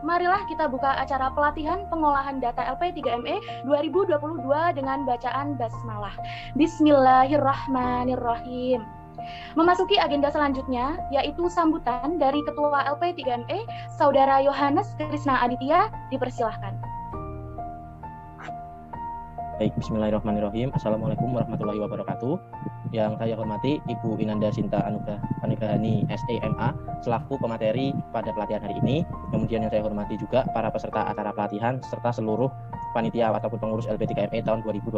Marilah kita buka acara pelatihan pengolahan data LP3ME 2022 dengan bacaan basmalah. Bismillahirrahmanirrahim. Memasuki agenda selanjutnya, yaitu sambutan dari Ketua LP3ME, Saudara Yohanes Krisna Aditya, dipersilahkan. Baik, bismillahirrahmanirrahim. Assalamualaikum warahmatullahi wabarakatuh. Yang saya hormati Ibu Inanda Sinta Anugrahani SEMA selaku pemateri pada pelatihan hari ini. Kemudian yang saya hormati juga para peserta acara pelatihan serta seluruh panitia ataupun pengurus LP3ME tahun 2022.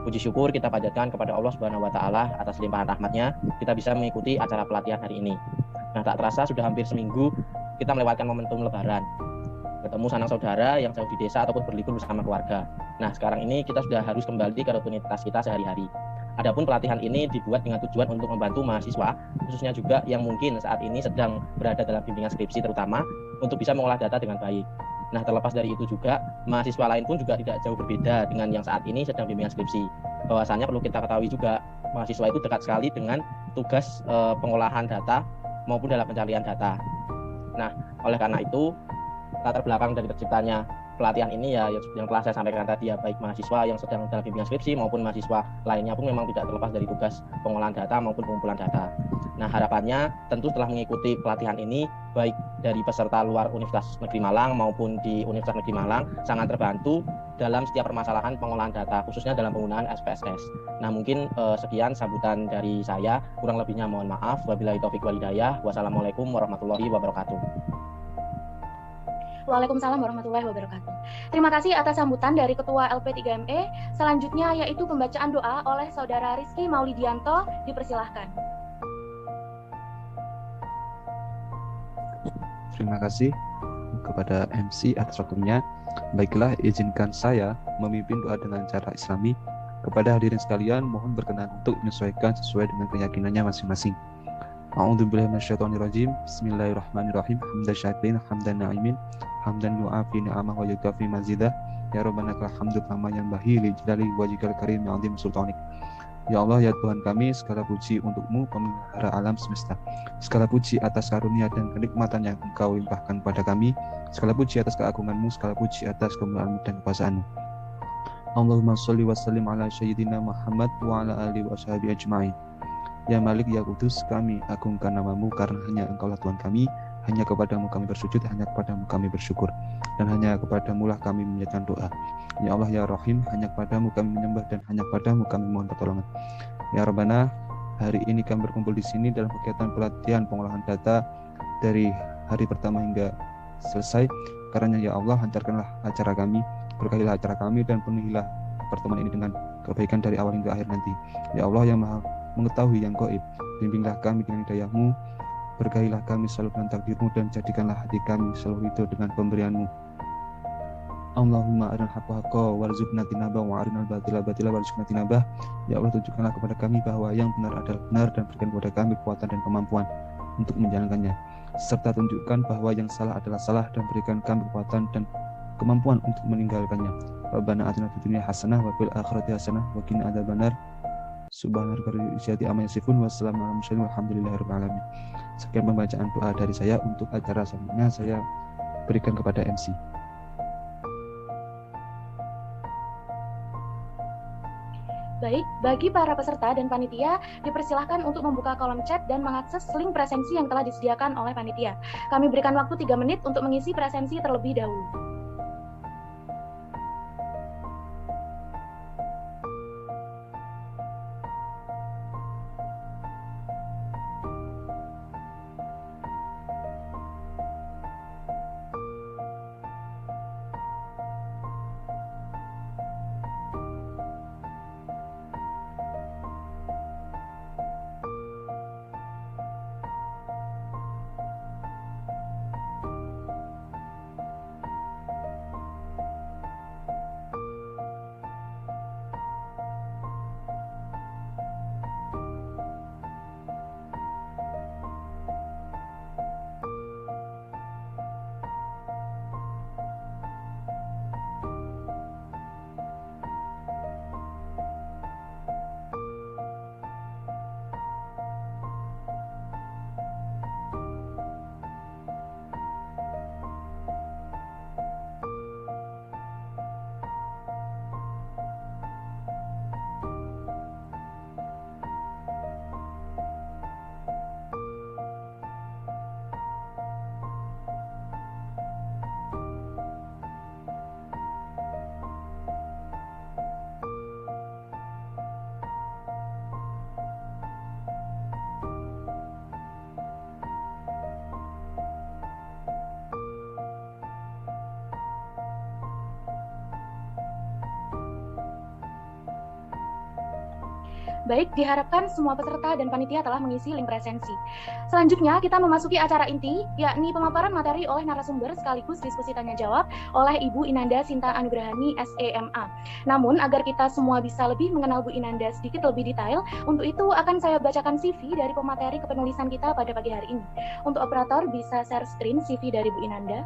Puji syukur kita panjatkan kepada Allah Subhanahu wa taala atas limpahan rahmatnya kita bisa mengikuti acara pelatihan hari ini. Nah, tak terasa sudah hampir seminggu kita melewatkan momentum lebaran. Ketemu sanak saudara yang jauh di desa ataupun berlibur bersama keluarga. Nah, sekarang ini kita sudah harus kembali ke rutinitas kita sehari-hari. Adapun pelatihan ini dibuat dengan tujuan untuk membantu mahasiswa, khususnya juga yang mungkin saat ini sedang berada dalam bimbingan skripsi terutama, untuk bisa mengolah data dengan baik. Nah, terlepas dari itu juga, mahasiswa lain pun juga tidak jauh berbeda dengan yang saat ini sedang bimbingan skripsi. Bahwasannya perlu kita ketahui juga, mahasiswa itu dekat sekali dengan tugas pengolahan data maupun dalam pencarian data. Nah, oleh karena itu, latar belakang dari terciptanya pelatihan ini ya yang telah saya sampaikan tadi ya, baik mahasiswa yang sedang dalam bimbingan skripsi maupun mahasiswa lainnya pun memang tidak terlepas dari tugas pengolahan data maupun pengumpulan data. Nah, harapannya tentu setelah mengikuti pelatihan ini baik dari peserta luar Universitas Negeri Malang maupun di Universitas Negeri Malang sangat terbantu dalam setiap permasalahan pengolahan data khususnya dalam penggunaan SPSS. Nah, mungkin sekian sambutan dari saya, kurang lebihnya mohon maaf. Wabillahi taufik wal hidayah. Wassalamualaikum warahmatullahi wabarakatuh. Waalaikumsalam warahmatullahi wabarakatuh. Terima kasih atas sambutan dari Ketua LP3ME. Selanjutnya yaitu pembacaan doa oleh Saudara Rizky Maulidianto, dipersilahkan. Terima kasih kepada MC atas waktunya. Baiklah, izinkan saya memimpin doa dengan cara Islami. Kepada hadirin sekalian, mohon berkenan untuk menyesuaikan sesuai dengan keyakinannya masing-masing. A'udzubillahi minasyaitonirrajim. Bismillahirrahmanirrahim. Hamdan syakirin, hamdan na'imin, hamdan yu'afi ni'amah wa yukafi mazidah. Ya Rabbana lakal hamdu kama yanbaghi li jalali wajhikal karim wa 'azimi sultanik. Ya Allah, ya Tuhan kami, segala puji untukmu, pemelihara alam semesta. Segala puji atas karunia dan kenikmatan yang Engkau limpahkan pada kami. Segala puji atas keagunganmu, segala puji atas kemuliaanmu dan kekuasaanmu. Allahumma sholli wa sallim ala sayyidina Muhammad wa ala alihi wa sahbihi ajma'in. Ya Malik, ya Kudus, kami agungkan namamu karena hanya Engkaulah Tuhan kami. Hanya kepadamu kami bersujud, hanya kepadamu kami bersyukur, dan hanya kepadamu lah kami menyatakan doa. Ya Allah, ya Rahim, hanya kepadamu kami menyembah dan hanya kepadamu kami mohon pertolongan. Ya Rabbana, hari ini kami berkumpul di sini dalam kegiatan pelatihan pengolahan data dari hari pertama hingga selesai. Karena ya Allah, lancarkanlah acara kami, berkahilah acara kami, dan penuhilah pertemuan ini dengan kebaikan dari awal hingga akhir nanti. Ya Allah yang Maha mengetahui yang gaib, bimbinglah kami dengan hidayah-Mu, berkahilah kami selalu dengan takdir-Mu, dan jadikanlah hati kami selalu ridho dengan pemberian-Mu. Allahumma arinal haqqa haqqa warzuqna tinabah wa arinal batila batila warzuqna tinabah. Ya Allah, tunjukkanlah kepada kami bahwa yang benar adalah benar, dan berikan kepada kami kekuatan dan kemampuan untuk menjalankannya, serta tunjukkan bahwa yang salah adalah salah, dan berikan kami kekuatan dan kemampuan untuk meninggalkannya. Rabbana atina fid dunya hasanah wa fil akhirati hasanah wa qina adzabannar. Subhanaka rabbil izzati amma yasifun wa salamun alal mursalin walhamdulillahirabbil alamin. Sekian pembacaan doa dari saya. Untuk acara selanjutnya saya berikan kepada MC. Baik, bagi para peserta dan panitia, dipersilahkan untuk membuka kolom chat dan mengakses link presensi yang telah disediakan oleh panitia. Kami berikan waktu 3 menit untuk mengisi presensi terlebih dahulu. Baik, diharapkan semua peserta dan panitia telah mengisi link presensi. Selanjutnya, kita memasuki acara inti, yakni pemaparan materi oleh narasumber sekaligus diskusi tanya-jawab oleh Ibu Inanda Sinta Anugrahani, SEMA. Namun, agar kita semua bisa lebih mengenal Bu Inanda sedikit lebih detail, untuk itu akan saya bacakan CV dari pemateri kepenulisan kita pada pagi hari ini. Untuk operator, bisa share screen CV dari Bu Inanda.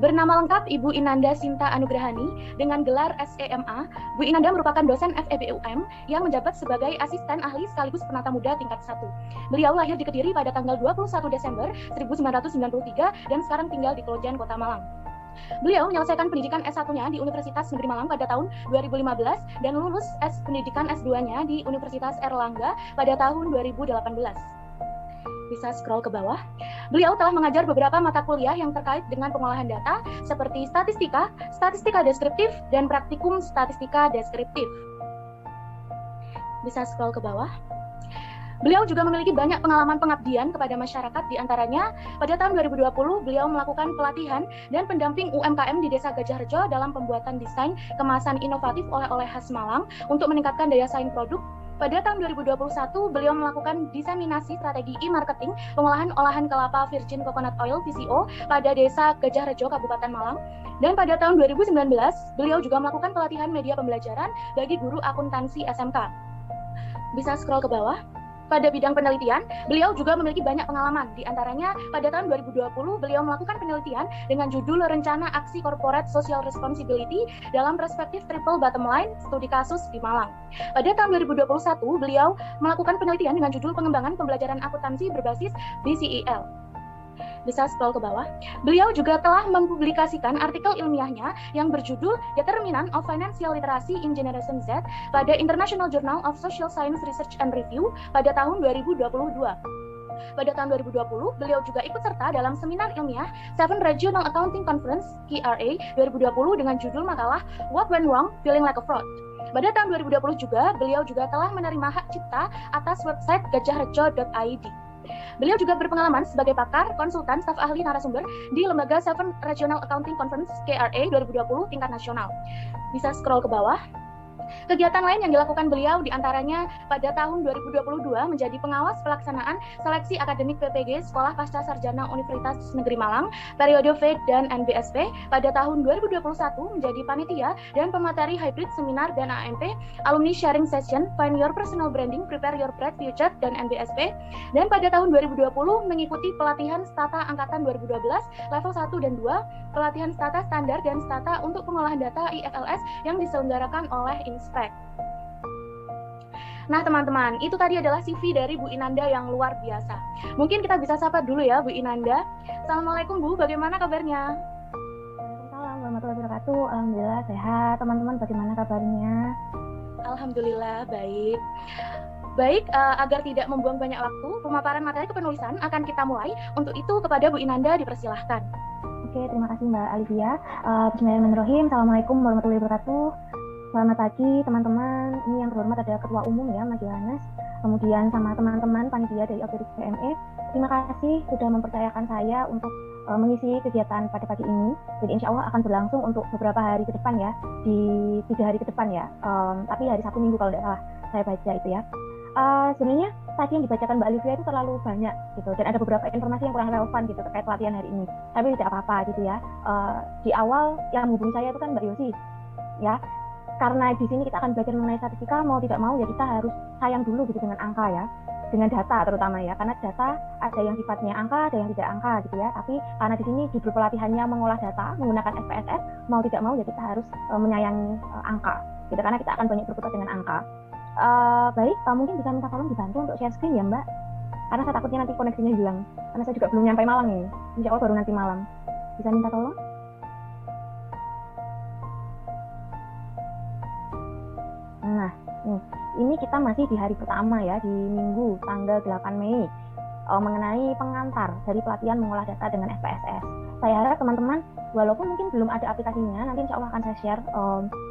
Bernama lengkap Ibu Inanda Sinta Anugrahani dengan gelar SEMA, Bu Inanda merupakan dosen FEBUM yang menjabat sebagai asisten ahli sekaligus penata muda tingkat 1. Beliau lahir di Kediri pada tanggal 21 Desember 1993 dan sekarang tinggal di Klojen, Kota Malang. Beliau menyelesaikan pendidikan S1-nya di Universitas Negeri Malang pada tahun 2015 dan lulus pendidikan S2-nya di Universitas Erlangga pada tahun 2018. Bisa scroll ke bawah. Beliau telah mengajar beberapa mata kuliah yang terkait dengan pengolahan data seperti statistika, statistika deskriptif, dan praktikum statistika deskriptif. Bisa scroll ke bawah. Beliau juga memiliki banyak pengalaman pengabdian kepada masyarakat, diantaranya pada tahun 2020 beliau melakukan pelatihan dan pendamping UMKM di Desa Gajah Rejo dalam pembuatan desain kemasan inovatif oleh-oleh khas Malang untuk meningkatkan daya saing produk. Pada tahun 2021, beliau melakukan diseminasi strategi e-marketing pengolahan olahan kelapa virgin coconut oil (VCO) pada Desa Gajah Rejo, Kabupaten Malang. Dan pada tahun 2019, beliau juga melakukan pelatihan media pembelajaran bagi guru akuntansi SMK. Bisa scroll ke bawah. Pada bidang penelitian, beliau juga memiliki banyak pengalaman. Di antaranya, pada tahun 2020, beliau melakukan penelitian dengan judul Rencana Aksi Corporate Social Responsibility dalam perspektif Triple Bottom Line, studi kasus di Malang. Pada tahun 2021, beliau melakukan penelitian dengan judul Pengembangan Pembelajaran Akuntansi berbasis BCEL. Bisa scroll ke bawah. Beliau juga telah mempublikasikan artikel ilmiahnya yang berjudul Determinant of Financial Literacy in Generation Z pada International Journal of Social Science Research and Review pada tahun 2022. Pada tahun 2020, beliau juga ikut serta dalam seminar ilmiah Seven Regional Accounting Conference (KRA) 2020 dengan judul makalah What Went Wrong? Feeling Like a Fraud. Pada tahun 2020 juga, beliau juga telah menerima hak cipta atas website gajahrejo.id. Beliau juga berpengalaman sebagai pakar, konsultan, staf ahli narasumber di lembaga Seven Regional Accounting Conference (KRA) 2020 tingkat nasional. Bisa scroll ke bawah. Kegiatan lain yang dilakukan beliau diantaranya pada tahun 2022 menjadi pengawas pelaksanaan seleksi akademik PPG Sekolah Pasca Sarjana Universitas Negeri Malang, periode V dan NBSP. Pada tahun 2021 menjadi panitia dan pemateri hybrid seminar dan AMP, Alumni Sharing Session, Find Your Personal Branding, Prepare Your Bright Future dan NBSP. Dan pada tahun 2020 mengikuti pelatihan Stata Angkatan 2012, level 1 dan 2, pelatihan Stata Standar dan Stata untuk pengolahan data IFLS yang diselenggarakan oleh Inspek. Nah teman-teman, itu tadi adalah CV dari Bu Inanda yang luar biasa. Mungkin kita bisa sapa dulu ya Bu Inanda. Assalamualaikum Bu, bagaimana kabarnya? Waalaikumsalam warahmatullahi wabarakatuh. Alhamdulillah sehat. Teman-teman bagaimana kabarnya? Alhamdulillah baik. Baik, agar tidak membuang banyak waktu, pemaparan materi kepenulisan akan kita mulai. Untuk itu kepada Bu Inanda dipersilahkan. Oke, terima kasih Mbak Alivia. Bismillahirrahmanirrahim. Assalamualaikum warahmatullahi wabarakatuh. Selamat pagi teman-teman. Ini yang terhormat adalah Ketua Umum ya, Mas Yohanes. Kemudian sama teman-teman panitia dari Otoritas PME. Terima kasih sudah mempercayakan saya untuk mengisi kegiatan pada pagi ini. Jadi insya Allah akan berlangsung untuk beberapa hari ke depan ya, di 3 hari ke depan ya. Tapi hari Sabtu Minggu kalau tidak salah saya baca itu ya. Sebenarnya tadi yang dibacakan Mbak Alivia itu terlalu banyak gitu, dan ada beberapa informasi yang kurang relevan gitu terkait pelatihan hari ini. Tapi tidak apa-apa gitu ya. Di awal yang menghubungi saya itu kan Mbak Yosi ya. Karena di sini kita akan belajar mengenai statistika, mau tidak mau ya kita harus sayang dulu gitu dengan angka ya, dengan data terutama ya, karena data ada yang sifatnya angka, ada yang tidak angka gitu ya. Tapi karena di sini judul pelatihannya mengolah data menggunakan SPSS, mau tidak mau ya kita harus menyayangi angka gitu, karena kita akan banyak berkutat dengan angka. Baik, mungkin bisa minta tolong dibantu untuk share screen ya Mbak, karena saya takutnya nanti koneksinya hilang, karena saya juga belum nyampe Malang ini, insya Allah baru nanti malam. Bisa minta tolong? Nah, ini kita masih di hari pertama ya, di Minggu tanggal 8 Mei mengenai pengantar dari pelatihan mengolah data dengan SPSS. Saya harap teman-teman, walaupun mungkin belum ada aplikasinya, nanti insya Allah akan saya share,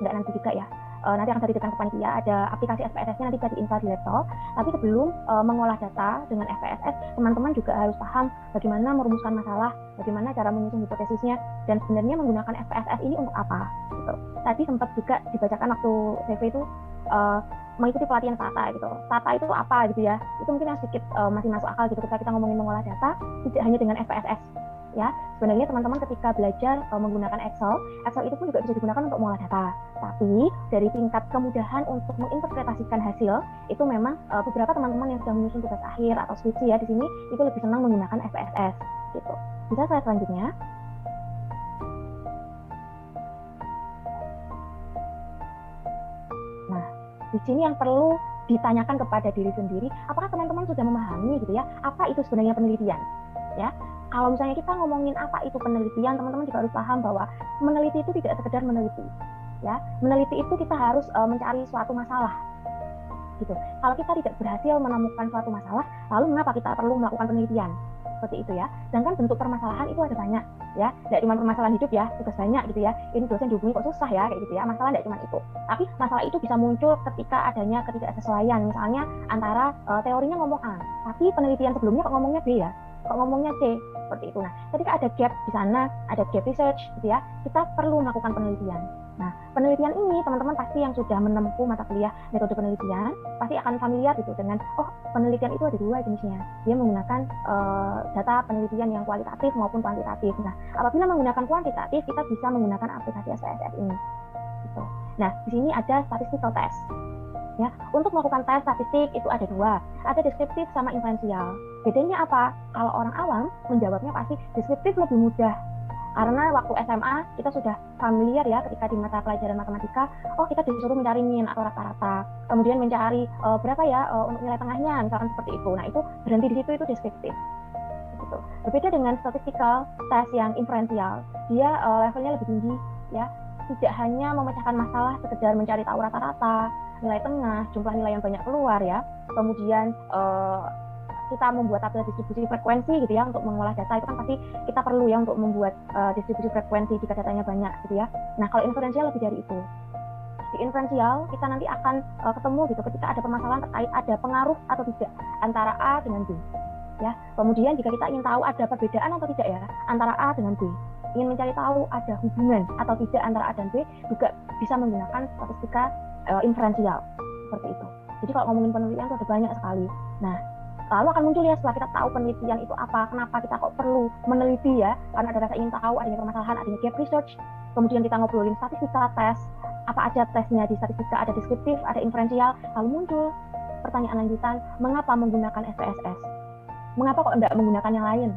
nggak nanti juga ya, nanti akan saya titipkan ke panitia, ada aplikasi SPSS-nya nanti bisa di-install di laptop. Tapi sebelum mengolah data dengan SPSS, teman-teman juga harus paham bagaimana merumuskan masalah, bagaimana cara menyusun hipotesisnya, dan sebenarnya menggunakan SPSS ini untuk apa. Gitu. Tadi sempat juga dibacakan waktu CV itu mengikuti pelatihan SATA gitu. SATA itu apa gitu ya? Itu mungkin yang sedikit masih masuk akal gitu ketika kita ngomongin mengolah data, tidak hanya dengan SPSS. Ya, sebenarnya teman-teman ketika belajar menggunakan Excel itu pun juga bisa digunakan untuk mengolah data. Tapi dari tingkat kemudahan untuk menginterpretasikan hasil, itu memang beberapa teman-teman yang sedang menyusun tugas akhir atau skripsi ya di sini itu lebih senang menggunakan SPSS gitu. Bisa saya selanjutnya? Nah, di sini yang perlu ditanyakan kepada diri sendiri, apakah teman-teman sudah memahami gitu ya, apa itu sebenarnya penelitian? Ya, kalau misalnya kita ngomongin apa itu penelitian, teman-teman juga harus paham bahwa meneliti itu tidak sekedar meneliti. Ya, meneliti itu kita harus mencari suatu masalah. Gitu. Kalau kita tidak berhasil menemukan suatu masalah, lalu mengapa kita perlu melakukan penelitian? Seperti itu ya. Sedangkan bentuk permasalahan itu ada banyak ya. Tidak cuma permasalahan hidup ya, tugas banyak gitu ya. Ini dosen dihubungi kok susah ya kayak gitu ya. Masalah tidak cuma itu. Tapi masalah itu bisa muncul ketika adanya ketidaksesuaian. Misalnya antara teorinya ngomong A, tapi penelitian sebelumnya kok ngomongnya B ya. Kok ngomongnya C, seperti itu. Nah, ketika ada gap di sana, ada gap research gitu ya, kita perlu melakukan penelitian. Nah, penelitian ini teman-teman pasti yang sudah menempuh mata kuliah metode penelitian pasti akan familiar gitu dengan penelitian itu ada dua jenisnya. Dia menggunakan data penelitian yang kualitatif maupun kuantitatif. Nah, apabila menggunakan kuantitatif kita bisa menggunakan aplikasi SPSS ini. Gitu. Nah, di sini ada statistical test. Ya, untuk melakukan tes statistik itu ada dua, ada deskriptif sama inferensial. Bedanya apa? Kalau orang awam menjawabnya pasti deskriptif lebih mudah. Karena waktu SMA kita sudah familiar ya ketika di mata pelajaran matematika, kita disuruh mencari mean atau rata-rata, kemudian mencari berapa ya untuk nilai tengahnya, misalkan seperti itu. Nah itu berhenti di situ, itu deskriptif. Gitu. Berbeda dengan statistical test yang inferensial, dia levelnya lebih tinggi ya, tidak hanya memecahkan masalah sekedar mencari tahu rata-rata, nilai tengah, jumlah nilai yang banyak keluar ya, kemudian kita membuat tabel distribusi frekuensi gitu ya untuk mengolah data itu kan pasti kita perlu ya untuk membuat distribusi frekuensi jika datanya banyak gitu ya. Nah kalau inferensial lebih dari itu. Di inferensial kita nanti akan ketemu gitu ketika ada permasalahan terkait ada pengaruh atau tidak antara A dengan B. Ya, kemudian jika kita ingin tahu ada perbedaan atau tidak ya antara A dengan B, ingin mencari tahu ada hubungan atau tidak antara A dan B, juga bisa menggunakan statistika inferensial seperti itu. Jadi kalau ngomongin penelitian itu ada banyak sekali. Nah, lalu akan muncul ya setelah kita tahu penelitian itu apa, kenapa kita kok perlu meneliti ya, karena ada rasa ingin tahu, adanya permasalahan, adanya gap research, kemudian kita ngobrolin statistika tes, apa aja tesnya di statistika, ada deskriptif, ada inferensial, lalu muncul pertanyaan lanjutan, mengapa menggunakan SPSS? Mengapa kok tidak menggunakan yang lain?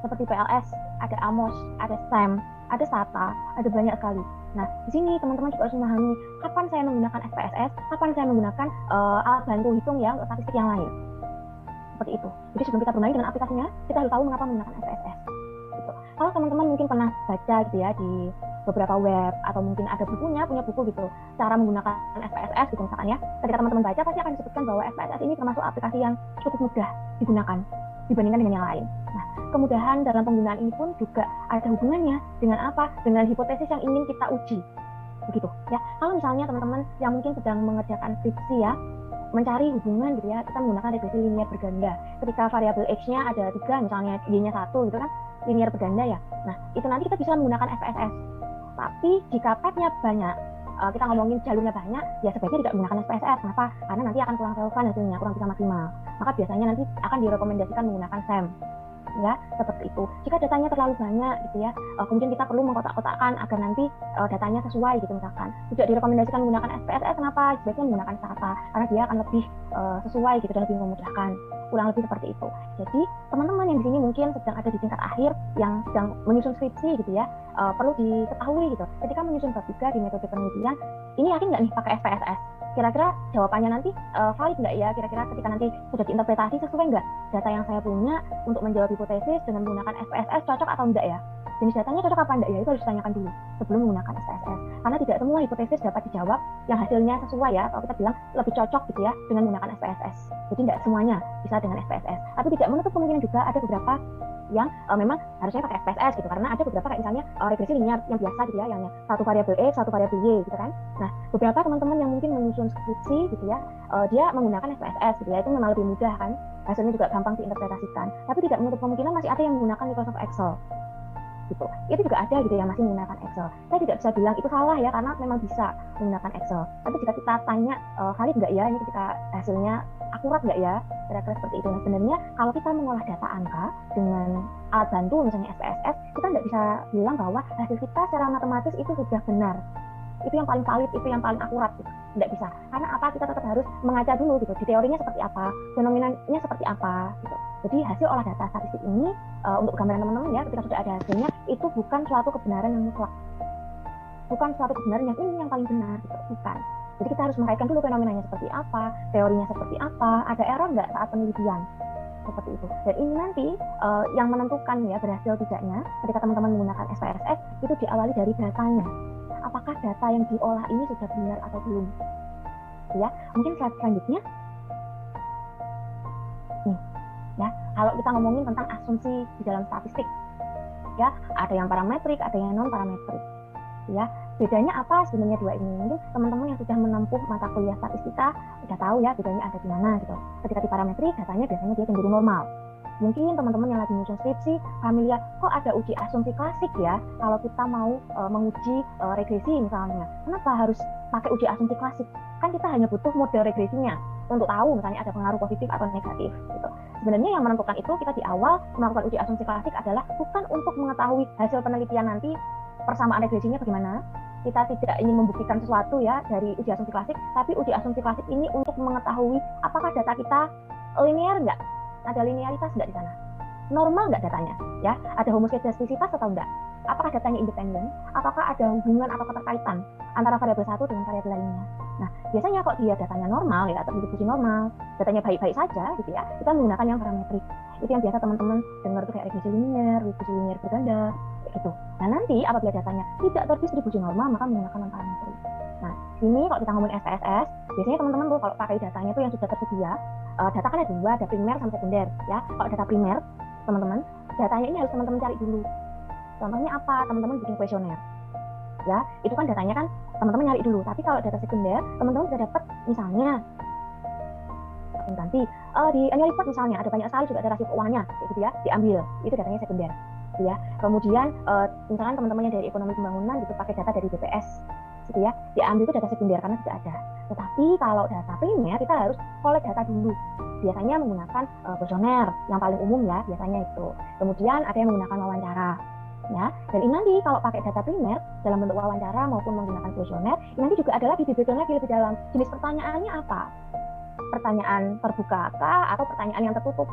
Seperti PLS, ada AMOS, ada SAM, ada SATA, ada banyak sekali. Nah, di sini teman-teman juga harus memahami kapan saya menggunakan SPSS, kapan saya menggunakan alat bantu hitung ya untuk statistik yang lain. Seperti itu. Jadi sebelum kita bermain dengan aplikasinya, kita harus tahu mengapa menggunakan SPSS. Gitu. Kalau teman-teman mungkin pernah baca gitu ya di beberapa web atau mungkin ada bukunya, punya buku gitu, cara menggunakan SPSS gitu misalkan ya. Ketika teman-teman baca pasti akan disebutkan bahwa SPSS ini termasuk aplikasi yang cukup mudah digunakan dibandingkan dengan yang lain. Nah, kemudahan dalam penggunaan ini pun juga ada hubungannya dengan apa? Dengan hipotesis yang ingin kita uji. Begitu ya. Kalau misalnya teman-teman yang mungkin sedang mengerjakan skripsi ya, mencari hubungan gitu ya, kita menggunakan regresi linier berganda. Ketika variabel X-nya ada 3, misalnya Y-nya 1 gitu kan, linier berganda ya. Nah, itu nanti kita bisa menggunakan SPSS. Tapi jika PET-nya banyak, kita ngomongin jalurnya banyak, ya sebaiknya tidak menggunakan SPSS. Kenapa? Karena nanti akan kurang relevan hasilnya, kurang bisa maksimal. Maka biasanya nanti akan direkomendasikan menggunakan SAM. Ya, seperti itu. Jika datanya terlalu banyak gitu ya, kemudian kita perlu mengkotak-kotakkan agar nanti datanya sesuai gitu misalkan. Tidak direkomendasikan menggunakan SPSS, kenapa? Sebaiknya menggunakan SATA karena dia akan lebih sesuai gitu dan lebih memudahkan. Kurang lebih seperti itu. Jadi, teman-teman yang di sini mungkin sedang ada di tingkat akhir yang sedang menyusun skripsi gitu ya, perlu diketahui gitu. Ketika menyusun bab 3 di metode penelitian, ini yakin nggak nih pakai SPSS? Kira-kira jawabannya nanti valid nggak ya? Kira-kira ketika nanti sudah diinterpretasi sesuai nggak data yang saya punya untuk menjawab hipotesis dengan menggunakan SPSS cocok atau enggak ya? Jenis datanya cocok apa enggak ya? Itu harus ditanyakan dulu sebelum menggunakan SPSS. Karena tidak semua hipotesis dapat dijawab yang hasilnya sesuai ya, atau kita bilang lebih cocok gitu ya dengan menggunakan SPSS. Jadi tidak semuanya bisa dengan SPSS. Tapi tidak menutup kemungkinan juga ada beberapa yang memang harusnya pakai SPSS gitu, karena ada beberapa kayak misalnya regresi linear yang biasa gitu ya, yang satu variabel X, satu variabel Y gitu kan. Nah, beberapa teman-teman yang mungkin menyusun skripsi gitu ya, dia menggunakan SPSS gitu ya, itu memang lebih mudah kan, hasilnya juga gampang diinterpretasikan, tapi tidak menutup kemungkinan masih ada yang menggunakan Microsoft Excel gitu. Itu juga ada gitu yang masih menggunakan Excel. Saya tidak bisa bilang itu salah ya, karena memang bisa menggunakan Excel. Tapi jika kita tanya valid nggak ya ini ketika hasilnya akurat nggak ya, kira-kira seperti itu. Nah, sebenarnya kalau kita mengolah data angka dengan alat bantu misalnya SPSS, kita nggak bisa bilang bahwa hasil kita secara matematis itu sudah benar, itu yang paling valid, itu yang paling akurat gitu. Nggak bisa, karena apa, kita tetap harus mengaca dulu gitu, di teorinya seperti apa, fenomenanya seperti apa gitu. Jadi hasil olah data statistik ini untuk gambaran teman-teman ya, ketika sudah ada hasilnya, itu bukan suatu kebenaran yang mutlak, bukan suatu kebenaran yang ini yang paling benar gitu, bukan. Jadi kita harus mengkaitkan dulu fenomenanya seperti apa, teorinya seperti apa, ada error nggak saat penelitian, seperti itu. Dan ini nanti yang menentukan ya berhasil tidaknya ketika teman-teman menggunakan SPSS itu diawali dari datanya. Apakah data yang diolah ini sudah benar atau belum? Ya, mungkin slide selanjutnya. Nih, ya, kalau kita ngomongin tentang asumsi di dalam statistik, ya, ada yang parametrik, ada yang non parametrik. Ya, bedanya apa sebenarnya dua ini? Mungkin teman-teman yang sudah menempuh mata kuliah statistika sudah tahu ya bedanya ada di mana gitu. Ketika di parametrik datanya biasanya dia cenderung normal. Mungkin teman-teman yang lagi nyusun skripsi familiar, kok ada uji asumsi klasik ya kalau kita mau menguji regresi misalnya. Kenapa harus pakai uji asumsi klasik? Kan kita hanya butuh model regresinya untuk tahu misalnya ada pengaruh positif atau negatif gitu. Sebenarnya yang menentukan itu kita di awal melakukan uji asumsi klasik adalah bukan untuk mengetahui hasil penelitian nanti persamaan regresinya bagaimana. Kita tidak ingin membuktikan sesuatu ya dari uji asumsi klasik, tapi uji asumsi klasik ini untuk mengetahui apakah data kita linear nggak, ada linearitas nggak di sana, normal nggak datanya, ya, ada homoskedastisitas atau enggak, apakah datanya independen, apakah ada hubungan atau keterkaitan antara variabel satu dengan variabel lainnya. Nah, biasanya kok dia datanya normal ya, terdistribusi normal, datanya baik-baik saja gitu ya, kita menggunakan yang parametrik. Itu yang biasa teman-teman dengar tuh kayak regresi linear berganda, gitu. Nah, nanti apabila datanya tidak terdistribusi normal, maka menggunakan non parametrik. Nah, sini kalau kita ngomongin SPSS, biasanya teman-teman tuh kalau pakai datanya itu yang sudah tersedia, data kan ada dua, ada primer sama sekunder, ya. Kalau data primer, teman-teman, datanya ini harus teman-teman cari dulu. Contohnya apa? Teman-teman bikin kuesioner, ya. Itu kan datanya kan teman-teman nyari dulu. Tapi kalau data sekunder, teman-teman bisa dapat misalnya nanti di annual report misalnya ada banyak sekali juga ada rasio keuangannya, gitu ya, diambil. Itu datanya sekunder, ya. Kemudian misalkan teman-teman yang dari ekonomi pembangunan gitu pakai data dari BPS, gitu ya, diambil itu data sekunder karena sudah ada. Tetapi kalau data primer kita harus collect data dulu. Biasanya menggunakan kuesioner yang paling umum ya, biasanya itu. Kemudian ada yang menggunakan wawancara, ya. Dan ini nanti kalau pakai data primer dalam bentuk wawancara maupun menggunakan kuesioner, ini nanti juga ada lagi dibedakan lagi lebih dalam. Jenis pertanyaannya apa? Pertanyaan terbuka kah atau pertanyaan yang tertutup?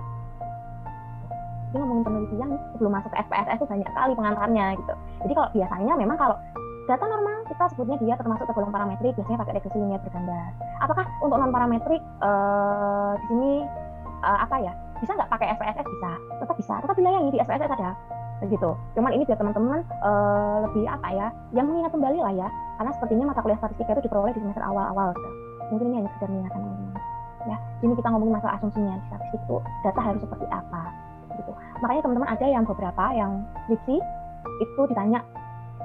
Jadi ngomongin penelitian sebelum masuk ke SPSS itu banyak sekali pengantarnya gitu. Jadi kalau biasanya memang kalau data normal kita sebutnya dia termasuk tergolong parametrik, biasanya pakai regresi linear berganda. Apakah untuk non parametrik di sini apa ya? Bisa nggak pakai SPSS? Bisa, tetap dilayani di SPSS ada begitu. Cuman ini biar teman-teman lebih apa ya? Yang mengingat kembali lah ya, karena sepertinya mata kuliah statistika itu diperoleh di semester awal-awal gitu. Mungkin ini hanya sekedar mengingatkan teman-teman. Ya, sini kita ngomongin masalah asumsinya di statistik itu data harus seperti apa gitu. Makanya teman-teman ada yang beberapa yang skripsi itu ditanya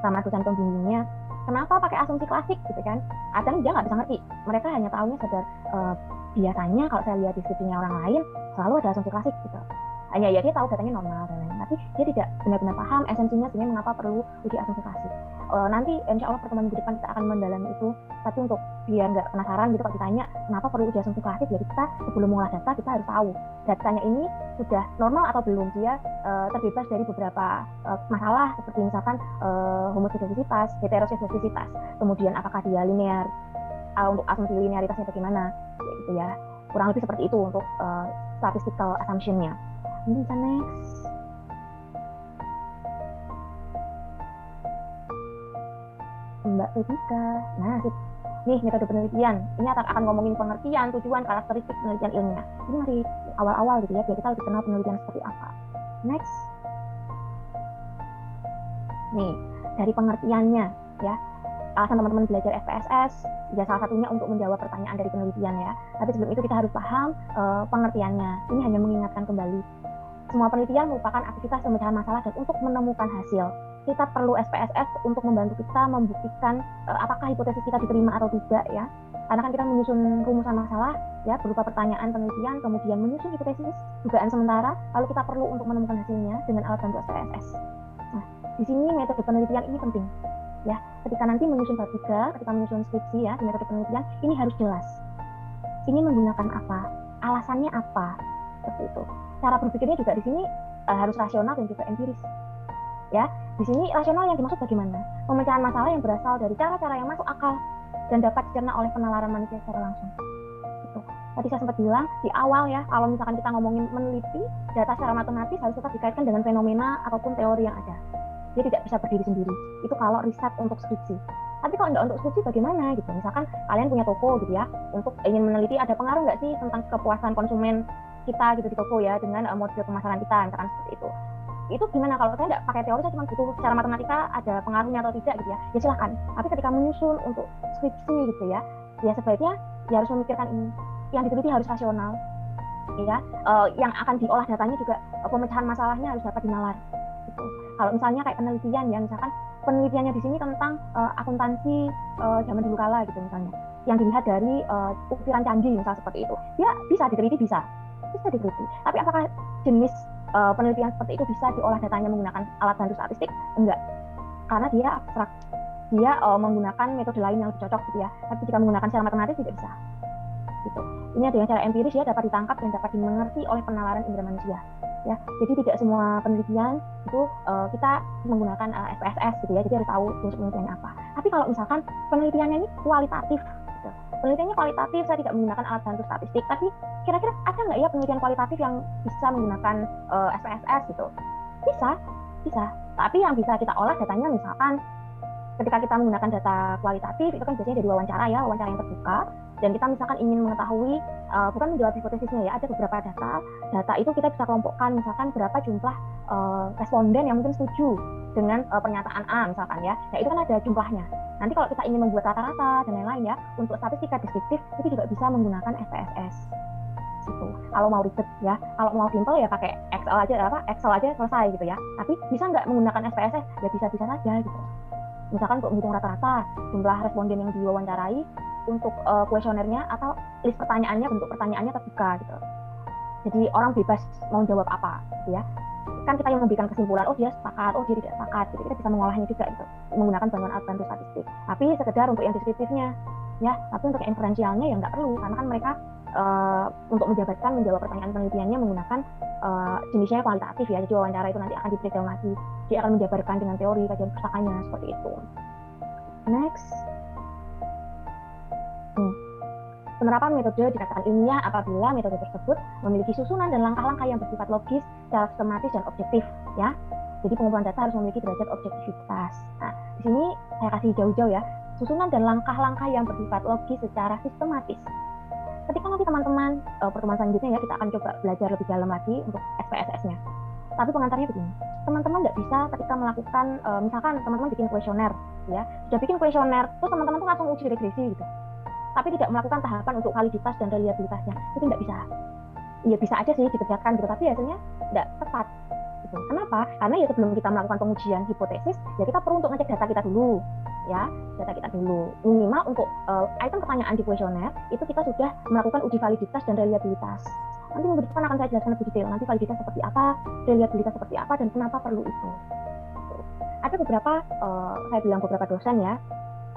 sama dosen pembimbingnya, kenapa pakai asumsi klasik gitu kan? Kadang dia nggak bisa ngerti, mereka hanya tahunya sadar biasanya kalau saya lihat deskripsinya orang lain selalu ada asumsi klasik gitu. Hanya ya dia tahu datanya normal dan lain, tapi dia tidak benar-benar paham esensinya sebenarnya mengapa perlu uji asumsi klasik. Nanti insya Allah pertemuan minggu depan kita akan mendalami itu. Tapi untuk biar nggak penasaran gitu kalau ditanya kenapa perlu uji asumsi klasik, ya kita sebelum mengolah data kita harus tahu datanya ini sudah normal atau belum, dia terbebas dari beberapa masalah seperti misalkan homoskedastisitas, heteroskedastisitas, kemudian apakah dia linear, untuk asumsi linearitasnya bagaimana, gitu ya. Kurang lebih seperti itu untuk statistical assumption-nya. Ini bisa next. Mbak Fedika. Nah, nih metode penelitian. Ini akan ngomongin pengertian, tujuan, karakteristik penelitian ilmiah. Ini masih awal-awal gitu ya, biar kita lebih kenal penelitian seperti apa. Next. Nih, dari pengertiannya ya. Alasan teman-teman belajar SPSS, ya salah satunya untuk menjawab pertanyaan dari penelitian ya. Tapi sebelum itu kita harus paham pengertiannya. Ini hanya mengingatkan kembali. semua penelitian merupakan aktivitas pemecahan masalah, dan untuk menemukan hasil kita perlu SPSS untuk membantu kita membuktikan apakah hipotesis kita diterima atau tidak ya. Karena kan kita menyusun rumusan masalah ya berupa pertanyaan penelitian, kemudian menyusun hipotesis dugaan sementara, lalu kita perlu untuk menemukan hasilnya dengan alat bantu SPSS. Nah, di sini metode penelitian ini penting ya. Ketika nanti menyusun bab 3, ketika menyusun skripsi ya di metode penelitian ini harus jelas. Ini menggunakan apa? Alasannya apa? Seperti itu. Cara berpikirnya juga di sini harus rasional dan juga empiris. Ya, di sini rasional yang dimaksud bagaimana? Pemecahan masalah yang berasal dari cara-cara yang masuk akal dan dapat dicerna oleh penalaran manusia secara langsung. Gitu. Tadi saya sempat bilang di awal ya, kalau misalkan kita ngomongin meneliti data secara matematis harus tetap dikaitkan dengan fenomena ataupun teori yang ada. Dia tidak bisa berdiri sendiri. Itu kalau riset untuk skripsi. Tapi kalau tidak untuk skripsi bagaimana gitu? Misalkan kalian punya toko gitu ya, untuk ingin meneliti ada pengaruh nggak sih tentang kepuasan konsumen kita gitu di toko ya dengan model pemasaran kita, misalkan seperti itu. Itu gimana kalau saya nggak pakai teori, saya cuma butuh secara matematika ada pengaruhnya atau tidak gitu ya, ya silahkan. Tapi ketika menyusun untuk skripsi gitu ya sebaiknya ya harus memikirkan ini. Yang diteliti harus rasional, ya. Yang akan diolah datanya juga pemecahan masalahnya harus dapat dinalar. Gitu. Kalau misalnya kayak penelitian ya, misalkan penelitiannya di sini tentang akuntansi zaman dulu kala gitu misalnya, yang dilihat dari ukiran candi misal seperti itu, ya bisa diteliti, bisa diteliti. Tapi apakah jenis penelitian seperti itu bisa diolah datanya menggunakan alat bantu statistik? Enggak, karena dia abstrak, dia menggunakan metode lain yang lebih cocok gitu ya. Tapi jika menggunakan secara matematis tidak bisa. Gitu. Ini ada yang secara empiris ya, dapat ditangkap dan dapat dimengerti oleh penalaran indera manusia. Ya, jadi tidak semua penelitian itu kita menggunakan SPSS gitu ya. Jadi harus tahu jenis penelitiannya apa. Tapi kalau misalkan penelitiannya ini kualitatif, gitu. Penelitiannya kualitatif, saya tidak menggunakan alat bantu statistik, tapi kira-kira ada nggak ya penelitian kualitatif yang bisa menggunakan SPSS gitu? Bisa. Tapi yang bisa kita olah datanya misalkan ketika kita menggunakan data kualitatif itu kan biasanya dari wawancara ya, wawancara yang terbuka, dan kita misalkan ingin mengetahui bukan menjawab hipotesisnya ya, ada beberapa data itu kita bisa kelompokkan misalkan berapa jumlah responden yang mungkin setuju dengan pernyataan A misalkan ya. Nah itu kan ada jumlahnya. Nanti kalau kita ingin membuat rata-rata dan lain-lain ya, untuk statistika deskriptif itu juga bisa menggunakan SPSS. Gitu. Kalau mau ribet ya, kalau mau simple ya pakai Excel aja selesai gitu ya. Tapi bisa nggak menggunakan SPSS? Ya bisa-bisa saja gitu. Misalkan untuk menghitung rata-rata jumlah responden yang diwawancarai untuk kuesionernya atau list pertanyaannya, bentuk pertanyaannya terbuka gitu. Jadi orang bebas mau jawab apa gitu ya. Kan kita yang memberikan kesimpulan, oh dia sepakat, oh dia tidak sepakat, jadi kita bisa mengolahnya juga gitu, menggunakan bantuan alat bantu statistik. Tapi sekedar untuk yang deskriptifnya ya, tapi untuk yang inferensialnya ya nggak perlu, karena kan mereka untuk menjawab pertanyaan penelitiannya menggunakan jenisnya kualitatif ya. Jadi wawancara itu nanti akan di breakdown lagi, dia akan menjabarkan dengan teori kajian perpustakannya seperti itu. Next. Penerapan metode dikatakan ilmiah apabila metode tersebut memiliki susunan dan langkah-langkah yang bersifat logis, secara sistematis dan objektif, ya. Jadi pengumpulan data harus memiliki derajat objektivitas. Nah, di sini saya kasih jauh-jauh ya, susunan dan langkah-langkah yang bersifat logis secara sistematis. Ketika nanti teman-teman pertemuan selanjutnya ya, kita akan coba belajar lebih dalam lagi untuk SPSS-nya. Tapi pengantarnya begini, teman-teman nggak bisa ketika melakukan, misalkan teman-teman bikin kuesioner, ya, sudah bikin kuesioner, terus teman-teman tuh langsung uji regresi gitu. Tapi tidak melakukan tahapan untuk validitas dan reliabilitasnya, itu tidak bisa. Ya bisa aja sih dikerjakan gitu, tapi hasilnya tidak tepat. Gitu. Kenapa? Karena ya sebelum kita melakukan pengujian hipotesis, ya kita perlu untuk ngecek data kita dulu, ya, data kita dulu. Minimal untuk item pertanyaan di kuesioner itu kita sudah melakukan uji validitas dan reliabilitas. Nanti minggu depan akan saya jelaskan lebih detail. Nanti validitas seperti apa, reliabilitas seperti apa, dan kenapa perlu itu. Ada beberapa, saya bilang beberapa dosen ya,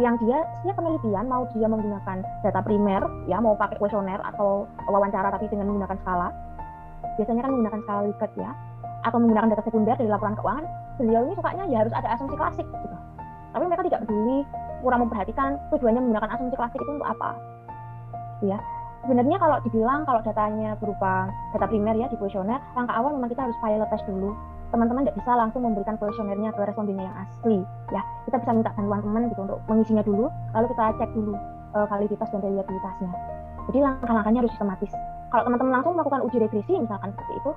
yang dia setiap penelitian mau dia menggunakan data primer ya, mau pakai kuesioner atau wawancara tapi dengan menggunakan skala, biasanya kan menggunakan skala Likert ya, atau menggunakan data sekunder dari laporan keuangan, beliau ini sukanya ya harus ada asumsi klasik gitu. Tapi mereka tidak peduli, kurang memperhatikan tujuannya menggunakan asumsi klasik itu untuk apa ya. Sebenarnya kalau dibilang kalau datanya berupa data primer ya di kuesioner, langkah awal memang kita harus pilot test dulu. Teman-teman nggak bisa langsung memberikan kuesionernya ke respondennya yang asli ya, kita bisa minta bantuan teman gitu untuk mengisinya dulu, lalu kita cek dulu validitas dan reliabilitasnya. Jadi langkah-langkahnya harus sistematis. Kalau teman-teman langsung melakukan uji regresi misalkan seperti itu,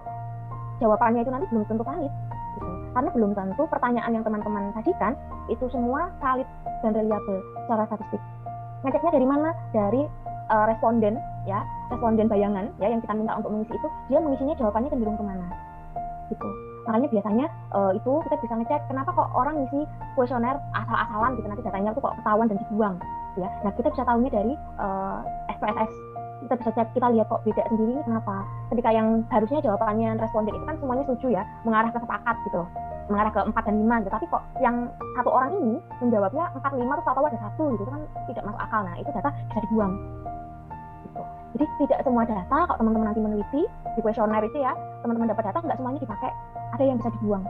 jawabannya itu nanti belum tentu valid gitu. Karena belum tentu pertanyaan yang teman-teman sajikan itu semua valid dan reliable secara statistik. Ngeceknya dari mana? Dari responden ya, responden bayangan ya yang kita minta untuk mengisi itu, dia mengisinya jawabannya cenderung kemana. gitu. Makanya biasanya itu kita bisa ngecek kenapa kok orang ngisi kuesioner asal-asalan gitu, nanti datanya itu kok ketahuan dan dibuang gitu ya. Nah kita bisa tahunya dari SPSS, kita bisa cek, kita lihat kok beda sendiri kenapa. Ketika yang harusnya jawabannya responden itu kan semuanya setuju ya, mengarah ke sepakat gitu, mengarah ke 4 dan 5 gitu, tapi kok yang satu orang ini menjawabnya 4, 5 terus tahu ada 1 gitu, itu kan tidak masuk akal. Nah itu data bisa dibuang gitu. Jadi tidak semua data kalau teman-teman nanti meneliti di kuesioner itu ya, teman-teman dapat data nggak semuanya dipakai, ada yang bisa dibuang.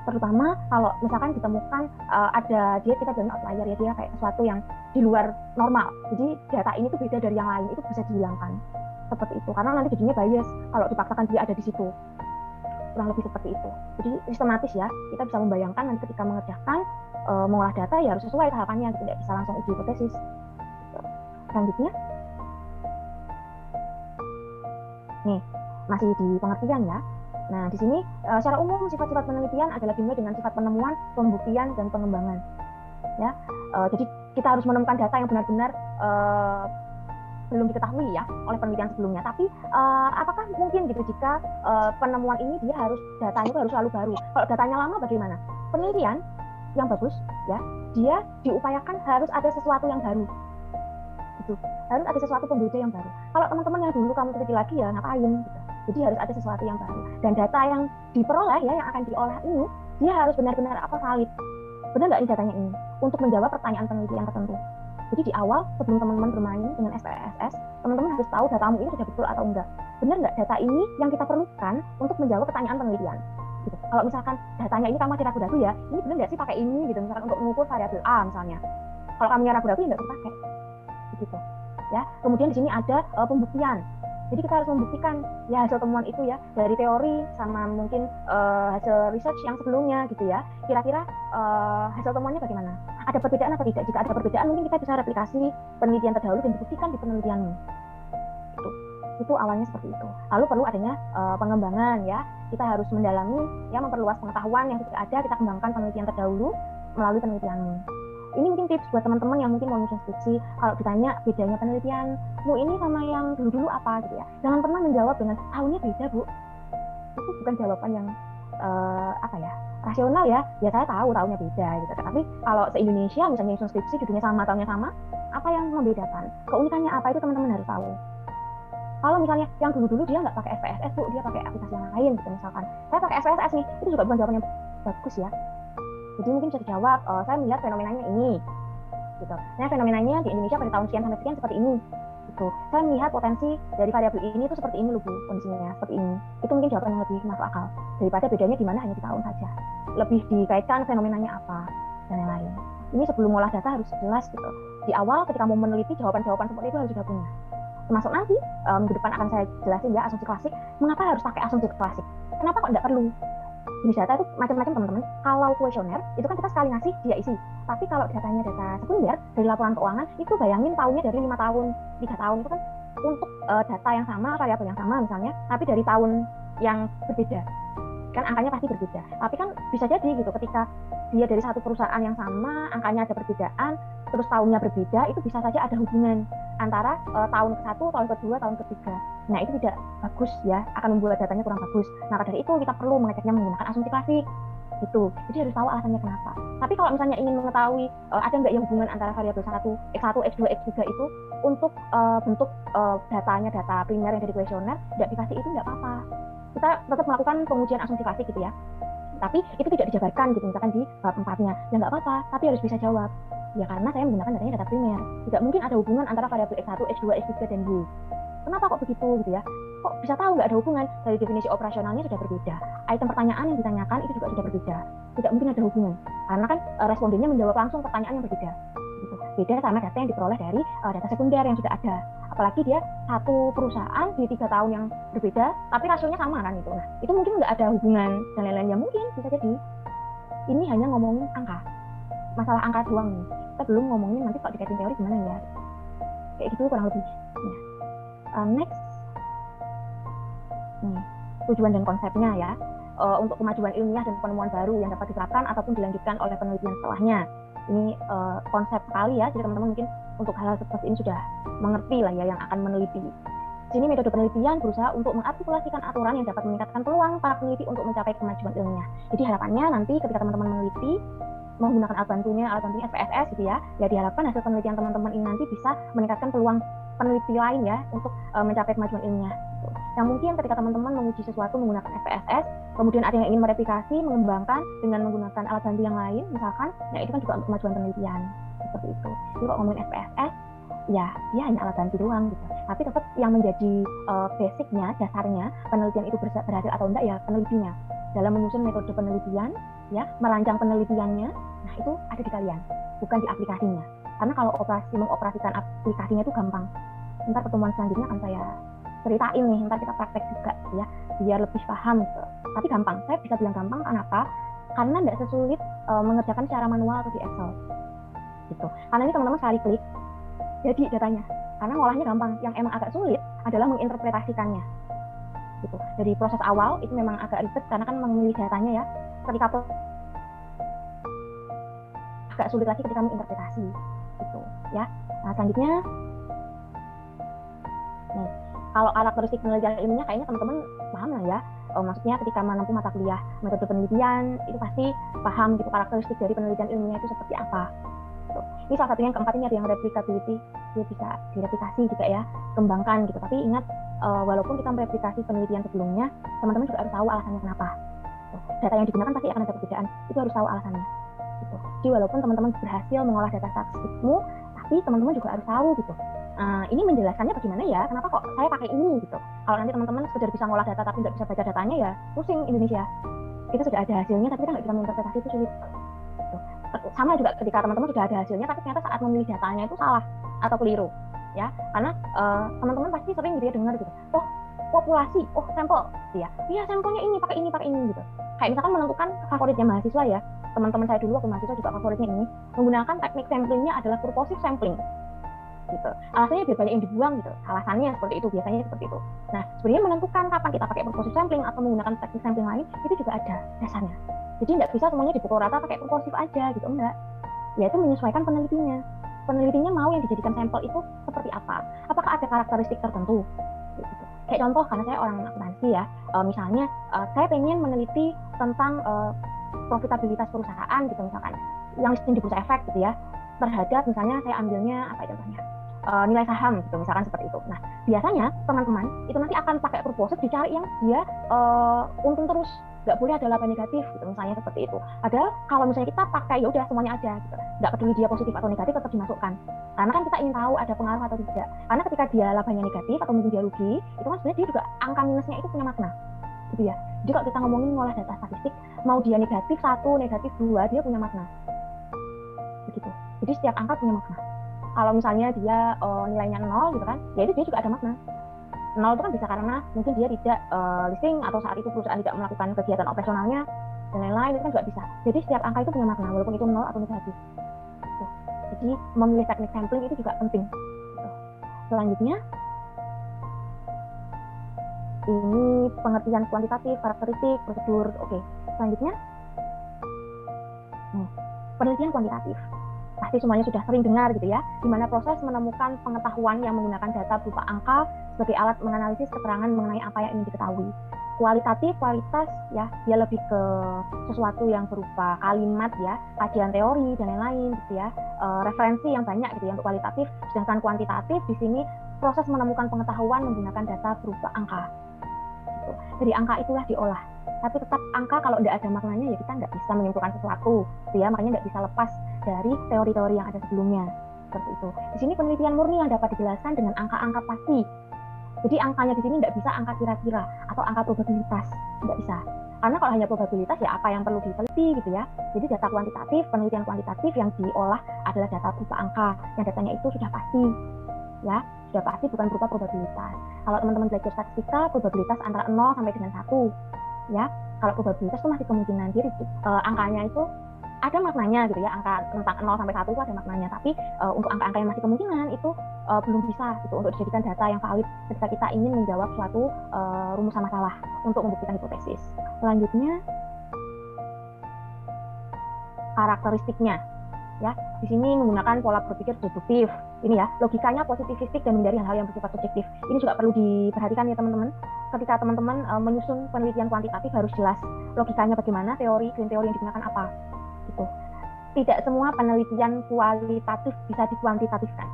Terutama kalau misalkan ditemukan ada dia, kita bilang outlier ya, dia kayak sesuatu yang di luar normal, jadi data ini tuh beda dari yang lain, itu bisa dihilangkan seperti itu, karena nanti jadinya bias kalau dipaksakan dia ada di situ, kurang lebih seperti itu. Jadi sistematis ya, kita bisa membayangkan nanti ketika mengerjakan mengolah data ya harus sesuai tahapannya, tidak bisa langsung uji hipotesis. Selanjutnya nih, masih di pengertian ya. Nah, di sini secara umum sifat-sifat penelitian adalah dimulai dengan sifat penemuan, pembuktian, dan pengembangan. Ya, jadi kita harus menemukan data yang benar-benar belum diketahui ya oleh penelitian sebelumnya. Tapi apakah mungkin gitu jika penemuan ini dia harus datanya itu harus selalu baru? Kalau datanya lama bagaimana? Penelitian yang bagus ya, dia diupayakan harus ada sesuatu yang baru. Gitu. Harus ada sesuatu pembeda yang baru. Kalau teman-teman yang dulu kamu teliti lagi ya ngapain gitu. Jadi harus ada sesuatu yang baru. Dan data yang diperoleh ya, yang akan diolah ini, dia harus benar-benar valid. Benar nggak ini datanya ini? Untuk menjawab pertanyaan penelitian tertentu. Jadi di awal, sebelum teman-teman bermain dengan SPSS, teman-teman harus tahu datamu ini sudah betul atau enggak. Benar nggak data ini yang kita perlukan untuk menjawab pertanyaan penelitian? Gitu. Kalau misalkan datanya ini kamu masih ragu-ragu ya, ini benar nggak sih pakai ini gitu, misalkan untuk mengukur variabel A misalnya. Kalau kamu ragu-ragu ya nggak usah pakai. Gitu. Ya. Kemudian di sini ada pembuktian. Jadi kita harus membuktikan ya hasil temuan itu ya dari teori sama mungkin hasil research yang sebelumnya gitu ya. Kira-kira hasil temuannya bagaimana? Ada perbedaan atau tidak? Jika ada perbedaan mungkin kita bisa replikasi penelitian terdahulu dan dibuktikan di penelitianmu. Gitu. Itu awalnya seperti itu. Lalu perlu adanya pengembangan ya. Kita harus mendalami ya, memperluas pengetahuan yang sudah ada, kita kembangkan penelitian terdahulu melalui penelitianmu. Ini mungkin tips buat teman-teman yang mungkin mau nyusun skripsi, kalau ditanya bedanya penelitianmu ini sama yang dulu-dulu apa gitu ya, jangan pernah menjawab dengan tahunnya beda Bu. Itu bukan jawaban yang rasional ya saya tahu tahunnya beda gitu. Tapi kalau se-Indonesia misalnya nyusun skripsi judulnya sama, tahunnya sama, apa yang membedakan? Keunikannya apa itu teman-teman harus tahu. Kalau misalnya yang dulu-dulu dia nggak pakai SPSS Bu, dia pakai aplikasi yang lain gitu misalkan. Saya pakai SPSS nih, itu juga bukan jawaban yang bagus ya. Jadi mungkin bisa dijawab, saya melihat fenomenanya ini, gitu. Nah fenomenanya di Indonesia pada tahun sekian sampai sekian seperti ini, gitu. Saya melihat potensi dari variabel ini itu seperti ini loh Bu, kondisinya seperti ini. Itu mungkin jawaban yang lebih masuk akal daripada bedanya di mana hanya di tahun saja. Lebih dikaitkan fenomenanya apa dan lain-lain. Ini sebelum ngolah data harus jelas gitu. Di awal ketika mau meneliti jawaban-jawaban seperti itu harus sudah punya. Termasuk nanti minggu depan akan saya jelasin ya asumsi klasik. Mengapa harus pakai asumsi klasik? Kenapa kok tidak perlu? Jenis data itu macam-macam teman-teman. Kalau kuesioner itu kan kita sekali ngasih dia isi. Tapi kalau datanya data sekunder dari laporan keuangan itu bayangin tahunnya dari 5 tahun, 3 tahun itu kan untuk data yang sama, variabel yang sama misalnya, tapi dari tahun yang berbeda. Kan angkanya pasti berbeda. Tapi kan bisa jadi gitu ketika dia dari satu perusahaan yang sama, angkanya ada perbedaan, terus tahunnya berbeda, itu bisa saja ada hubungan antara tahun ke-1, tahun ke-2, tahun ke-3. Nah itu tidak bagus ya, akan membuat datanya kurang bagus. Nah dari itu kita perlu mengeceknya menggunakan asumsi klasik gitu. Jadi harus tahu alasannya kenapa. Tapi kalau misalnya ingin mengetahui ada nggak yang hubungan antara variabel X1, X2, X3 itu untuk bentuk datanya, data primer yang dari kuesioner, tidak dikasih itu nggak apa-apa. Kita tetap melakukan pengujian asumsi klasik gitu ya. Tapi itu tidak dijabarkan gitu, misalkan di bab 4-nya. Ya nggak apa-apa, tapi harus bisa jawab. Ya karena saya menggunakan datanya data primer. Tidak mungkin ada hubungan antara variabel X1, X2, X3, dan Y. Kenapa kok begitu gitu ya? Kok bisa tahu nggak ada hubungan? Dari definisi operasionalnya sudah berbeda. Item pertanyaan yang ditanyakan itu juga sudah berbeda. Tidak mungkin ada hubungan. Karena kan respondennya menjawab langsung pertanyaan yang berbeda. Gitu. Beda sama data yang diperoleh dari data sekunder yang sudah ada. Apalagi dia satu perusahaan di 3 tahun yang berbeda, tapi rasionya sama kan itu. Nah, itu mungkin nggak ada hubungan dan lain-lain. Ya mungkin bisa jadi. Ini hanya ngomongin angka. Masalah angka doang nih. Kita belum ngomongin nanti kalau dikaitin teori gimana ya. Kayak gitu kurang lebih. Nah. Next, tujuan dan konsepnya ya, untuk kemajuan ilmiah dan penemuan baru yang dapat diterapkan ataupun dilanjutkan oleh penelitian setelahnya. Ini konsep sekali ya, jadi teman-teman mungkin untuk hal-hal seperti ini sudah mengerti lah ya yang akan meneliti. Di sini metode penelitian berusaha untuk mengartikulasikan aturan yang dapat meningkatkan peluang para peneliti untuk mencapai kemajuan ilmiah. Jadi harapannya nanti ketika teman-teman meneliti menggunakan alat bantunya SPSS gitu ya diharapkan hasil penelitian teman-teman ini nanti bisa meningkatkan peluang peneliti lain ya untuk mencapai kemajuan ilmiah. Gitu. Yang mungkin ketika teman-teman menguji sesuatu menggunakan SPSS, kemudian ada yang ingin mereplikasi, mengembangkan dengan menggunakan alat bantu yang lain, misalkan, ya itu kan juga untuk kemajuan penelitian seperti itu. Jadi kalau ngomongin SPSS, ya dia hanya alat bantu doang gitu. Tapi tetap yang menjadi basicnya, dasarnya penelitian itu berhasil atau enggak ya penelitinya. Dalam menyusun metode penelitian, ya merancang penelitiannya, nah itu ada di kalian, bukan di aplikasinya. Karena kalau mengoperasikan aplikasinya itu gampang. Ntar pertemuan selanjutnya akan saya ceritain nih, ntar kita praktek juga ya, biar lebih paham gitu. Tapi gampang, saya bisa bilang gampang, kenapa? Karena tidak sesulit mengerjakan secara manual atau di Excel. Gitu. Karena ini teman-teman sekali klik, jadi datanya. Karena ngolahnya gampang, yang emang agak sulit adalah menginterpretasikannya. Gitu. Dari proses awal itu memang agak ribet karena kan memilih datanya ya. Ketika agak sulit lagi ketika menginterpretasi gitu ya. Nah, selanjutnya nih, kalau karakteristik penelitian ilmiah kayaknya teman-teman paham lah ya. Maksudnya ketika menempuh mata kuliah metode penelitian itu pasti paham gitu karakteristik dari penelitian ilmiah itu seperti apa. Gitu. Ini salah satunya yang keempat ini ada yang replicability, dia bisa direplikasi juga ya, kembangkan gitu. Tapi ingat walaupun kita mereplikasi penelitian sebelumnya, teman-teman juga harus tahu alasannya kenapa. Data yang digunakan pasti akan ada perbedaan, itu harus tahu alasannya. Gitu. Jadi walaupun teman-teman berhasil mengolah data statistikmu, tapi teman-teman juga harus tahu gitu. Ini menjelaskannya bagaimana ya, kenapa kok saya pakai ini gitu. Kalau nanti teman-teman sekedar bisa ngolah data tapi nggak bisa baca datanya ya pusing Indonesia. Kita sudah ada hasilnya tapi kita nggak bisa menginterpretasi, itu sulit. Gitu. Sama juga ketika teman-teman sudah ada hasilnya tapi ternyata saat memilih datanya itu salah atau keliru. Ya, karena teman-teman pasti sering gitu ya dengar gitu. Oh, populasi, oh sampel, ya. Iya sampelnya ini pakai ini gitu. Kayak misalkan menentukan favoritnya mahasiswa ya. Teman-teman saya dulu waktu mahasiswa juga favoritnya ini menggunakan teknik samplingnya adalah purposive sampling. Gitu. Alasannya biar banyak yang dibuang gitu. Alasannya seperti itu, biasanya seperti itu. Nah, sebenarnya menentukan kapan kita pakai purposive sampling atau menggunakan teknik sampling lain itu juga ada dasarnya. Jadi nggak bisa semuanya dipukul rata pakai purposive aja gitu, enggak. Ya itu menyesuaikan penelitinya. Penelitinya mau yang dijadikan sampel itu seperti apa? Apakah ada karakteristik tertentu? Gitu. Kayak contoh, karena saya orang akuntansi ya, misalnya saya pengen meneliti tentang profitabilitas perusahaan gitu misalkan, yang listing di bursa efek gitu ya, terhadap misalnya saya ambilnya apa contohnya nilai saham gitu misalkan seperti itu. Nah biasanya teman-teman itu nanti akan pakai purposive, dicari yang dia untung terus, nggak boleh ada laba negatif gitu misalnya seperti itu. Padahal kalau misalnya kita pakai ya udah semuanya aja gitu, nggak peduli dia positif atau negatif tetap dimasukkan, karena kan kita ingin tahu ada pengaruh atau tidak. Karena ketika dia labanya negatif atau mungkin dia rugi, itu kan sebenarnya dia juga angka minusnya itu punya makna gitu ya. Jadi kalau kita ngomongin ngolah data statistik, mau dia negatif 1, negatif 2, dia punya makna begitu. Jadi setiap angka punya makna. Kalau misalnya dia nilainya 0 gitu kan, ya itu dia juga ada makna. 0 itu kan bisa karena mungkin dia tidak listing atau saat itu perusahaan tidak melakukan kegiatan operasionalnya dan lain-lain, itu kan juga bisa. Jadi setiap angka itu punya makna walaupun itu 0 atau negatif. Gitu. Jadi memilih teknik sampling itu juga penting. Gitu. Selanjutnya ini pengertian kuantitatif, karakteristik, prosedur. Oke. Selanjutnya penelitian kuantitatif. Pasti semuanya sudah sering dengar gitu ya, di mana proses menemukan pengetahuan yang menggunakan data berupa angka sebagai alat menganalisis keterangan mengenai apa yang ingin diketahui. Kualitatif, kualitas ya, dia lebih ke sesuatu yang berupa kalimat ya, kajian teori dan lain-lain gitu ya, referensi yang banyak gitu ya untuk kualitatif. Sedangkan kuantitatif di sini proses menemukan pengetahuan menggunakan data berupa angka. Gitu. Dari angka itulah diolah. Tapi tetap angka kalau tidak ada maknanya ya kita nggak bisa menyimpulkan sesuatu, gitu ya. Makanya nggak bisa lepas dari teori-teori yang ada sebelumnya, seperti itu. Di sini penelitian murni yang dapat dijelaskan dengan angka-angka pasti. Jadi angkanya di sini nggak bisa angka kira-kira atau angka probabilitas, nggak bisa. Karena kalau hanya probabilitas ya apa yang perlu diteliti gitu ya. Jadi data kuantitatif, penelitian kuantitatif yang diolah adalah data berupa angka, yang datanya itu sudah pasti, ya sudah pasti bukan berupa probabilitas. Kalau teman-teman belajar statistika, probabilitas antara 0 sampai dengan 1. Ya, kalau probabilitas itu masih kemungkinan diri, angkanya itu ada maknanya gitu ya, angka tentang 0 sampai 1 itu ada maknanya, tapi untuk angka-angka yang masih kemungkinan itu belum bisa gitu untuk dijadikan data yang valid ketika kita ingin menjawab suatu rumusan masalah untuk membuktikan hipotesis. Selanjutnya karakteristiknya. Ya, di sini menggunakan pola berpikir deduktif. Ini ya, logikanya positifistik dan menghindari hal-hal yang bersifat subjektif. Ini juga perlu diperhatikan ya teman-teman. Ketika teman-teman menyusun penelitian kuantitatif harus jelas logikanya bagaimana, teori yang digunakan apa. Gitu. Tidak semua penelitian kualitatif bisa dikuantitatifkan.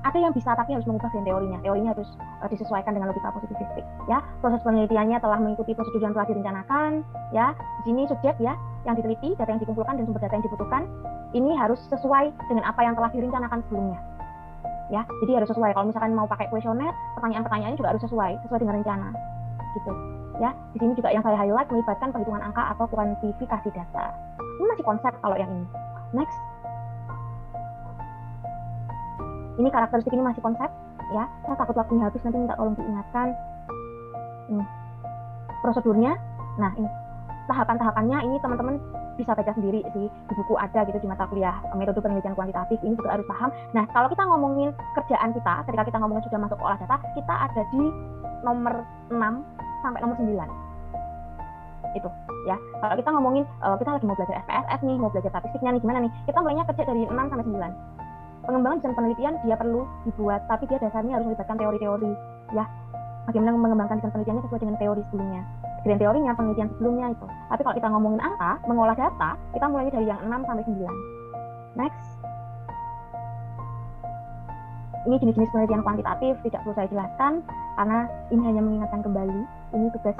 Ada yang bisa tapi harus mengubah teorinya. Teorinya harus disesuaikan dengan logika positivistik. Ya, proses penelitiannya telah mengikuti prosedur yang telah direncanakan. Ya, di sini subjek ya yang diteliti, data yang dikumpulkan dan sumber data yang dibutuhkan. Ini harus sesuai dengan apa yang telah direncanakan sebelumnya. Ya, jadi harus sesuai. Kalau misalkan mau pakai kuesioner, pertanyaan-pertanyaannya juga harus sesuai dengan rencana. Gitu. Ya, di sini juga yang saya highlight melibatkan perhitungan angka atau kuantifikasi data. Ini masih konsep kalau yang ini. Next. Ini karakteristik ini masih konsep, ya. Saya takut waktunya habis, nanti minta tolong diingatkan. Ini prosedurnya. Nah, ini tahapan-tahapannya ini teman-teman bisa baca sendiri sih, di buku ada gitu di mata kuliah metode penelitian kuantitatif. Ini juga harus paham. Nah, kalau kita ngomongin kerjaan kita, ketika kita ngomongin sudah masuk ke olah data, kita ada di nomor 6 sampai nomor 9. Itu ya. Kalau kita ngomongin kita lagi mau belajar SPSS nih, mau belajar statistiknya nih, gimana nih? Kita mulainya kerja dari 6 sampai 9. Pengembangan desain penelitian dia perlu dibuat, tapi dia dasarnya harus melibatkan teori-teori, ya. Bagaimana mengembangkan desain penelitiannya sesuai dengan teori sebelumnya, dengan teorinya penelitian sebelumnya itu. Tapi kalau kita ngomongin angka, mengolah data, kita mulainya dari yang 6 sampai 9. Next. Ini jenis-jenis penelitian kuantitatif, tidak perlu saya jelaskan, karena ini hanya mengingatkan kembali. Ini tugas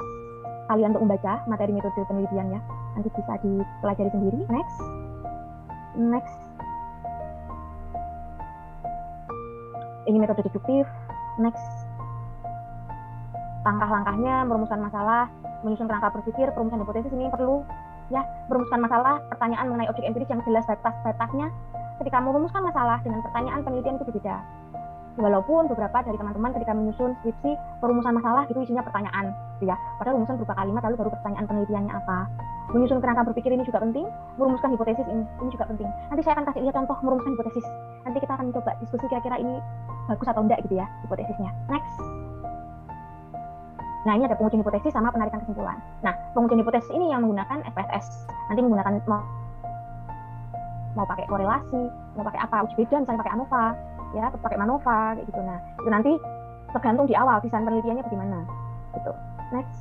kalian untuk membaca materi metode penelitiannya. Nanti bisa dipelajari sendiri. Next. Ini metode deduktif. Next. Langkah-langkahnya, merumuskan masalah, menyusun kerangka berpikir, perumusan hipotesis. Ini perlu ya, merumuskan masalah, pertanyaan mengenai objek empiris yang jelas batas-batasnya. Ketika merumuskan masalah dengan pertanyaan penelitian itu berbeda. Walaupun beberapa dari teman-teman ketika menyusun skripsi perumusan masalah itu isinya pertanyaan, gitu ya. Padahal rumusan berupa kalimat lalu baru pertanyaan penelitiannya apa. Menyusun kerangka berpikir ini juga penting, merumuskan hipotesis ini juga penting. Nanti saya akan kasih lihat contoh merumuskan hipotesis. Nanti kita akan coba diskusi kira-kira ini bagus atau enggak gitu ya hipotesisnya. Next. Nah, ini ada pengujian hipotesis sama penarikan kesimpulan. Nah, pengujian hipotesis ini yang menggunakan SPSS. Nanti menggunakan mau pakai korelasi, mau pakai apa, uji beda misalnya pakai ANOVA, ya, pakai MANOVA kayak gitu. Nah, itu nanti tergantung di awal desain penelitiannya bagaimana. Gitu. Next.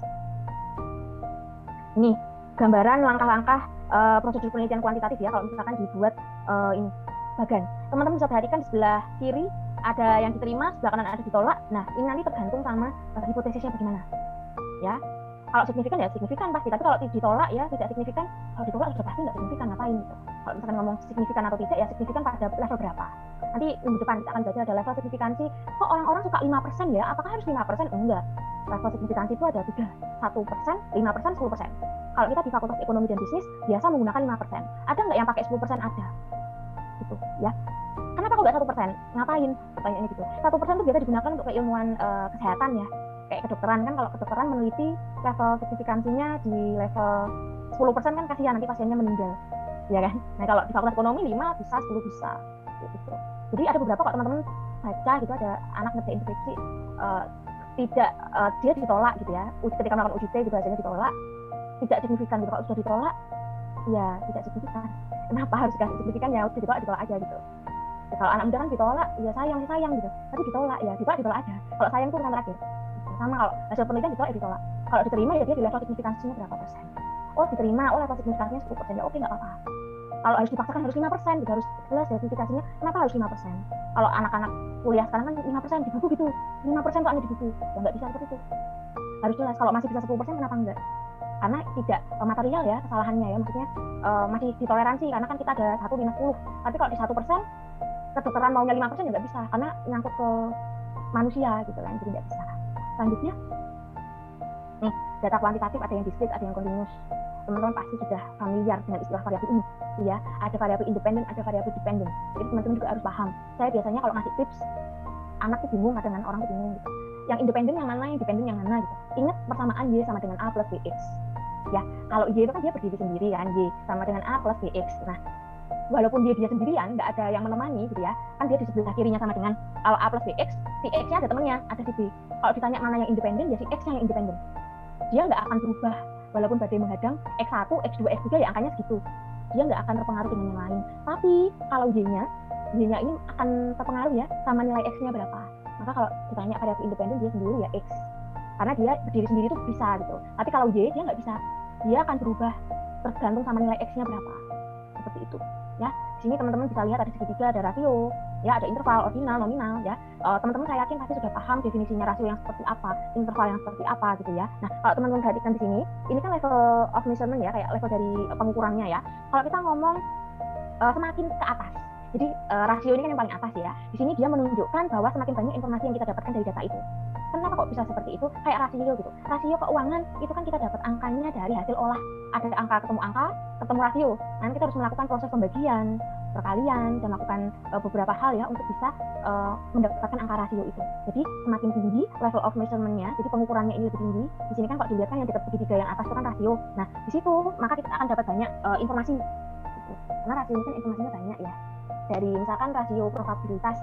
Ini gambaran langkah-langkah prosedur penelitian kuantitatif ya, kalau misalkan dibuat ini bagan. Teman-teman bisa perhatikan di sebelah kiri ada yang diterima, sebelah kanan ada ditolak. Nah, ini nanti tergantung sama hipotesisnya bagaimana. Ya. Kalau signifikan ya signifikan pasti, tapi kalau ditolak ya tidak signifikan. Kalau ditolak sudah pasti nggak signifikan, ngapain gitu. Kalau misalkan ngomong signifikan atau tidak ya signifikan pada level berapa. Nanti minggu depan kita akan belajar ada level signifikansi. Kok orang-orang suka 5% ya? Apakah harus 5%? Enggak. Level signifikansi itu ada 3. 1%, 5%, 10%. Kalau kita di Fakultas Ekonomi dan Bisnis biasa menggunakan 5%. Ada nggak yang pakai 10%? Ada. Gitu ya. Kenapa kok nggak 1%? Ngapain? Pertanyaannya gitu. 1% itu biasa digunakan untuk keilmuan kesehatan ya. Kayak kedokteran kan, kalau kedokteran meneliti level signifikansinya di level 10% kan kasihan nanti pasiennya meninggal. Ya kan? Nah, kalau di Fakultas Ekonomi 5 bisa, 10 bisa. Gitu. Jadi ada beberapa kok teman-teman baca gitu, ada anak ngerjain skripsi tidak dia ditolak gitu ya. Ketika melakukan uji T gitu hasilnya ditolak. Tidak signifikan gitu. Kalau sudah ditolak ya tidak signifikan. Kenapa harus dikasih signifikan? Ya udah ditolak aja gitu. Ya, kalau anak muda kan ditolak, ya sayang gitu. Tapi ditolak ya, ditolak aja. Kalau sayang itu urusan terakhir. Sama kalau hasil penelitian ditolak ya ditolak. Kalau diterima ya dia di level signifikansinya berapa persen. Oh diterima, level signifikansinya 10%, ya oke nggak apa-apa. Kalau harus dipaksakan harus 5%, gitu, harus jelas ya signifikansinya. Kenapa harus 5%? Kalau anak-anak kuliah sekarang kan 5% di buku gitu. 5% soalnya di buku. Ya nggak bisa seperti itu. Harus jelas. Kalau masih bisa 10% kenapa enggak? Karena tidak material ya kesalahannya ya, maksudnya masih ditoleransi karena kan kita ada 1 minus 10. Tapi kalau di 1%, kedokteran maunya 5% ya nggak bisa karena nyangkut ke manusia gitu kan, jadi nggak bisa. Selanjutnya, nih data kuantitatif ada yang diskrit, ada yang kontinus. Teman-teman pasti sudah familiar dengan istilah variabel ini, ya. Ada variabel independen, ada variabel dependen. Jadi teman-teman juga harus paham. Saya biasanya kalau ngasih tips, anak tuh bingung, kadang orang tuh bingung gitu. Yang independen yang mana, yang dependen yang mana gitu. Ingat persamaan Y sama dengan A plus BX. Ya, kalau Y itu kan dia berdiri sendiri kan, Y sama dengan A plus BX. Nah, walaupun dia sendirian, nggak ada yang menemani gitu ya, kan dia di sebelah kirinya sama dengan kalau A plus BX, si X-nya ada temennya, ada si B. Kalau ditanya mana yang independen, ya si X-nya yang independen. Dia nggak akan berubah, walaupun badai menghadang, X1, X2, X3 ya angkanya segitu. dia nggak akan terpengaruh dengan yang lain. Tapi kalau Y-nya ini akan terpengaruh ya sama nilai X-nya berapa. Maka kalau ditanya variabel independen dia sendiri ya X, karena dia berdiri sendiri tuh bisa gitu. Tapi kalau Y dia nggak bisa, dia akan berubah tergantung sama nilai X-nya berapa. Seperti itu ya. Di sini teman-teman bisa lihat ada segitiga, ada rasio, ya ada interval, ordinal, nominal ya. Teman-teman saya yakin pasti sudah paham definisinya rasio yang seperti apa, interval yang seperti apa gitu ya. Nah, kalau teman-teman perhatikan di sini, ini kan level of measurement ya, kayak level dari pengukurannya ya. Kalau kita ngomong semakin ke atas, jadi rasio ini kan yang paling atas ya. Di sini dia menunjukkan bahwa semakin banyak informasi yang kita dapatkan dari data itu. Kenapa kok bisa seperti itu? Kayak rasio gitu. Rasio keuangan itu kan kita dapat angkanya dari hasil olah. Ada angka, ketemu rasio. Nanti kita harus melakukan proses pembagian, perkalian, dan melakukan beberapa hal ya untuk bisa mendapatkan angka rasio itu. Jadi semakin tinggi level of measurement-nya, jadi pengukurannya ini lebih tinggi. Di sini kan kalau dilihat kan yang dekat segitiga yang atas itu kan rasio. Nah, di situ maka kita akan dapat banyak informasi. Gitu. Karena rasio ini kan informasinya banyak ya. Dari misalkan rasio probabilitas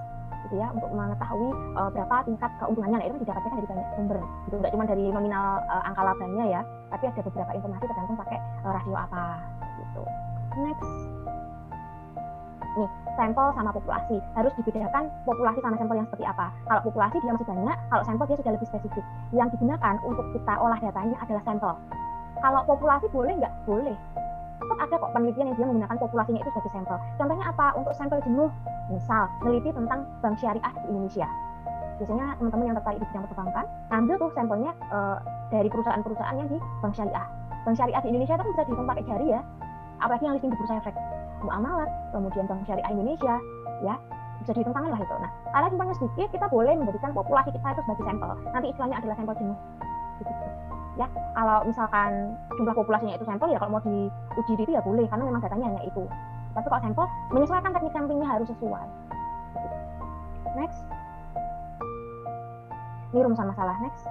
gitu ya, untuk mengetahui berapa tingkat keuntungannya. Nah, itu didapatkan dari banyak sumber gitu, nggak cuma dari nominal angka labanya ya, tapi ada beberapa informasi tergantung pakai rasio apa gitu. Next, nih sampel sama populasi, harus dibedakan populasi sama sampel yang seperti apa. Kalau populasi dia masih banyak, kalau sampel dia sudah lebih spesifik. Yang digunakan untuk kita olah datanya adalah sampel. Kalau populasi boleh nggak? Boleh. Tetap ada kok penelitian yang dia menggunakan populasinya itu sebagai sampel. Contohnya apa? Untuk sampel jenuh, misal meneliti tentang bank syariah di Indonesia. Biasanya teman-teman yang tertarik di bidang perbankan, ambil tuh sampelnya dari perusahaan-perusahaan yang di bank syariah. Bank syariah di Indonesia itu kan bisa dihitung pakai jari ya, apalagi yang listing di Bursa Efek, Muamalat, kemudian bank syariah Indonesia, ya bisa dihitung tangan lah itu. Nah, kalau jumlahnya sedikit, kita boleh menjadikan populasi kita itu sebagai sampel. Nanti istilahnya adalah sampel jenuh. Gitu. Ya, kalau misalkan jumlah populasinya itu sampel ya, kalau mau diuji itu ya boleh, karena memang datanya hanya itu. Tapi kalau sampel, menyesuaikan teknik sampingnya harus sesuai. Next, ini rumusan masalah. Next,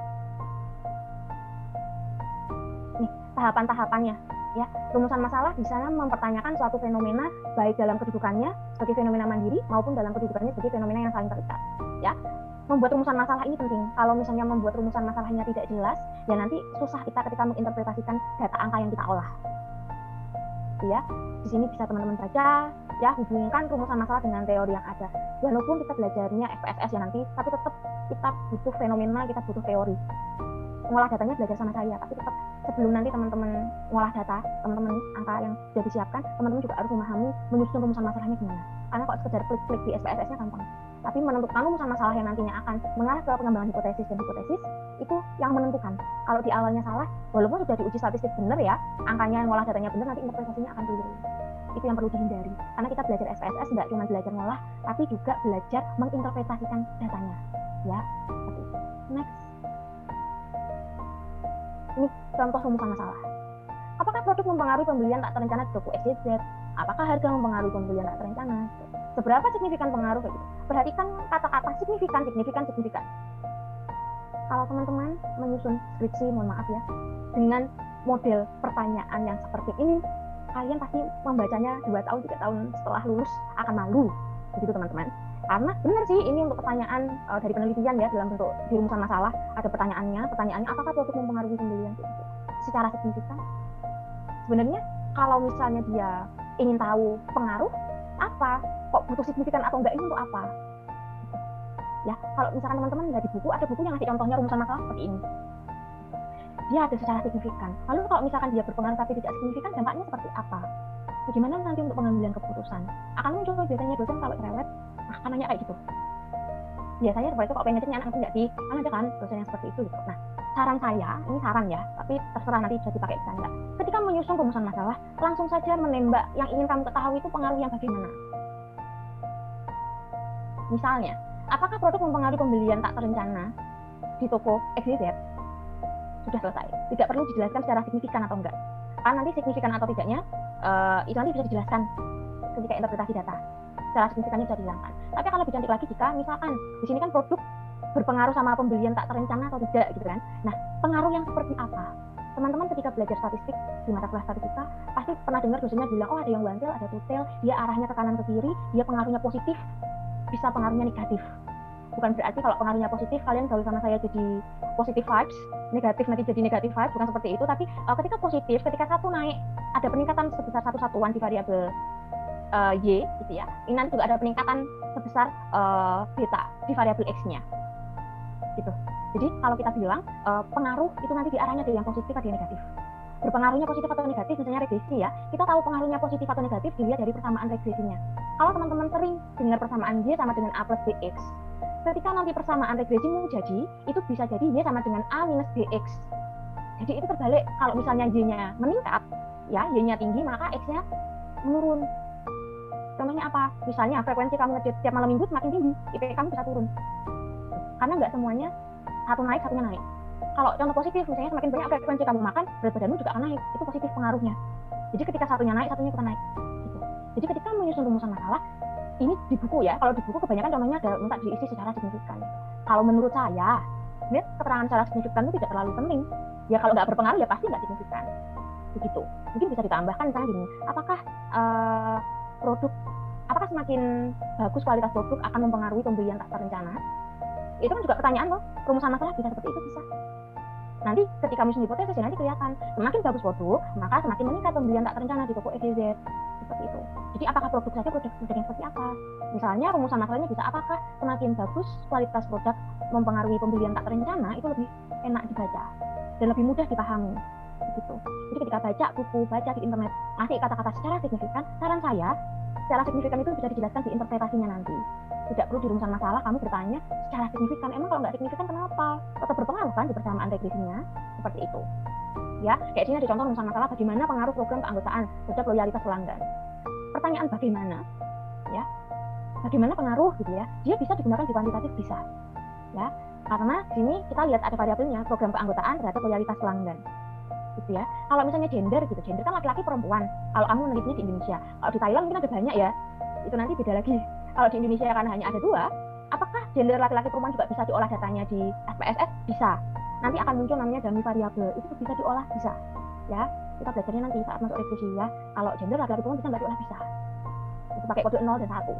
nih tahapan-tahapannya. Ya, rumusan masalah di sana mempertanyakan suatu fenomena baik dalam kedudukannya sebagai fenomena mandiri maupun dalam kedudukannya sebagai fenomena yang saling terikat. Ya, membuat rumusan masalah ini penting. Kalau misalnya membuat rumusan masalahnya tidak jelas, ya nanti susah kita ketika menginterpretasikan data angka yang kita olah. Ya, di sini bisa teman-teman baca, ya hubungkan rumusan masalah dengan teori yang ada. Walaupun kita belajarnya FPSS ya nanti, tapi tetap kita butuh fenomena, kita butuh teori. Ngolah datanya belajar sama saya, tapi tetap sebelum nanti teman-teman ngolah data, teman-teman angka yang sudah disiapkan, teman-teman juga harus memahami menyusun rumusan masalahnya gimana. Karena kalau sekedar klik-klik di SPSS-nya gampang. Tapi menentukan rumusan masalah yang nantinya akan mengarah ke pengembangan hipotesis dan hipotesis, itu yang menentukan. Kalau di awalnya salah, walaupun sudah diuji statistik benar ya, angkanya ngolah datanya benar, nanti interpretasinya akan keliru. Itu yang perlu dihindari. Karena kita belajar SPSS nggak cuma belajar ngolah, tapi juga belajar menginterpretasikan datanya. Ya, seperti itu. Next. Ini contoh rumusan masalah. Apakah produk mempengaruhi pembelian tak terencana di toko XYZ? Apakah harga mempengaruhi pembelian tak terencana? Seberapa signifikan pengaruh kayak gitu? Perhatikan kata-kata signifikan. Kalau teman-teman menyusun skripsi, mohon maaf ya, dengan model pertanyaan yang seperti ini, kalian pasti membacanya 2 tahun, 3 tahun setelah lulus akan malu. Begitu teman-teman. Karena benar sih ini untuk pertanyaan dari penelitian ya, dalam bentuk di rumusan masalah ada pertanyaannya apakah produk mempengaruhi pembelian secara signifikan? Sebenarnya kalau misalnya dia ingin tahu pengaruh apa, kok butuh signifikan atau enggak, ini untuk apa? Ya, kalau misalkan teman-teman nggak di buku, ada buku yang ngasih contohnya rumusan masalah seperti ini. Dia ada secara signifikan. Lalu kalau misalkan dia berpengaruh tapi tidak signifikan, dampaknya seperti apa? Bagaimana nanti untuk pengambilan keputusan? Akan muncul biasanya dosen kalau cerewet, akan nanya kayak gitu. Biasanya seperti itu, kok pengen ngeceknya anak nggak sih? Kan ada kan dosen yang seperti itu gitu. Nah, saran saya, ini saran ya, tapi terserah nanti bisa dipakai bisa enggak. Ketika menyusun rumusan masalah, langsung saja menembak yang ingin kamu ketahui itu pengaruh yang bagaimana. Misalnya, apakah produk mempengaruhi pembelian tak terencana di toko XYZ? Sudah selesai. Tidak perlu dijelaskan secara signifikan atau enggak. Karena nanti signifikan atau tidaknya, itu nanti bisa dijelaskan ketika interpretasi data. Secara signifikannya bisa dihilangkan. Tapi kalau lebih cantik lagi jika misalkan di sini kan produk berpengaruh sama pembelian tak terencana atau tidak gitu kan. Nah, pengaruh yang seperti apa? Teman-teman ketika belajar statistik di mata kuliah statistika pasti pernah dengar dosennya bilang, oh ada yang bantil, ada tutel, dia arahnya ke kanan ke kiri, dia pengaruhnya positif, bisa pengaruhnya negatif. bukan berarti kalau pengaruhnya positif kalian gaul sama saya jadi positive vibes, negatif nanti jadi negatif vibes, bukan seperti itu. Tapi ketika positif, ketika satu naik, ada peningkatan sebesar satu satuan di variabel y gitu ya, ini nanti juga ada peningkatan sebesar beta di variabel x-nya gitu. Jadi kalau kita bilang pengaruh itu nanti diarahnya dari yang positif atau yang negatif. Berpengaruhnya positif atau negatif, misalnya regresi ya, kita tahu pengaruhnya positif atau negatif dilihat dari persamaan regresinya. Kalau teman-teman sering dengar persamaan y sama dengan a plus bx, ketika nanti persamaan regresimu jadi, itu bisa jadi y sama dengan a minus bx. Jadi itu terbalik, kalau misalnya y-nya meningkat, ya y-nya tinggi, maka x-nya menurun. Contohnya apa? Misalnya frekuensi kamu ngedate tiap malam minggu semakin tinggi, IP kamu bisa turun. Karena nggak semuanya satu naik, satunya naik. Kalau contoh positif, misalnya semakin banyak frekuensi kamu makan, berat badanmu juga akan naik. Itu positif pengaruhnya. Jadi ketika satunya naik, satunya ikutan naik. Gitu. Jadi ketika menyusun rumusan masalah, ini di buku ya, kalau di buku kebanyakan contohnya ada minta diisi secara signifikan. Kalau menurut saya, ini keterangan secara signifikan itu tidak terlalu penting. Ya kalau nggak berpengaruh ya pasti nggak signifikan. Begitu. Mungkin bisa ditambahkan misalnya gini, apakah semakin bagus kualitas produk akan mempengaruhi pembelian tak terencana? Itu kan juga pertanyaan loh. Rumusan masalah bisa seperti itu, bisa. Nanti ketika menyusun hipotesis nanti kelihatan semakin bagus produk, maka semakin meningkat pembelian tak terencana di toko XYZ. Seperti itu. Jadi apakah produk saja produk yang seperti apa? Misalnya rumusan masalahnya bisa apakah semakin bagus kualitas produk mempengaruhi pembelian tak terencana, itu lebih enak dibaca dan lebih mudah dipahami. Begitu. Jadi ketika baca buku, baca di internet, ngasih kata-kata secara signifikan, saran saya secara signifikan itu bisa dijelaskan di interpretasinya nanti. Tidak perlu di rumusan masalah kamu bertanya secara signifikan. Emang kalau nggak signifikan kenapa? Tetap berpengaruh kan di persamaan regresinya? Seperti itu. Ya, kayak sini ada contoh rumusan masalah bagaimana pengaruh program keanggotaan terhadap loyalitas pelanggan. Pertanyaan bagaimana? Ya, bagaimana pengaruh gitu ya? Dia bisa digunakan di kuantitatif bisa. Ya, karena di sini kita lihat ada variabelnya program keanggotaan terhadap loyalitas pelanggan. Gitu ya. Kalau misalnya gender gitu, gender kan laki-laki perempuan. Kalau kamu menelitinya di Indonesia, kalau di Thailand mungkin ada banyak ya. Itu nanti beda lagi. Kalau di Indonesia karena hanya ada 2, apakah gender laki-laki perempuan juga bisa diolah datanya di SPSS? Bisa. Nanti akan muncul namanya dummy variabel. Itu bisa diolah, bisa. Ya, kita belajarnya nanti saat masuk regresi ya. Kalau gender laki-laki perempuan bisa nggak diolah, bisa. Itu pakai kode 0 dan 1.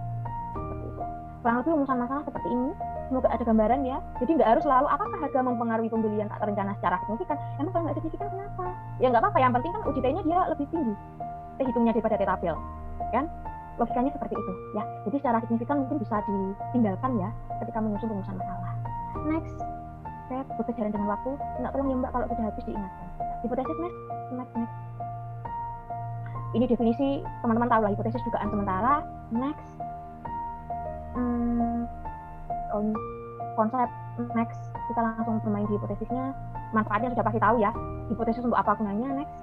Seperti itu. Kurang lebih rumusan masalah seperti ini. Semoga ada gambaran ya. Jadi nggak harus selalu apakah harga mempengaruhi pembelian tak terencana secara signifikan. Emang kalau nggak signifikan kenapa? Ya nggak apa-apa. Yang penting kan uji T-nya dia lebih tinggi. Hitungnya daripada T-tabel. Kan? Logikanya seperti itu ya. Jadi secara signifikan mungkin bisa ditinggalkan ya ketika menyusun rumusan masalah. Next. Saya berjalan dengan waktu. Nggak tolong ya Mbak kalau sudah habis diingatkan. Hipotesis next. Ini definisi teman-teman tahu lah, hipotesis dugaan sementara. Next. Konsep next, kita langsung bermain di hipotesisnya. Manfaatnya sudah pasti tahu ya. Hipotesis untuk apa gunanya? Next.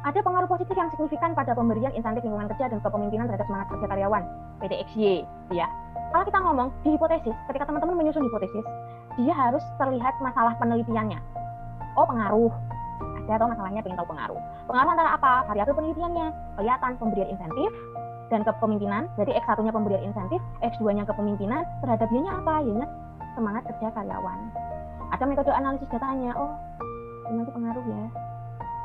Ada pengaruh positif yang signifikan pada pemberian insentif lingkungan kerja dan kepemimpinan terhadap semangat kerja karyawan PTXY, ya. Kalau kita ngomong di hipotesis, ketika teman-teman menyusun hipotesis, dia harus terlihat masalah penelitiannya. Oh, pengaruh. Ada atau masalahnya pengen tahu pengaruh. Pengaruh antara apa? Variabel penelitiannya. Kelihatan pemberian insentif dan kepemimpinan, berarti X1-nya pemberian insentif, X2-nya kepemimpinan, terhadap Y-nya apa? Y-nya semangat kerja karyawan. Ada metode analisis datanya, oh ini nanti pengaruh ya.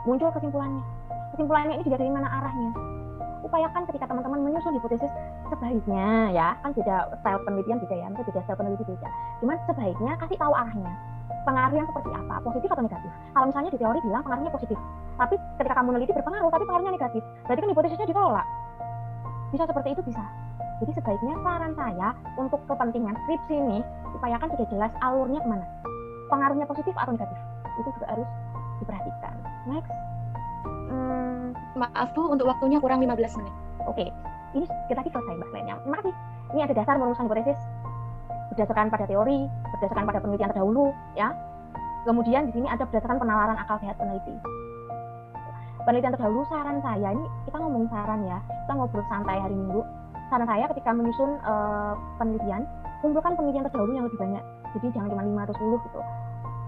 Muncul kesimpulannya. Kesimpulannya ini juga dari mana arahnya. Upayakan ketika teman-teman menyusun hipotesis, sebaiknya ya, kan beda style penelitian beda ya, beda style peneliti beda. Cuman sebaiknya kasih tahu arahnya. Pengaruh yang seperti apa, positif atau negatif. Kalau misalnya di teori bilang pengaruhnya positif, tapi ketika kamu meneliti berpengaruh, tapi pengaruhnya negatif, berarti kan hipotesisnya ditolak. Bisa seperti itu, bisa. Jadi sebaiknya saran saya untuk kepentingan skripsi ini, upayakan sudah jelas alurnya kemana. Pengaruhnya positif atau negatif. Itu juga harus diperhatikan. Next. Maaf Bu, untuk waktunya kurang 15 menit. Oke. Ini kita selesai Mbak lainnya. Terima kasih. Ini ada dasar merumuskan hipotesis berdasarkan pada teori, berdasarkan pada penelitian terdahulu, ya. Kemudian di sini ada berdasarkan penalaran akal sehat peneliti. Penelitian terdahulu, saran saya, ini kita ngomongin saran ya, kita ngobrol santai hari Minggu. Saran saya ketika menyusun penelitian, kumpulkan penelitian terdahulu yang lebih banyak. Jadi jangan cuma 5 atau 10 gitu.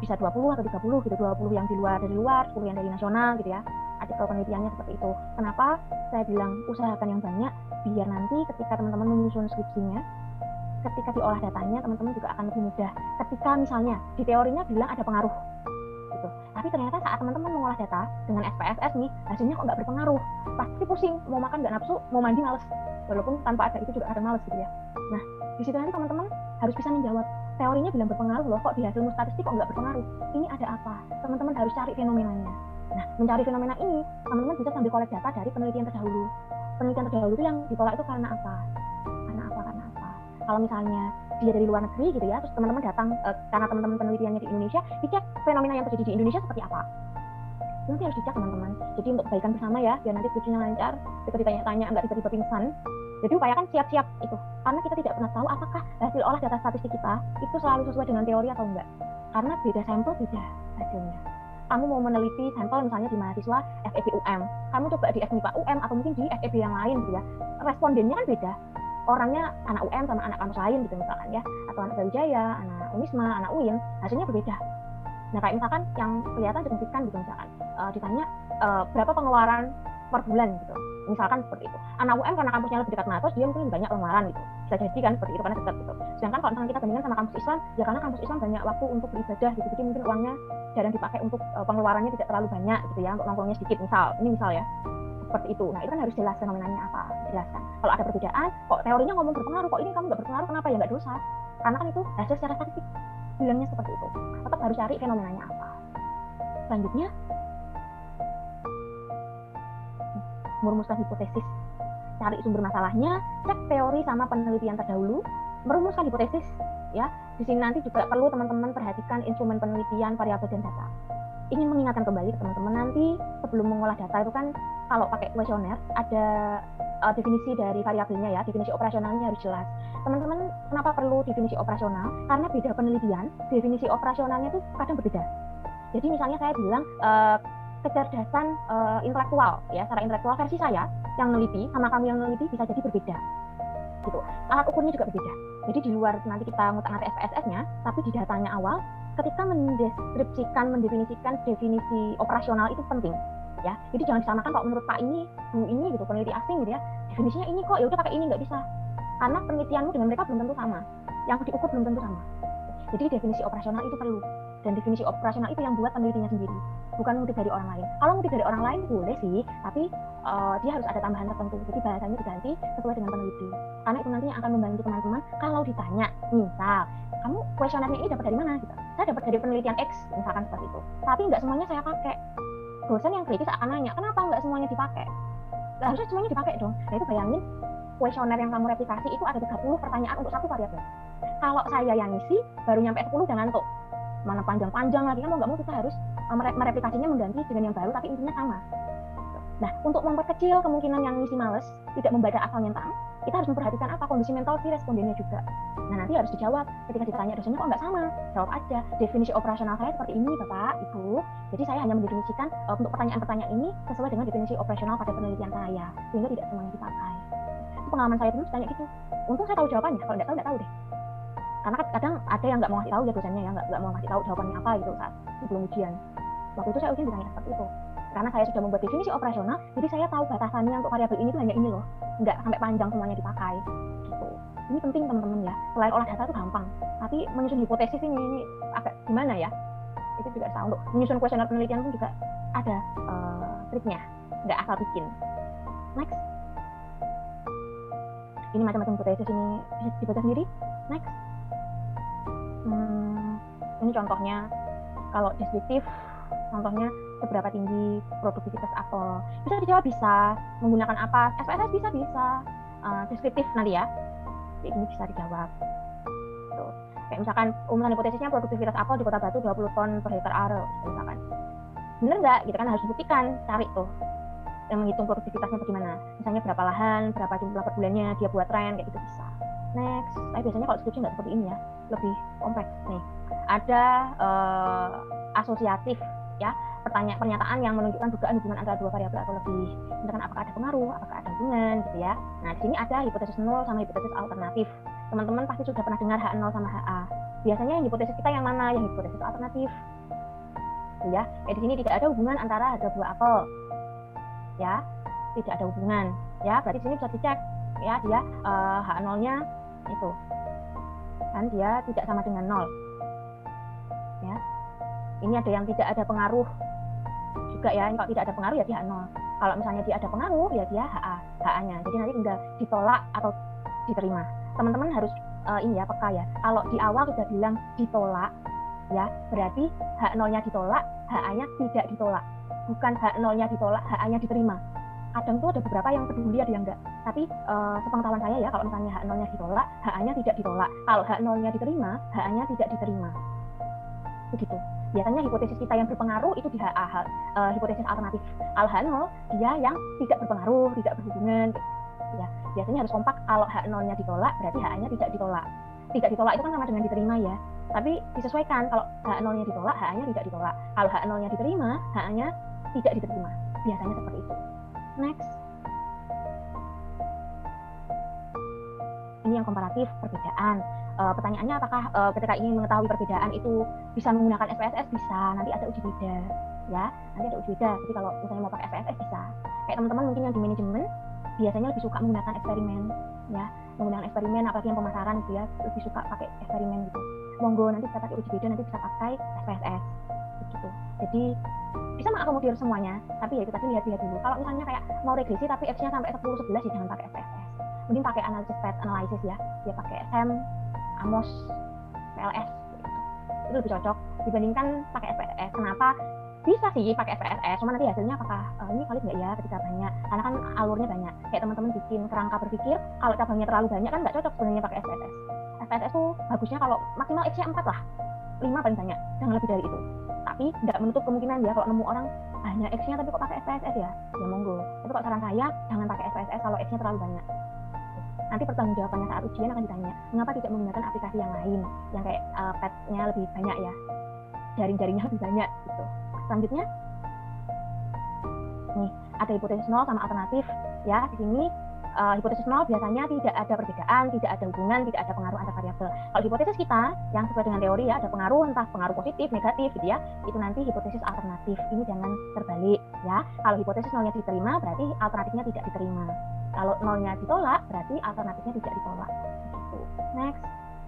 Bisa 20 atau 30 gitu, 20 yang dari luar, 10 yang dari nasional gitu ya. Artikel penelitiannya seperti itu. Kenapa saya bilang usahakan yang banyak? Biar nanti ketika teman-teman menyusun skripsinya, ketika diolah datanya, teman-teman juga akan lebih mudah. Ketika misalnya di teorinya bilang ada pengaruh, gitu. gitu. Tapi ternyata saat teman-teman mengolah data dengan SPSS nih, hasilnya kok nggak berpengaruh. Pasti pusing, mau makan nggak nafsu, mau mandi males. Walaupun tanpa ada itu juga ada males gitu ya. Nah, di situ nanti teman-teman harus bisa menjawab, teorinya bilang berpengaruh loh, kok di hasil statistik kok nggak berpengaruh? Ini ada apa? Teman-teman harus cari fenomenanya. Nah, mencari fenomena ini, teman-teman bisa sambil kolek data dari penelitian terdahulu. Penelitian terdahulu itu yang ditolak itu karena apa? Karena apa? Kalau misalnya dia dari luar negeri gitu ya, terus teman-teman datang karena teman-teman penelitiannya di Indonesia, dicek fenomena yang terjadi di Indonesia seperti apa. Nanti harus dicek teman-teman. Jadi untuk kebaikan bersama ya, biar nanti skripsinya lancar, ketika ditanya-tanya nggak tiba-tiba pingsan. Jadi upayakan siap-siap itu, karena kita tidak pernah tahu apakah hasil olah data statistik kita itu selalu sesuai dengan teori atau enggak. Karena beda sampel beda hasilnya. Kamu mau meneliti sampel misalnya di mahasiswa FEB UM, kamu coba di FMIPA UM atau mungkin di FEB yang lain gitu ya, respondennya kan beda. Orangnya anak UM sama anak kampus lain gitu misalkan ya, atau anak Brawijaya, anak Unisma, anak UIN, hasilnya berbeda. Nah kayak misalkan yang kelihatan signifikan gitu misalkan, ditanya berapa pengeluaran per bulan gitu, misalkan seperti itu. Anak UM karena kampusnya lebih dekat Natos, dia mungkin banyak pengeluaran gitu, bisa jadi kan seperti itu karena dekat gitu. Sedangkan kalau misalkan kita bandingkan sama kampus Islam, ya karena kampus Islam banyak waktu untuk beribadah gitu, jadi mungkin uangnya jarang dipakai untuk pengeluarannya tidak terlalu banyak gitu ya, untuk nongkrongnya sedikit ini misal ya. Seperti itu. Nah, itu kan harus jelas fenomenanya apa, jelaskan. Kalau ada perbedaan, kok teorinya ngomong berpengaruh, kok ini kamu nggak berpengaruh, kenapa ya nggak dosa? Karena kan itu hasil secara statistik bilangnya seperti itu. Tetap harus cari fenomenanya apa. Selanjutnya, merumuskan hipotesis, cari sumber masalahnya, cek teori sama penelitian terdahulu, merumuskan hipotesis. Ya, di sini nanti juga perlu teman-teman perhatikan instrumen penelitian, variabel dan data. Ingin mengingatkan kembali ke teman-teman nanti sebelum mengolah data itu kan kalau pakai kuesioner ada definisi dari variabelnya ya, definisi operasionalnya harus jelas. Teman-teman kenapa perlu definisi operasional? Karena beda penelitian, definisi operasionalnya itu kadang berbeda. Jadi misalnya saya bilang kecerdasan intelektual ya, secara intelektual versi saya yang neliti sama kamu yang neliti bisa jadi berbeda. Gitu. Alat ukurnya juga berbeda. Jadi di luar nanti kita ngutak-ngatik SPSS-nya, tapi di datanya awal ketika mendeskripsikan, mendefinisikan definisi operasional itu penting ya. Jadi jangan disamakan kalau menurut Pak ini, Bu ini gitu, peneliti asing gitu ya, definisinya ini kok, ya udah pakai ini, nggak bisa. Karena penelitianmu dengan mereka belum tentu sama. Yang diukur belum tentu sama. Jadi definisi operasional itu perlu. Dan definisi operasional itu yang buat penelitinya sendiri, bukan ngutip dari orang lain. Kalau ngutip dari orang lain boleh sih, tapi dia harus ada tambahan tertentu. Jadi bahasanya diganti sesuai dengan peneliti. Karena itu nantinya akan membantu teman-teman kalau ditanya, misal, kamu kuesionernya ini dapat dari mana? Gitu. Saya dapat dari penelitian X, misalkan seperti itu. Tapi nggak semuanya saya pakai. Dosen yang kritis akan nanya, kenapa nggak semuanya dipakai? Nah, harusnya semuanya dipakai dong. Nah itu bayangin, kuesioner yang kamu replikasi itu ada 30 pertanyaan untuk satu variabel. Kalau saya yang ngisi, baru nyampe 10 udah ngantuk. Mana panjang-panjang lagi, kan mau nggak mau kita harus mereplikasinya mengganti dengan yang baru, tapi intinya sama. Nah, untuk memperkecil kemungkinan yang ngisi males, tidak membaca asal nyentang, kita harus memperhatikan apa kondisi mental si respondennya juga. Nah, nanti harus dijawab ketika ditanya dosennya kok nggak sama. Jawab aja, definisi operasional saya seperti ini, Bapak, Ibu. Jadi saya hanya mendefinisikan untuk pertanyaan-pertanyaan ini sesuai dengan definisi operasional pada penelitian saya, sehingga tidak semuanya dipakai. Itu pengalaman saya dulu ditanya gitu. Untung saya tahu jawabannya, kalau nggak tahu deh. Karena kadang ada yang nggak mau ngasih tahu ya dosennya ya, nggak mau ngasih tahu jawabannya apa gitu saat sebelum ujian. Waktu itu saya ujian ditanya seperti itu. Karena saya sudah membuat definisi operasional, jadi saya tahu batasannya untuk variabel ini tuh hanya ini loh, nggak sampai panjang semuanya dipakai. Gitu. Ini penting teman-teman ya. Selain olah data itu gampang, tapi menyusun hipotesis ini agak gimana ya? Itu juga tahu. Untuk menyusun kuesioner penelitian pun juga ada triknya, nggak asal bikin. Next. Ini macam-macam hipotesis ini bisa dibaca sendiri. Next. Ini contohnya, kalau deskriptif, contohnya seberapa tinggi produktivitas apel. Bisa dijawab bisa, menggunakan apa? SPSS bisa. Deskriptif nanti ya. Ini bisa dijawab. Tuh. Kayak misalkan umuman hipotesisnya produktivitas apel di Kota Batu 20 ton per hektar are, misalkan. Bener nggak? Gitu kan harus dibuktikan, cari tuh. Yang menghitung produktivitasnya bagaimana. Misalnya berapa lahan, berapa jumlah per bulannya, dia buat tren, kayak gitu bisa. Next, tapi biasanya kalau skripsi nggak seperti ini ya, lebih kompleks nih. Ada asosiatif ya, pernyataan yang menunjukkan dugaan hubungan antara dua variabel atau lebih. Misalkan apakah ada pengaruh, apakah ada hubungan gitu ya. Nah, di sini ada hipotesis 0 sama hipotesis alternatif. Teman-teman pasti sudah pernah dengar H0 sama HA. Biasanya hipotesis kita yang mana? Yang hipotesis alternatif. Ya, di sini tidak ada hubungan antara harga buah apel. Ya, tidak ada hubungan. Ya, berarti di sini bisa dicek ya, dia H0-nya itu kan dia tidak sama dengan 0 ya. Ini ada yang tidak ada pengaruh juga ya. Kalau tidak ada pengaruh ya dia 0. Kalau misalnya dia ada pengaruh ya dia HA-nya. Jadi nanti tinggal ditolak atau diterima. Teman-teman harus ini ya, peka ya. Kalau di awal kita bilang ditolak ya, berarti H0-nya ditolak, HA-nya tidak ditolak. Bukan H0-nya ditolak, HA-nya diterima. Kadang tuh ada beberapa yang peduli, ada yang enggak. Tapi sepengetahuan saya ya, kalau misalnya H0-nya ditolak, HA-nya tidak ditolak. Kalau H0-nya diterima, HA-nya tidak diterima. Begitu. Biasanya hipotesis kita yang berpengaruh itu di HA, hipotesis alternatif. H0 dia yang tidak berpengaruh, tidak berhubungan. Ya, biasanya harus kompak. Kalau H0-nya ditolak, berarti HA-nya tidak ditolak. Tidak ditolak itu kan sama dengan diterima ya. Tapi disesuaikan, kalau H0-nya ditolak, HA-nya tidak ditolak. Kalau H0-nya diterima, HA-nya tidak diterima. Biasanya seperti itu. Next. Ini yang komparatif perbedaan. Pertanyaannya apakah ketika ingin mengetahui perbedaan itu bisa menggunakan SPSS? Bisa. Nanti ada uji beda. Ya, nanti ada uji beda. Jadi kalau misalnya mau pakai SPSS bisa. Kayak teman-teman mungkin yang di manajemen biasanya lebih suka menggunakan eksperimen, ya, menggunakan eksperimen, apalagi yang pemasaran gitu ya, lebih suka pakai eksperimen gitu. Monggo nanti bisa pakai uji beda, nanti bisa pakai SPSS gitu. Jadi bisa mengakomodir semuanya, tapi ya itu tadi lihat-lihat dulu. Kalau misalnya kayak mau regresi tapi X-nya sampai 10-11 ya jangan pakai SPSS. Mending pakai analisis path analysis ya, dia pakai SEM, AMOS, PLS gitu. Itu lebih cocok dibandingkan pakai SPSS. Kenapa? Bisa sih pakai SPSS, cuma nanti hasilnya apakah ini valid nggak ya ketika banyak, karena kan alurnya banyak. Kayak teman-teman bikin kerangka berpikir, kalau cabangnya terlalu banyak kan nggak cocok sebenarnya pakai SPSS. SPSS tuh bagusnya kalau maksimal X-nya 4 lah, 5 paling banyak, jangan lebih dari itu. Tapi nggak menutup kemungkinan ya kalau nemu orang banyak X-nya tapi kok pakai SPSS ya monggo. Tapi kok saran saya jangan pakai SPSS kalau X-nya terlalu banyak. Nanti pertanggungjawabannya saat ujian akan ditanya, mengapa tidak menggunakan aplikasi yang lain yang kayak pad-nya lebih banyak ya, jaring-jaringnya lebih banyak gitu. Selanjutnya, nih ada hipotesis 0 sama alternatif ya. Di sini hipotesis 0 biasanya tidak ada perbedaan, tidak ada hubungan, tidak ada pengaruh antar variabel. Kalau hipotesis kita yang sesuai dengan teori ya, ada pengaruh, entah pengaruh positif, negatif gitu ya, itu nanti hipotesis alternatif. Ini jangan terbalik ya. Kalau hipotesis 0-nya diterima, berarti alternatifnya tidak diterima. Kalau 0-nya ditolak, berarti alternatifnya tidak ditolak. Gitu. Next,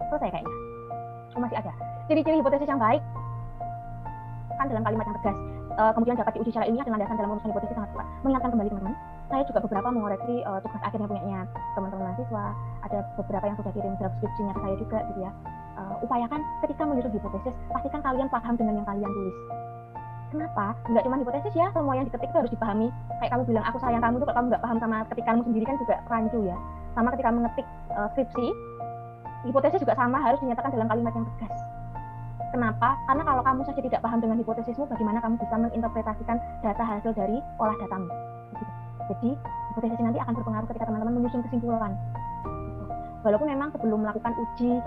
selesai kayaknya. Masih ada. Ciri-ciri hipotesis yang baik kan dalam kalimat yang tegas, kemudian dapat diuji secara ilmiah dengan landasan dalam merumuskan hipotesis sangat kuat. Mengingatkan kembali teman-teman, saya juga beberapa mengoreksi tugas akhirnya punyanya teman-teman mahasiswa, ada beberapa yang sudah kirim draft skripsinya ke saya juga gitu ya. Upayakan ketika menyusun hipotesis, pastikan kalian paham dengan yang kalian tulis. Kenapa? Nggak cuma hipotesis ya, semua yang diketik itu harus dipahami. Kayak kamu bilang aku sayang kamu itu, kalau kamu nggak paham sama ketikanmu sendiri kan juga rancu ya. Sama ketika mengetik skripsi, hipotesis juga sama, harus dinyatakan dalam kalimat yang tegas. Kenapa? Karena kalau kamu saja tidak paham dengan hipotesismu, bagaimana kamu bisa menginterpretasikan data hasil dari olah datamu? Gitu. Jadi, hipotesis nanti akan berpengaruh ketika teman-teman menyusun kesimpulan. Walaupun memang sebelum melakukan uji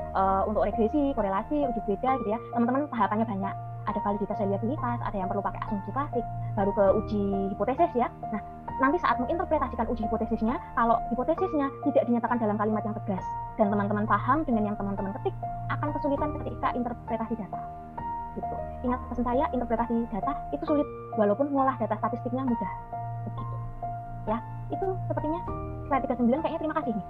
untuk regresi, korelasi, uji beda gitu ya, teman-teman tahapannya banyak. Ada validitas reliabilitas, ada yang perlu pakai asumsi klasik, baru ke uji hipotesis ya. Nah, nanti saat menginterpretasikan uji hipotesisnya, kalau hipotesisnya tidak dinyatakan dalam kalimat yang tegas dan teman-teman paham dengan yang teman-teman ketik, akan kesulitan ketika interpretasi data. Gitu. Ingat pesan saya, interpretasi data itu sulit, walaupun mengolah data statistiknya mudah. Begitu. Ya, itu sepertinya slide 39 kayaknya terima kasih nih.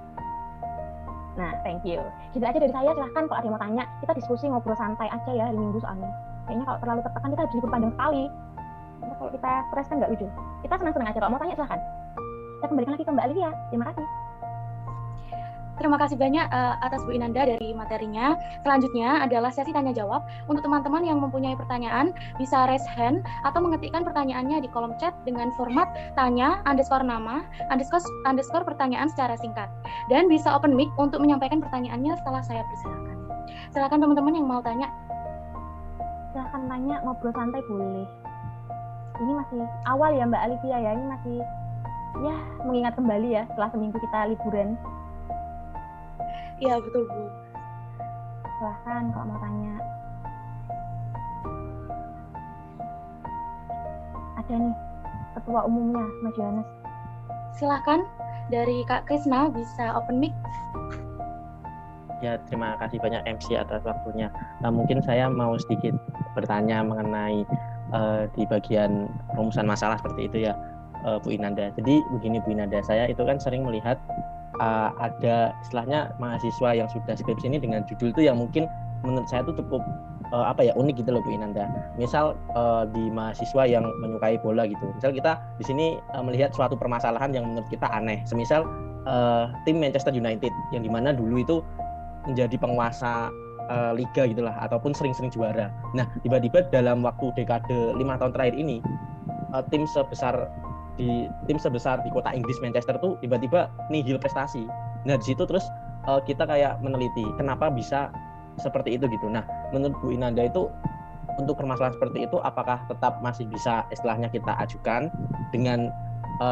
Nah, thank you. Gitu aja dari saya, silahkan kalau ada yang mau tanya, kita diskusi ngobrol santai aja ya hari Minggu soalnya. Kayaknya kalau terlalu tertekan kita harus libur panjang sekali. Nah, kalau kita stres kan nggak lucu. Kita senang-senang aja, kalau mau tanya silahkan. Saya kembalikan lagi ke Mbak Alivia. Terima kasih. Terima kasih banyak atas Bu Inanda dari materinya. Selanjutnya adalah sesi tanya jawab. Untuk teman-teman yang mempunyai pertanyaan, bisa raise hand atau mengetikkan pertanyaannya di kolom chat dengan format tanya _nama _ pertanyaan secara singkat. Dan bisa open mic untuk menyampaikan pertanyaannya setelah saya persilakan. Silakan teman-teman yang mau tanya. Silahkan tanya, ngobrol santai boleh. Ini masih awal ya Mbak Alivia ya, ini masih ya mengingat kembali ya setelah seminggu kita liburan. Iya betul Bu. Silahkan kalau mau tanya. Ada nih ketua umumnya Mas Yohanes. Silahkan dari Kak Krisna bisa open mic. Ya, terima kasih banyak MC atas waktunya. Mungkin saya mau sedikit bertanya mengenai di bagian rumusan masalah seperti itu ya, Bu Inanda. Jadi begini Bu Inanda, saya itu kan sering melihat ada istilahnya mahasiswa yang sudah skripsi ini dengan judul itu yang mungkin menurut saya itu cukup unik gitu loh Bu Inanda. Misal di mahasiswa yang menyukai bola gitu. Misal kita di sini melihat suatu permasalahan yang menurut kita aneh. Semisal tim Manchester United yang dimana dulu itu menjadi penguasa liga gitulah ataupun sering-sering juara. Nah, tiba-tiba dalam waktu dekade 5 tahun terakhir ini tim sebesar di kota Inggris Manchester tuh tiba-tiba nihil prestasi. Nah, di situ terus kita kayak meneliti kenapa bisa seperti itu gitu. Nah, menurut Bu Inanda itu untuk permasalahan seperti itu apakah tetap masih bisa istilahnya kita ajukan dengan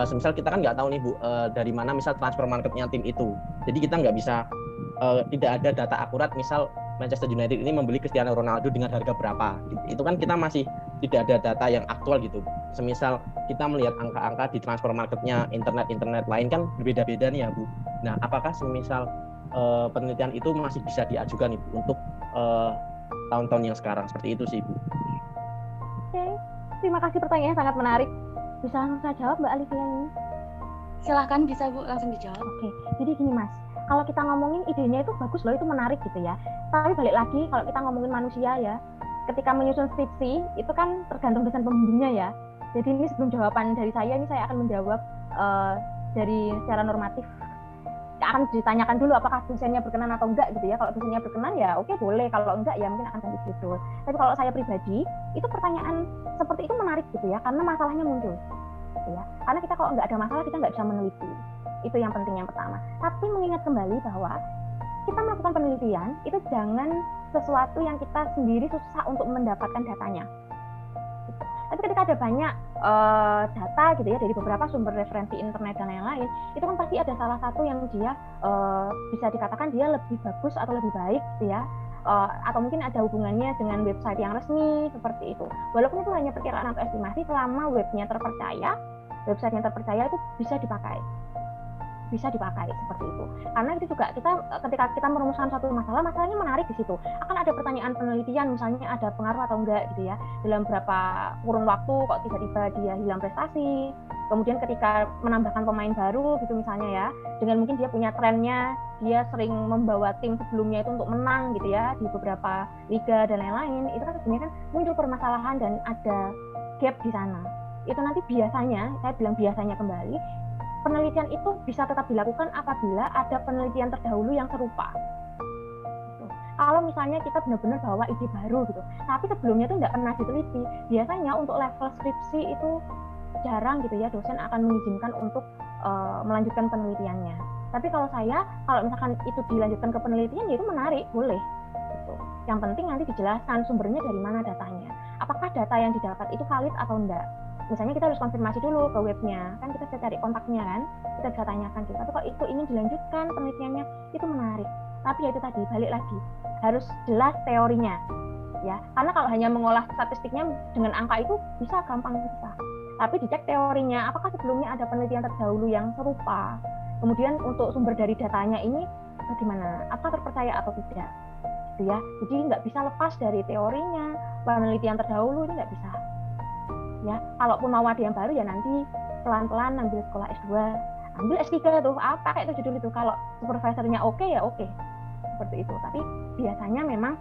semisal kita kan nggak tahu nih Bu dari mana misal transfer marketnya tim itu. Jadi kita nggak bisa tidak ada data akurat misal Manchester United ini membeli Cristiano Ronaldo dengan harga berapa. Itu kan kita masih tidak ada data yang aktual gitu. Semisal kita melihat angka-angka di transfer marketnya internet lain kan berbeda-beda nih ya Bu. Nah, apakah semisal penelitian itu masih bisa diajukan Ibu untuk tahun-tahun yang sekarang seperti itu sih Ibu. Oke, terima kasih pertanyaannya sangat menarik. Bisa langsung saya jawab Mbak Alivia ini? Silahkan bisa Bu langsung dijawab. Oke, jadi gini Mas, kalau kita ngomongin idenya itu bagus loh, itu menarik gitu ya. Tapi balik lagi kalau kita ngomongin manusia ya, ketika menyusun skripsi itu kan tergantung dosen pembimbingnya ya. Jadi ini sebelum jawaban dari saya ini saya akan menjawab dari secara normatif. Akan ditanyakan dulu apakah dosennya berkenan atau enggak gitu ya. Kalau dosennya berkenan ya oke boleh, kalau enggak ya mungkin akan ganti judul. Tapi kalau saya pribadi itu pertanyaan seperti itu menarik gitu ya, karena masalahnya muncul gitu ya. Karena kita kalau nggak ada masalah kita nggak bisa meneliti. Itu yang penting yang pertama. Tapi mengingat kembali bahwa kita melakukan penelitian itu jangan sesuatu yang kita sendiri susah untuk mendapatkan datanya. Tapi ketika ada banyak data gitu ya dari beberapa sumber referensi internet dan lain-lain, itu kan pasti ada salah satu yang dia bisa dikatakan dia lebih bagus atau lebih baik gitu ya, atau mungkin ada hubungannya dengan website yang resmi seperti itu. Walaupun itu hanya perkiraan atau estimasi, selama webnya terpercaya, website yang terpercaya itu bisa dipakai seperti itu. Karena itu juga kita ketika kita merumuskan suatu masalah, masalahnya menarik di situ. Akan ada pertanyaan penelitian, misalnya ada pengaruh atau enggak gitu ya. Dalam berapa kurun waktu kok tiba-tiba dia hilang prestasi. Kemudian ketika menambahkan pemain baru gitu misalnya ya, dengan mungkin dia punya trennya, dia sering membawa tim sebelumnya itu untuk menang gitu ya di beberapa liga dan lain-lain. Itu kan sebenarnya kan muncul permasalahan dan ada gap di sana. Itu nanti biasanya, saya bilang biasanya kembali, penelitian itu bisa tetap dilakukan apabila ada penelitian terdahulu yang serupa. Kalau misalnya kita benar-benar bawa ide baru gitu, tapi sebelumnya itu nggak pernah diteliti, biasanya untuk level skripsi itu jarang gitu ya, dosen akan mengizinkan untuk melanjutkan penelitiannya. Tapi kalau misalkan itu dilanjutkan ke penelitian, ya itu menarik, boleh. Gitu. Yang penting nanti dijelaskan sumbernya dari mana datanya. Apakah data yang didapat itu valid atau enggak? Misalnya kita harus konfirmasi dulu ke webnya, kan kita bisa cari kontaknya kan, kita bisa tanyakan gitu. Tapi kalau itu ingin dilanjutkan penelitiannya, itu menarik. Tapi ya itu tadi, balik lagi, harus jelas teorinya, ya. Karena kalau hanya mengolah statistiknya dengan angka itu bisa gampang susah. Tapi dicek teorinya, apakah sebelumnya ada penelitian terdahulu yang serupa. Kemudian untuk sumber dari datanya ini bagaimana, apakah terpercaya atau tidak, gitu ya. Jadi nggak bisa lepas dari teorinya, penelitian terdahulu ini nggak bisa. Ya, kalaupun mau ada yang baru ya nanti pelan-pelan ambil sekolah S2, ambil S3 tuh, apa kayak itu judul itu. Kalau supervisornya oke ya oke. Seperti itu. Tapi biasanya memang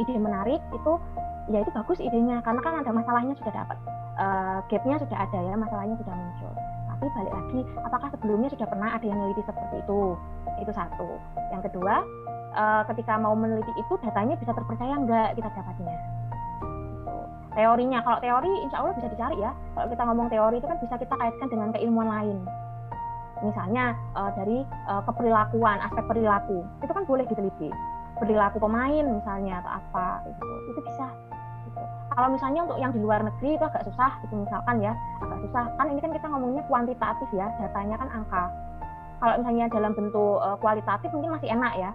ide menarik itu ya itu bagus idenya karena kan ada masalahnya sudah dapat. Gapnya sudah ada ya, masalahnya sudah muncul. Tapi balik lagi, apakah sebelumnya sudah pernah ada yang meneliti seperti itu? Itu satu. Yang kedua, ketika mau meneliti itu datanya bisa terpercaya enggak kita dapatnya. Teorinya, kalau teori insya Allah bisa dicari ya. Kalau kita ngomong teori itu kan bisa kita kaitkan dengan keilmuan lain. Misalnya dari keperilakuan, aspek perilaku, itu kan boleh diteliti. Perilaku pemain misalnya atau apa, gitu. Itu bisa. Gitu. Kalau misalnya untuk yang di luar negeri itu agak susah, gitu misalkan ya, agak susah. Kan ini kan kita ngomongnya kuantitatif ya, datanya kan angka. Kalau misalnya dalam bentuk kualitatif mungkin masih enak ya,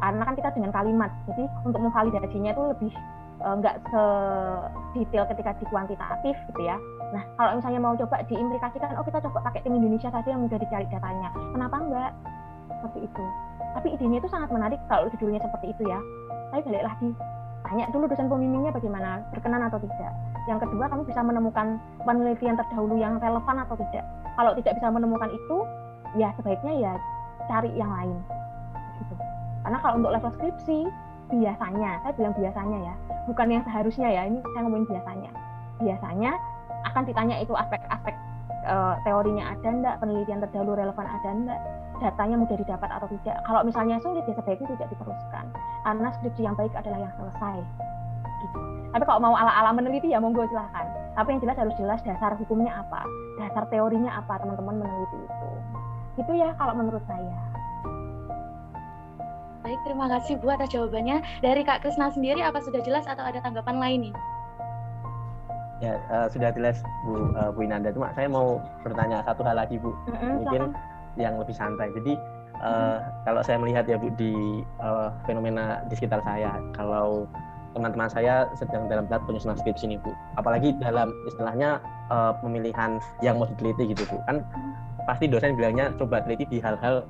karena kan kita dengan kalimat. Jadi untuk memvalidasinya itu lebih nggak sedetail ketika di kuantitatif gitu ya. Nah kalau misalnya mau coba diimplikasikan, kita coba pakai tim Indonesia saja yang mudah dicari datanya, kenapa enggak? Seperti itu. Tapi idenya itu sangat menarik kalau judulnya seperti itu ya. Tapi balik lagi, tanya dulu dosen pembimbingnya bagaimana, berkenan atau tidak. Yang kedua, kamu bisa menemukan penelitian terdahulu yang relevan atau tidak. Kalau tidak bisa menemukan itu, ya sebaiknya ya cari yang lain gitu. Karena kalau untuk level skripsi biasanya, saya bilang biasanya ya, bukan yang seharusnya ya, ini saya ngomongin biasanya akan ditanya itu aspek-aspek teorinya ada enggak, penelitian terdahulu relevan ada enggak, datanya mudah didapat atau tidak. Kalau misalnya sulit ya sebaiknya tidak diteruskan, karena skripsi yang baik adalah yang selesai gitu. Tapi kalau mau ala-ala meneliti ya monggo silahkan, tapi yang jelas harus jelas dasar hukumnya apa, dasar teorinya apa teman-teman meneliti itu ya kalau menurut saya. Baik, terima kasih Bu atas jawabannya. Dari Kak Krisna sendiri, apa sudah jelas atau ada tanggapan lain nih? Ya, sudah jelas Bu Inanda. Cuma saya mau bertanya satu hal lagi Bu, mungkin yang lebih santai. Jadi kalau saya melihat ya Bu di fenomena di sekitar saya, kalau teman-teman saya sedang dalam tahap penyusunan skripsi nih Bu, apalagi dalam istilahnya pemilihan yang mau diteliti gitu Bu, kan pasti dosen bilangnya coba teliti di hal-hal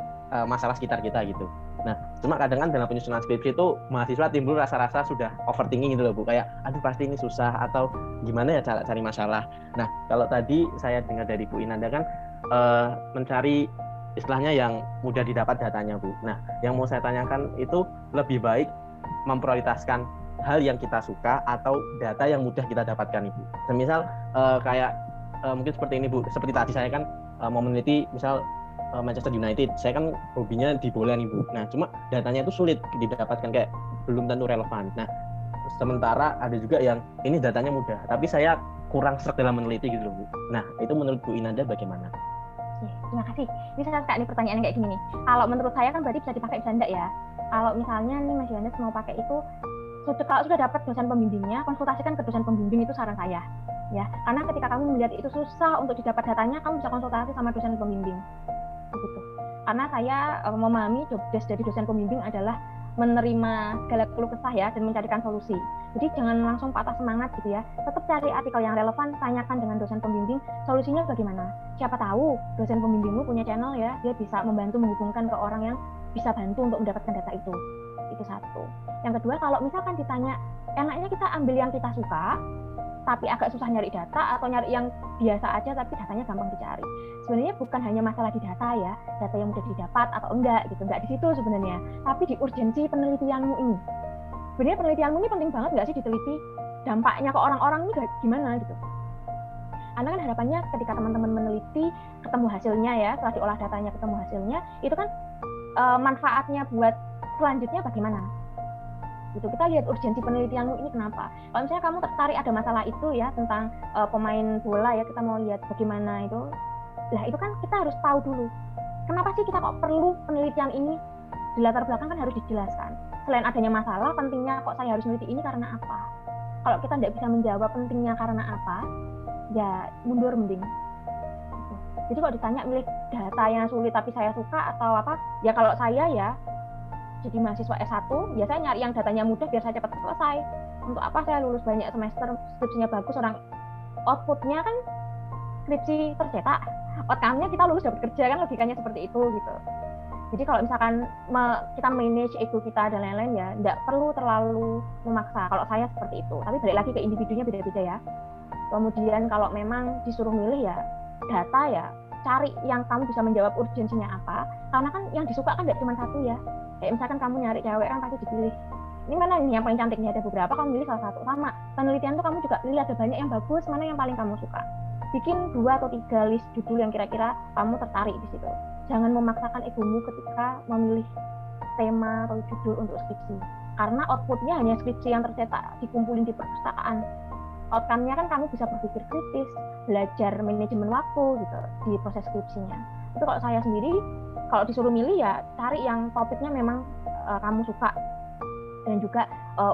masalah sekitar kita gitu. Nah, cuma kadang kan dalam penyusunan skripsi itu mahasiswa timbul rasa-rasa sudah overthinking gitu loh Bu, kayak aduh pasti ini susah atau gimana ya cara cari masalah. Nah, kalau tadi saya dengar dari Bu Inanda kan mencari istilahnya yang mudah didapat datanya Bu. Nah, yang mau saya tanyakan itu lebih baik memprioritaskan hal yang kita suka atau data yang mudah kita dapatkan Ibu. Semisal kayak mungkin seperti ini Bu, seperti tadi saya kan mau meneliti misal Manchester United, saya kan hobinya di bola nih Bu. Nah, cuma datanya itu sulit didapatkan, kayak belum tentu relevan. Nah, sementara ada juga yang ini datanya mudah, tapi saya kurang sreg dalam meneliti gitu loh Bu. Nah, itu menurut Bu Inanda bagaimana? Terima kasih. Ini saya suka nih pertanyaan kayak gini nih. Kalau menurut saya kan berarti bisa dipakai bisa enggak ya? Kalau misalnya nih Mas Yohanes mau pakai itu, kalau sudah dapat dosen pembimbingnya, konsultasikan ke dosen pembimbing, itu saran saya. Ya, karena ketika kamu melihat itu susah untuk didapat datanya, kamu bisa konsultasi sama dosen pembimbing. Begitu. Karena saya memahami job desk dari dosen pembimbing adalah menerima segala keluh kesah ya dan mencarikan solusi. Jadi jangan langsung patah semangat gitu ya. Tetap cari artikel yang relevan, tanyakan dengan dosen pembimbing solusinya bagaimana. Siapa tahu dosen pembimbingmu punya channel ya, dia bisa membantu menghubungkan ke orang yang bisa bantu untuk mendapatkan data itu. Itu satu. Yang kedua, kalau misalkan ditanya enaknya kita ambil yang kita suka tapi agak susah nyari data atau nyari yang biasa aja tapi datanya gampang dicari. Sebenarnya bukan hanya masalah di data ya, data yang mudah didapat atau enggak gitu, enggak di situ sebenarnya, tapi di urgensi penelitianmu ini. Sebenarnya penelitianmu ini penting banget nggak sih diteliti? Dampaknya ke orang-orang ini gimana gitu. Karena kan harapannya ketika teman-teman meneliti, ketemu hasilnya ya, setelah diolah datanya ketemu hasilnya, itu kan manfaatnya buat selanjutnya bagaimana? Gitu. Kita lihat urgensi penelitianmu ini kenapa. Kalau misalnya kamu tertarik ada masalah itu ya tentang pemain bola ya, kita mau lihat bagaimana itu. Lah itu kan kita harus tahu dulu. Kenapa sih kita kok perlu penelitian ini? Di latar belakang kan harus dijelaskan. Selain adanya masalah, pentingnya kok saya harus meneliti ini karena apa? Kalau kita tidak bisa menjawab pentingnya karena apa, ya mundur mending. Gitu. Jadi kalau ditanya milih data yang sulit tapi saya suka atau apa, ya kalau saya ya jadi mahasiswa S1, ya saya nyari yang datanya mudah biar saya cepat selesai. Untuk apa saya lulus banyak semester, skripsinya bagus, orang outputnya kan skripsi tercetak, outcome-nya kita lulus dapat kerja, kan logikanya seperti itu gitu. Jadi kalau misalkan kita manage ego kita dan lain-lain ya, tidak perlu terlalu memaksa. Kalau saya seperti itu, tapi balik lagi ke individunya beda-beda ya. Kemudian kalau memang disuruh milih ya data ya, cari yang kamu bisa menjawab urgensinya apa. Karena kan yang disuka kan tidak cuma satu ya. Kayak misalkan kamu nyari cewek kan pasti dipilih. Ini mana ini yang paling cantiknya, ada beberapa, kamu milih salah satu. Sama penelitian tuh kamu juga pilih ada banyak yang bagus, mana yang paling kamu suka. Bikin 2 atau 3 list judul yang kira-kira kamu tertarik di situ. Jangan memaksakan egomu ketika memilih tema atau judul untuk skripsi. Karena outputnya hanya skripsi yang tercetak, dikumpulin di perpustakaan. Outcome-nya kan kamu bisa berpikir kritis, belajar manajemen waktu gitu di proses skripsinya. Itu kalau saya sendiri, kalau disuruh milih ya cari yang topiknya memang kamu suka dan juga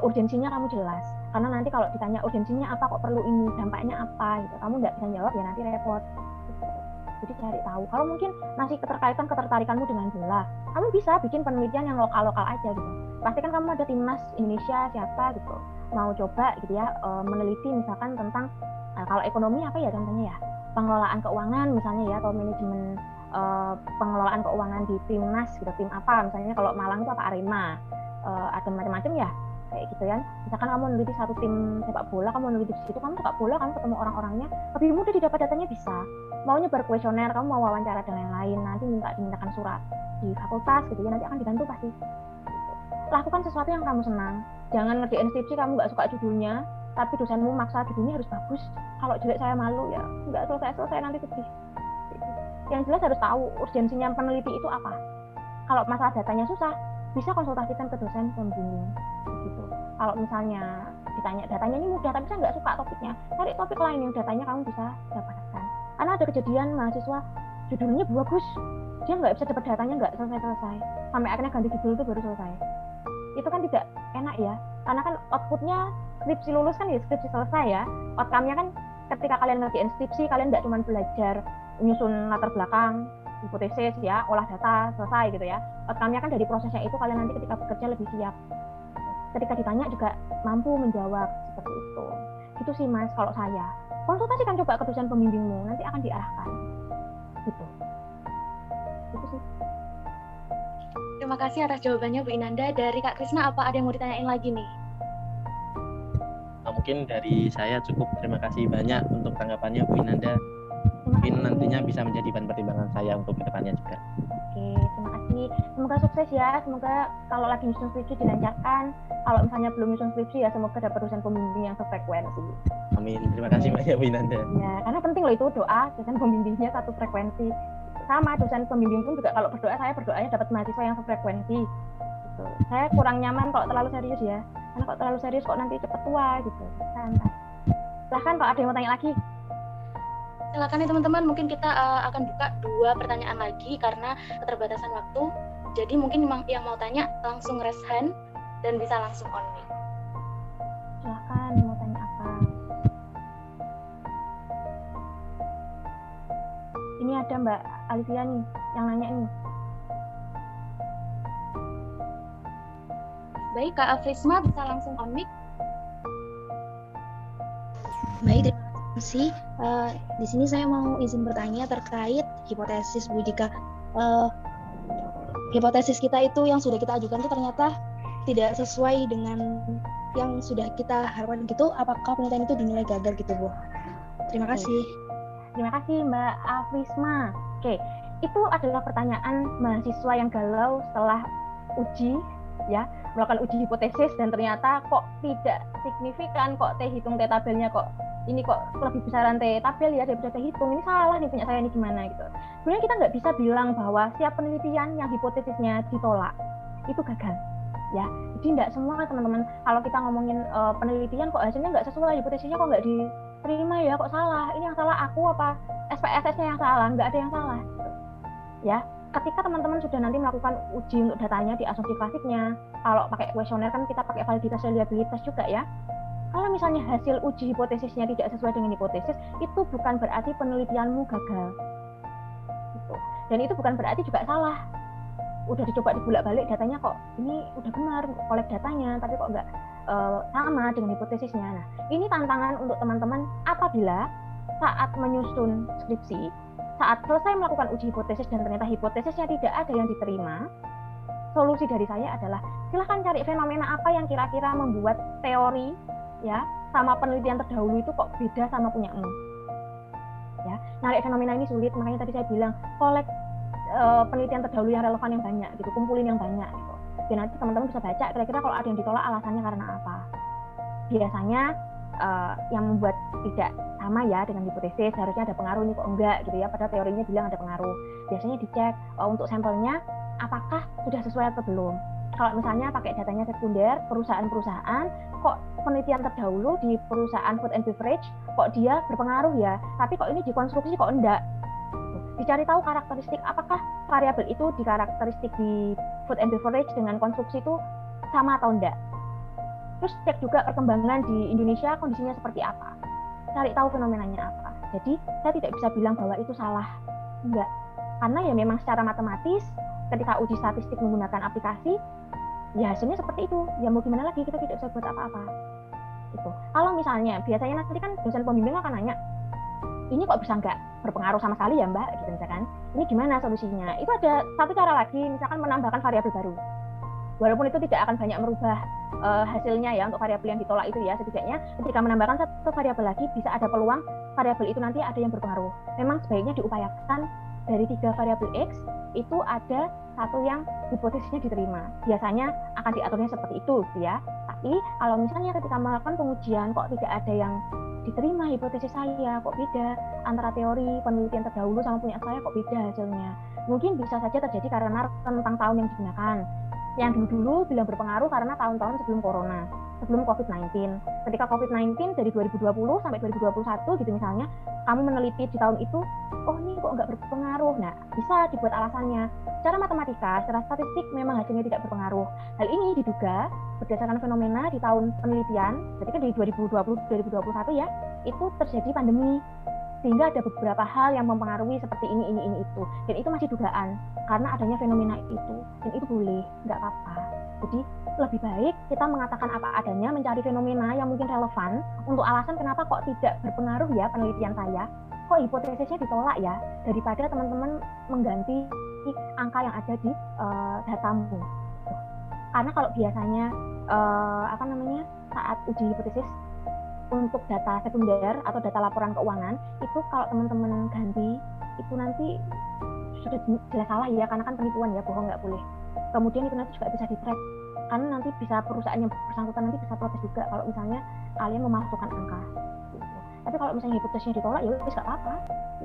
urgensinya kamu jelas. Karena nanti kalau ditanya urgensinya apa, kok perlu ini, dampaknya apa gitu, kamu nggak bisa jawab ya nanti repot. Gitu. Jadi cari tahu. Kalau mungkin masih ketertarikanmu dengan bola, kamu bisa bikin penelitian yang lokal-lokal aja gitu. Pasti kan kamu ada timnas Indonesia siapa gitu, mau coba gitu ya meneliti misalkan tentang kalau ekonomi apa ya contohnya ya, pengelolaan keuangan misalnya ya, atau manajemen pengelolaan keuangan di timnas gitu, tim apa misalnya, kalau Malang itu apa Arema, ada macam-macam ya kayak gitu kan. Misalkan kamu meneliti satu tim sepak bola, kamu meneliti di situ, kamu sepak bola, kamu ketemu orang-orangnya, lebih mudah didapat datanya bisa. Maunya berkuesioner, kamu mau wawancara dan lain-lain, nanti dimintakan surat di fakultas gitu ya, nanti akan dibantu pasti. Gitu. lakukan sesuatu yang kamu senang. Jangan ngerjain skripsi kamu nggak suka judulnya, tapi dosenmu maksa judulnya harus bagus. Kalau jelek saya malu, ya nggak selesai nanti sedih. Yang jelas harus tahu urgensinya peneliti itu apa. Kalau masalah datanya susah, bisa konsultasikan ke dosen pembimbing. Gitu. Kalau misalnya ditanya datanya ini mudah, tapi saya nggak suka topiknya, cari topik lain yang datanya kamu bisa dapatkan. Karena ada kejadian mahasiswa judulnya bagus, dia nggak bisa dapat datanya, nggak selesai, sampai akhirnya ganti judul itu baru selesai. Itu kan tidak enak ya, karena kan outputnya skripsi lulus kan ya skripsi selesai ya, outcome-nya kan ketika kalian ngerjain skripsi, kalian nggak cuma belajar menyusun latar belakang, hipotesis ya, olah data, selesai gitu ya. Outcome-nya kan dari prosesnya itu kalian nanti ketika bekerja lebih siap. Ketika ditanya juga mampu menjawab seperti itu. Gitu sih Mas kalau saya. Konsultasikan coba ke dosen pembimbingmu, nanti akan diarahkan. Gitu. Itu sih. Terima kasih atas jawabannya Bu Inanda. Dari Kak Krisna, apa ada yang mau ditanyain lagi nih? Mungkin dari saya cukup. Terima kasih banyak untuk tanggapannya Bu Inanda. Mungkin nantinya bisa menjadi bahan pertimbangan saya untuk kedepannya juga. Oke, terima kasih. Semoga sukses ya. Semoga kalau lagi nyusun skripsi dilancarkan. Kalau misalnya belum nyusun skripsi ya semoga dapat dosen pembimbing yang sefrekuensi. Amin. Terima kasih banyak Bu Inanda. Ya, karena penting loh itu doa dosen pembimbingnya satu frekuensi. Sama dosen pembimbing pun juga kalau berdoa, saya berdoanya dapat mahasiswa yang sefrekuensi. Gitu. Saya kurang nyaman kalau terlalu serius ya. Karena kalau terlalu serius kok nanti cepat tua gitu. Santai. Silahkan kalau ada yang mau tanya lagi. Silakan ya teman-teman, mungkin kita akan buka 2 pertanyaan lagi karena keterbatasan waktu. Jadi mungkin yang mau tanya langsung raise hand dan bisa langsung on mic. Silahkan mau tanya apa. Ini ada Mbak Alivia nih yang nanya nih. Baik, Kak Afrisma bisa langsung on mic. Baik, terima kasih. Di sini saya mau izin bertanya terkait hipotesis Bu Jika hipotesis kita itu yang sudah kita ajukan itu ternyata tidak sesuai dengan yang sudah kita harapkan gitu, apakah penelitian itu dinilai gagal gitu Bu? Terima kasih. Terima kasih Mbak Afrisma. Oke, itu adalah pertanyaan mahasiswa yang galau setelah uji ya, melakukan uji hipotesis dan ternyata kok tidak signifikan, kok hitung tabelnya kok ini kok lebih besaran tabel ya daripada hitung, ini salah nih punya saya ini gimana gitu. Sebenarnya kita nggak bisa bilang bahwa setiap penelitian yang hipotesisnya ditolak itu gagal ya. Jadi nggak semua teman-teman, kalau kita ngomongin penelitian kok hasilnya nggak sesuai, hipotesisnya kok nggak diterima ya, kok salah, ini yang salah aku apa SPSS-nya yang salah, nggak ada yang salah gitu. Ya, ketika teman-teman sudah nanti melakukan uji untuk datanya di asumsi klasiknya, kalau pakai kuesioner kan kita pakai validitas reliabilitas juga ya. Kalau misalnya hasil uji hipotesisnya tidak sesuai dengan hipotesis, itu bukan berarti penelitianmu gagal. Gitu. Dan itu bukan berarti juga salah. Udah dicoba dibolak-balik datanya kok ini udah benar, kolek datanya, tapi kok nggak sama dengan hipotesisnya. Nah, ini tantangan untuk teman-teman apabila saat menyusun skripsi, saat selesai melakukan uji hipotesis dan ternyata hipotesisnya tidak ada yang diterima, solusi dari saya adalah silahkan cari fenomena apa yang kira-kira membuat teori ya sama penelitian terdahulu itu kok beda sama punyamu. Ya, narik fenomena ini sulit, makanya tadi saya bilang kolek penelitian terdahulu yang relevan yang banyak gitu, kumpulin yang banyak gitu. Dan nanti teman-teman bisa baca kira-kira kalau ada yang ditolak alasannya karena apa. Biasanya yang membuat tidak sama ya dengan hipotesis, harusnya ada pengaruh ini kok enggak gitu ya, padahal teorinya bilang ada pengaruh. Biasanya dicek untuk sampelnya apakah sudah sesuai atau belum. Kalau misalnya pakai datanya sekunder, perusahaan-perusahaan, kok penelitian terdahulu di perusahaan food and beverage, kok dia berpengaruh ya, tapi kok ini dikonstruksi kok enggak. Dicari tahu karakteristik, apakah variabel itu di karakteristik di food and beverage dengan konstruksi itu sama atau enggak. Terus cek juga perkembangan di Indonesia kondisinya seperti apa. Cari tahu fenomenanya apa. Jadi saya tidak bisa bilang bahwa itu salah. Enggak. Karena ya memang secara matematis ketika uji statistik menggunakan aplikasi, ya hasilnya seperti itu. Ya mau gimana lagi, kita tidak bisa buat apa-apa. Itu. Kalau misalnya, biasanya nanti kan dosen pembimbing akan nanya, ini kok bisa nggak berpengaruh sama sekali ya Mbak, gitu misalkan. Ini gimana solusinya? Itu ada satu cara lagi, misalkan menambahkan variabel baru. Walaupun itu tidak akan banyak merubah hasilnya ya untuk variabel yang ditolak itu ya, setidaknya ketika menambahkan satu variabel lagi bisa ada peluang variabel itu nanti ada yang berpengaruh. Memang sebaiknya diupayakan dari 3 variabel X itu ada satu yang hipotesisnya diterima. Biasanya akan diaturnya seperti itu ya. Tapi kalau misalnya ketika melakukan pengujian kok tidak ada yang diterima hipotesis saya, kok beda antara teori penelitian terdahulu sama punya saya, kok beda hasilnya. Mungkin bisa saja terjadi karena rentang tahun yang digunakan. Yang dulu bilang berpengaruh karena tahun-tahun sebelum corona, sebelum COVID-19. Ketika COVID-19 dari 2020 sampai 2021 gitu misalnya, kamu meneliti di tahun itu, oh ini kok nggak berpengaruh. Nah, bisa dibuat alasannya. Secara matematika, secara statistik memang hasilnya tidak berpengaruh. Hal ini diduga berdasarkan fenomena di tahun penelitian, ketika di 2020-2021 ya, itu terjadi pandemi. Sehingga ada beberapa hal yang mempengaruhi seperti ini itu. Dan itu masih dugaan, karena adanya fenomena itu. Dan itu boleh, nggak apa-apa. Jadi lebih baik kita mengatakan apa adanya, mencari fenomena yang mungkin relevan untuk alasan kenapa kok tidak berpengaruh ya penelitian saya, kok hipotesisnya ditolak ya, daripada teman-teman mengganti angka yang ada di datamu. Karena kalau biasanya saat uji hipotesis untuk data sekunder atau data laporan keuangan itu kalau teman-teman ganti itu nanti sudah jelas salah ya, karena kan penipuan ya, bohong nggak boleh. Kemudian itu nanti juga bisa di-track, karena nanti bisa perusahaan yang bersangkutan nanti bisa protes juga kalau misalnya kalian memasukkan angka gitu. Tapi kalau misalnya hipotesisnya ditolak ya wis nggak apa-apa,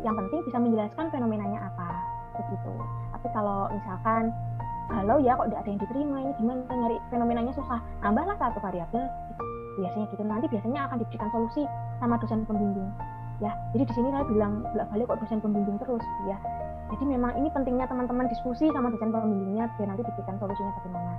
yang penting bisa menjelaskan fenomenanya apa begitu. Tapi kalau misalkan kalau ya kok tidak ada yang diterima, ini gimana nyari fenomenanya susah, tambahlah satu variabel biasanya gitu. Nanti biasanya akan diberikan solusi sama dosen pembimbing ya. Jadi di sini saya bilang bolak-balik kok dosen pembimbing terus ya. Jadi memang ini pentingnya teman-teman diskusi sama dosen pembimbingnya biar nanti diberikan solusinya bagaimana.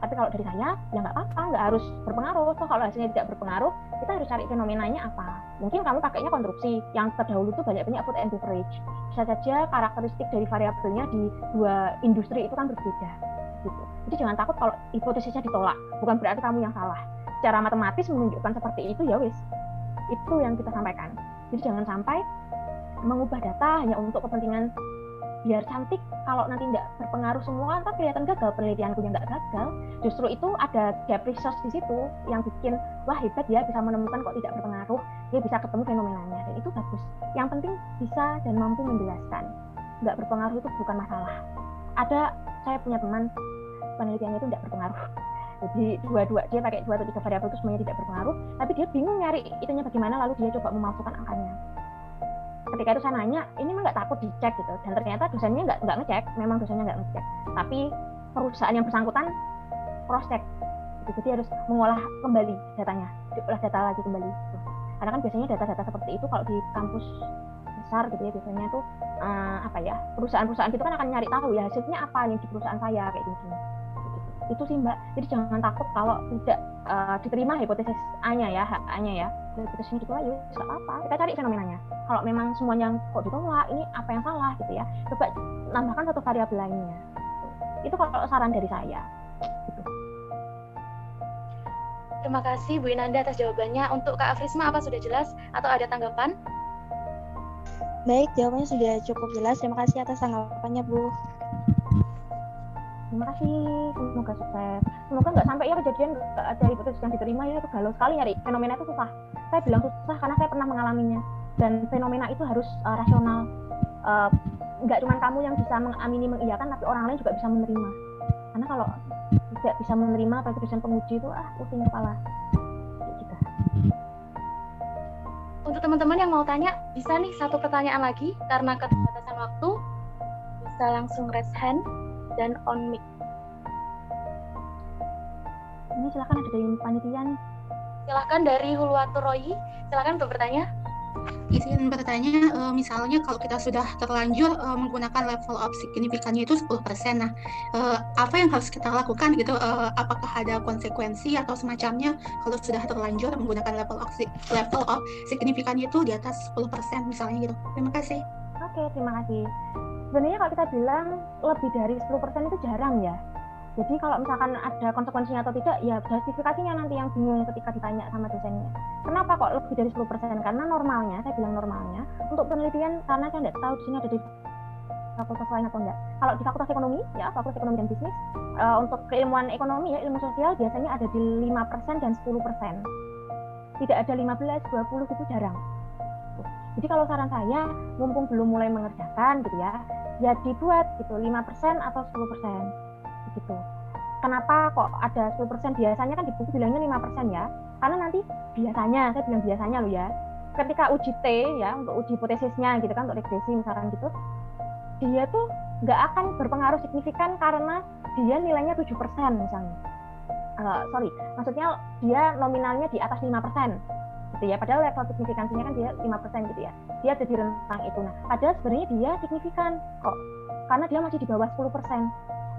Tapi kalau dari saya ya nggak apa-apa, nggak harus berpengaruh. So kalau hasilnya tidak berpengaruh, kita harus cari fenomenanya apa. Mungkin kamu pakainya konstruksi yang terdahulu itu banyak food and beverage. Bisa saja karakteristik dari variabelnya di dua industri itu kan berbeda gitu. Jadi jangan takut kalau hipotesisnya ditolak, bukan berarti kamu yang salah. Secara matematis menunjukkan seperti itu ya wis, itu yang kita sampaikan. Jadi jangan sampai mengubah data hanya untuk kepentingan biar cantik, kalau nanti tidak berpengaruh semua ntar kelihatan gagal, penelitianku yang nggak gagal. Justru itu ada gap research di situ yang bikin wah hebat ya, bisa menemukan kok tidak berpengaruh, dia bisa ketemu fenomenanya, dan itu bagus. Yang penting bisa dan mampu menjelaskan. Nggak berpengaruh itu bukan masalah. Saya punya teman penelitiannya itu tidak berpengaruh, jadi dia pakai 2 atau 3 variabel itu semuanya tidak berpengaruh, tapi dia bingung nyari itunya bagaimana, lalu dia coba memasukkan angkanya. Ketika itu saya nanya, ini mah nggak takut dicek gitu, dan ternyata dosennya nggak ngecek, memang dosennya nggak ngecek, tapi perusahaan yang bersangkutan cross check gitu. Jadi harus mengolah kembali datanya, diolah data lagi kembali gitu. Karena kan biasanya data-data seperti itu kalau di kampus besar gitu ya, biasanya tuh perusahaan-perusahaan gitu kan akan nyari tahu ya hasilnya apa nih di perusahaan saya kayak gini. Itu sih Mbak, jadi jangan takut kalau tidak diterima hipotesis A-nya ya, hipotesisnya ditolak ya nggak apa-apa, kita cari fenomenanya. Kalau memang semuanya kok ditolak, ini apa yang salah gitu ya, coba nambahkan satu variabel lainnya. Itu kalau saran dari saya gitu. Terima kasih Bu Inanda atas jawabannya. Untuk Kak Afrisma, apa sudah jelas atau ada tanggapan? Baik, jawabannya sudah cukup jelas. Terima kasih atas tanggapannya, Bu. Terima kasih, semoga sukses. Semoga nggak sampai ya kejadian nggak ada hipotesis yang diterima ya, itu galau sekali nyari fenomena itu susah. Saya bilang susah karena saya pernah mengalaminya, dan fenomena itu harus rasional. Nggak cuma kamu yang bisa mengamini, mengiyakan, tapi orang lain juga bisa menerima. Karena kalau tidak bisa menerima apalagi dosen penguji itu pusing kepala. Gitu. Untuk teman-teman yang mau tanya, bisa nih satu pertanyaan lagi karena keterbatasan waktu, bisa langsung raise hand dan on mic. Ini silakan, ada dari panitia nih. Silakan dari Hulwatur Royi, silakan untuk bertanya. Izin bertanya, misalnya kalau kita sudah terlanjur menggunakan level of signifikannya itu 10%, nah apa yang harus kita lakukan gitu? Apakah ada konsekuensi atau semacamnya kalau sudah terlanjur menggunakan level of signifikannya itu di atas 10% misalnya gitu? Terima kasih. Oke, terima kasih. Sebenarnya kalau kita bilang lebih dari 10% itu jarang ya. Jadi kalau misalkan ada konsekuensinya atau tidak, ya justifikasinya nanti yang bingung ketika ditanya sama dosennya. Kenapa kok lebih dari 10%? Karena normalnya, saya bilang normalnya, untuk penelitian, karena saya tidak tahu di sini ada di fakultas lain atau enggak. Kalau di fakultas ekonomi, ya fakultas ekonomi dan bisnis, untuk keilmuan ekonomi, ya ilmu sosial, biasanya ada di 5% dan 10%. Tidak ada 15, 20 itu jarang. Jadi kalau saran saya, mumpung belum mulai mengerjakan gitu ya dibuat gitu 5% atau 10% begitu. Kenapa kok ada 10%? Biasanya kan di buku bilangnya 5% ya, karena nanti biasanya, saya bilang biasanya loh ya, ketika uji T ya, untuk uji hipotesisnya gitu kan, untuk regresi misalkan gitu, dia tuh nggak akan berpengaruh signifikan karena dia nilainya 7% misalnya. Maksudnya dia nominalnya di atas 5% gitu ya, padahal level signifikansinya kan dia 5% gitu ya, dia ada di rentang itu. Nah, padahal sebenarnya dia signifikan kok, karena dia masih di bawah 10%.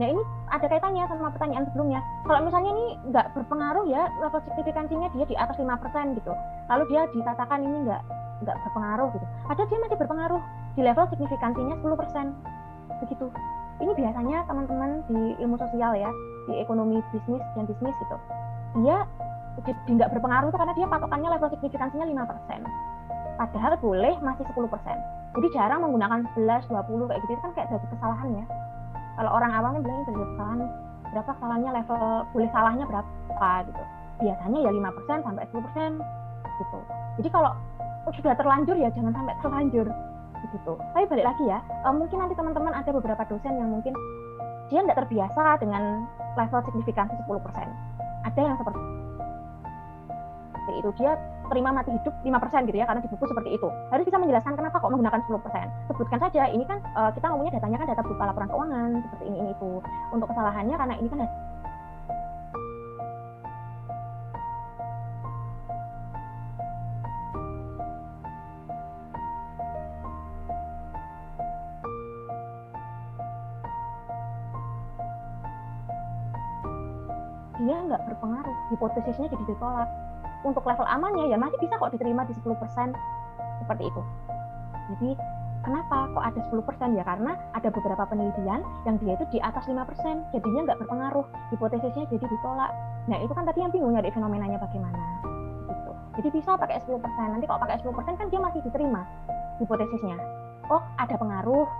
Nah, ini ada kaitannya sama pertanyaan sebelumnya. Kalau misalnya ini nggak berpengaruh ya, level signifikansinya dia di atas 5% gitu, lalu dia dikatakan ini nggak berpengaruh gitu, padahal dia masih berpengaruh di level signifikansinya 10% begitu. Ini biasanya teman-teman di ilmu sosial ya, di ekonomi bisnis dan bisnis gitu, dia nggak berpengaruh itu karena dia patokannya level signifikansinya 5%, padahal boleh masih 10%. Jadi jarang menggunakan 11, 20 kayak gitu, kan kayak dari kesalahan ya. Kalau orang awamnya bilangnya dari kesalahan, berapa kesalahannya, level boleh salahnya berapa gitu. Biasanya ya 5% sampai 10% gitu. Jadi kalau sudah terlanjur ya jangan sampai terlanjur gitu. Tapi balik lagi ya, mungkin nanti teman-teman ada beberapa dosen yang mungkin dia nggak terbiasa dengan level signifikansi 10%. Ada yang seperti itu, dia terima mati hidup 5% gitu ya, karena di buku seperti itu. Harus bisa menjelaskan kenapa kok menggunakan 10%. Sebutkan saja, ini kan kita ngomongnya datanya kan data berupa laporan keuangan, seperti ini itu. Untuk kesalahannya karena ini kan dia nggak berpengaruh, hipotesisnya jadi ditolak. Untuk level amannya ya masih bisa kok diterima di 10%, seperti itu. Jadi kenapa kok ada 10% ya, karena ada beberapa penelitian yang dia itu di atas 5%, jadinya nggak berpengaruh, hipotesisnya jadi ditolak. Nah itu kan tadi yang bingung nyari fenomenanya bagaimana gitu. Jadi bisa pakai 10%, nanti kalau pakai 10% kan dia masih diterima hipotesisnya. Oh ada pengaruh,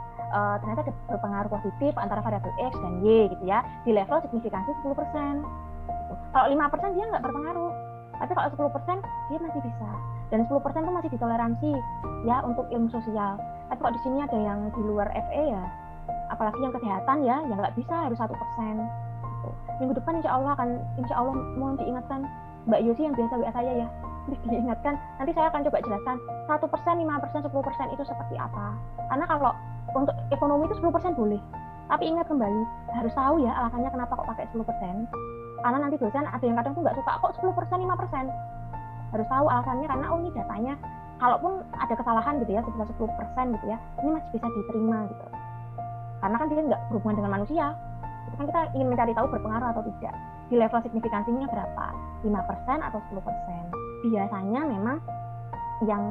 ternyata ada berpengaruh positif antara variabel X dan Y gitu ya, di level signifikansi 10%. Gitu. Kalau 5% dia nggak berpengaruh, tapi kalau 10% dia masih bisa, dan 10% itu masih ditoleransi ya untuk ilmu sosial. Tapi kalau di sini ada yang di luar FE ya, apalagi yang kesehatan ya nggak bisa, harus 1%. Gitu. Minggu depan insya Allah mohon diingatkan Mbak Yosi yang biasa WA saya ya, diingatkan, nanti saya akan coba jelaskan 1%, 5%, 10% itu seperti apa. Karena kalau untuk ekonomi itu 10% boleh, tapi ingat kembali, harus tahu ya alasannya kenapa kok pakai 10%. Karena nanti dosen ada yang kadang tuh nggak suka kok 10%, 5%. Harus tahu alasannya, karena ini datanya, kalaupun ada kesalahan gitu ya, sebesar 10% gitu ya, ini masih bisa diterima gitu. Karena kan dia nggak berhubungan dengan manusia. Itu kan kita ingin mencari tahu berpengaruh atau tidak. Di level signifikansinya berapa? 5% atau 10%. Biasanya memang yang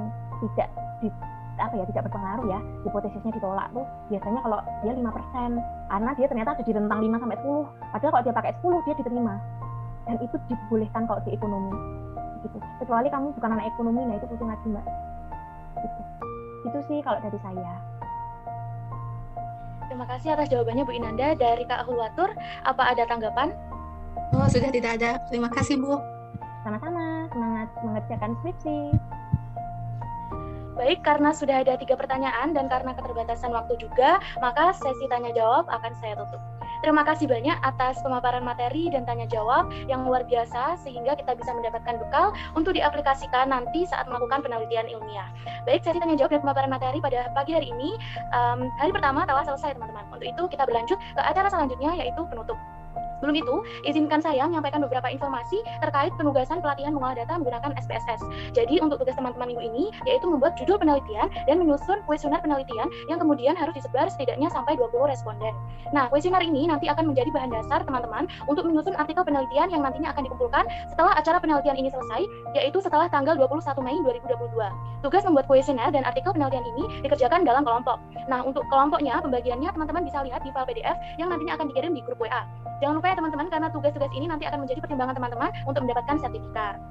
tidak berpengaruh ya, hipotesisnya ditolak tuh biasanya kalau dia 5%, karena dia ternyata ada di rentang 5 sampai 10. Padahal kalau dia pakai 10 dia diterima. Dan itu dibolehkan kalau di ekonomi. Gitu. Kecuali kamu bukan anak ekonomi, nah itu pusing lagi Mbak. Gitu. Itu sih kalau dari saya. Terima kasih atas jawabannya Bu Inanda. Dari Kak Hulwatur, apa ada tanggapan? Oh, sudah tidak ada. Terima kasih Bu. Sama-sama, semangat mengerjakan skripsi. Baik, karena sudah ada 3 pertanyaan dan karena keterbatasan waktu juga, maka sesi tanya jawab akan saya tutup. Terima kasih banyak atas pemaparan materi dan tanya jawab yang luar biasa, sehingga kita bisa mendapatkan bekal untuk diaplikasikan nanti saat melakukan penelitian ilmiah. Baik, sesi tanya jawab dan pemaparan materi pada pagi hari ini, hari pertama telah selesai teman-teman. Untuk itu kita berlanjut ke acara selanjutnya, yaitu penutup. Sebelum itu, izinkan saya menyampaikan beberapa informasi terkait penugasan pelatihan mengolah data menggunakan SPSS. Jadi, untuk tugas teman-teman minggu ini, yaitu membuat judul penelitian dan menyusun kuesioner penelitian yang kemudian harus disebar setidaknya sampai 20 responden. Nah, kuesioner ini nanti akan menjadi bahan dasar teman-teman untuk menyusun artikel penelitian yang nantinya akan dikumpulkan setelah acara penelitian ini selesai, yaitu setelah tanggal 21 Mei 2022. Tugas membuat kuesioner dan artikel penelitian ini dikerjakan dalam kelompok. Nah, untuk kelompoknya, pembagiannya teman-teman bisa lihat di file PDF yang nantinya akan dikirim di grup WA. Jangan lupa ya teman-teman, karena tugas-tugas ini nanti akan menjadi pertimbangan teman-teman untuk mendapatkan sertifikat.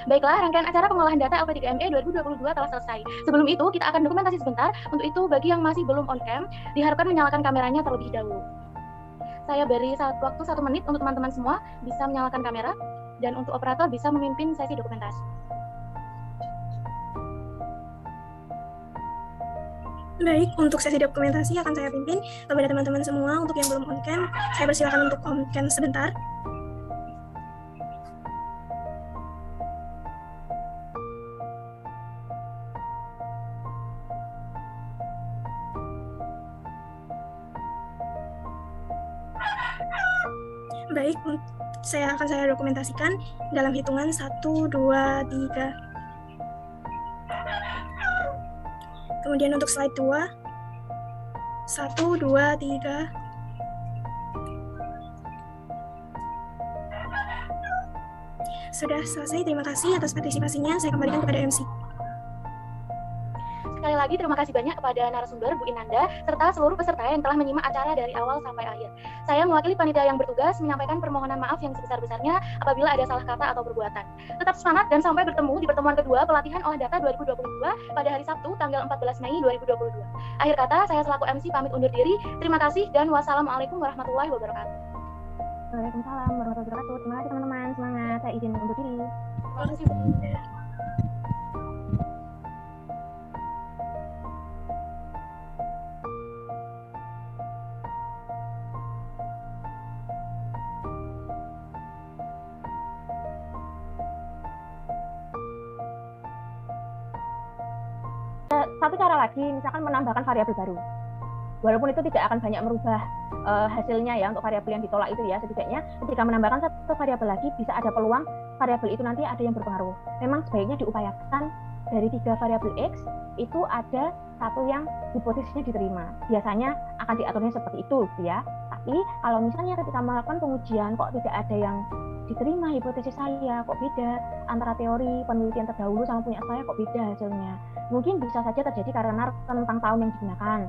Baiklah, rangkaian acara pengolahan data LP3ME 2022 telah selesai. Sebelum itu, kita akan dokumentasi sebentar. Untuk itu, bagi yang masih belum on cam, diharapkan menyalakan kameranya terlebih dahulu. Saya beri waktu 1 menit untuk teman-teman semua bisa menyalakan kamera, dan untuk operator bisa memimpin sesi dokumentasi. Baik, untuk sesi dokumentasi akan saya pimpin. Kepada teman-teman semua, untuk yang belum on cam, saya persilakan untuk on cam sebentar. Baik, saya dokumentasikan dalam hitungan 1, 2, 3. Kemudian untuk slide 2, 1, 2, 3. Sudah selesai, terima kasih atas partisipasinya. Saya kembalikan kepada MC. Sekali lagi terima kasih banyak kepada narasumber Bu Inanda serta seluruh peserta yang telah menyimak acara dari awal sampai akhir. Saya mewakili panitia yang bertugas menyampaikan permohonan maaf yang sebesar-besarnya apabila ada salah kata atau perbuatan. Tetap semangat dan sampai bertemu di pertemuan kedua pelatihan olah data 2022 pada hari Sabtu tanggal 14 Mei 2022. Akhir kata, saya selaku MC pamit undur diri. Terima kasih dan wassalamualaikum warahmatullahi wabarakatuh. Waalaikumsalam warahmatullahi wabarakatuh. Terima kasih teman-teman, semangat. Saya izin undur diri. Terima kasih. Satu cara lagi, misalkan menambahkan variabel baru. Walaupun itu tidak akan banyak merubah hasilnya ya untuk variabel yang ditolak itu ya, setidaknya ketika menambahkan satu variabel lagi bisa ada peluang variabel itu nanti ada yang berpengaruh. Memang sebaiknya diupayakan dari 3 variabel X itu ada satu yang hipotesisnya diterima. Biasanya akan diaturnya seperti itu ya. Tapi kalau misalnya ketika melakukan pengujian kok tidak ada yang diterima hipotesis saya, kok beda antara teori penelitian terdahulu sama punya saya, kok beda hasilnya. Mungkin bisa saja terjadi karena rentang tahun yang digunakan.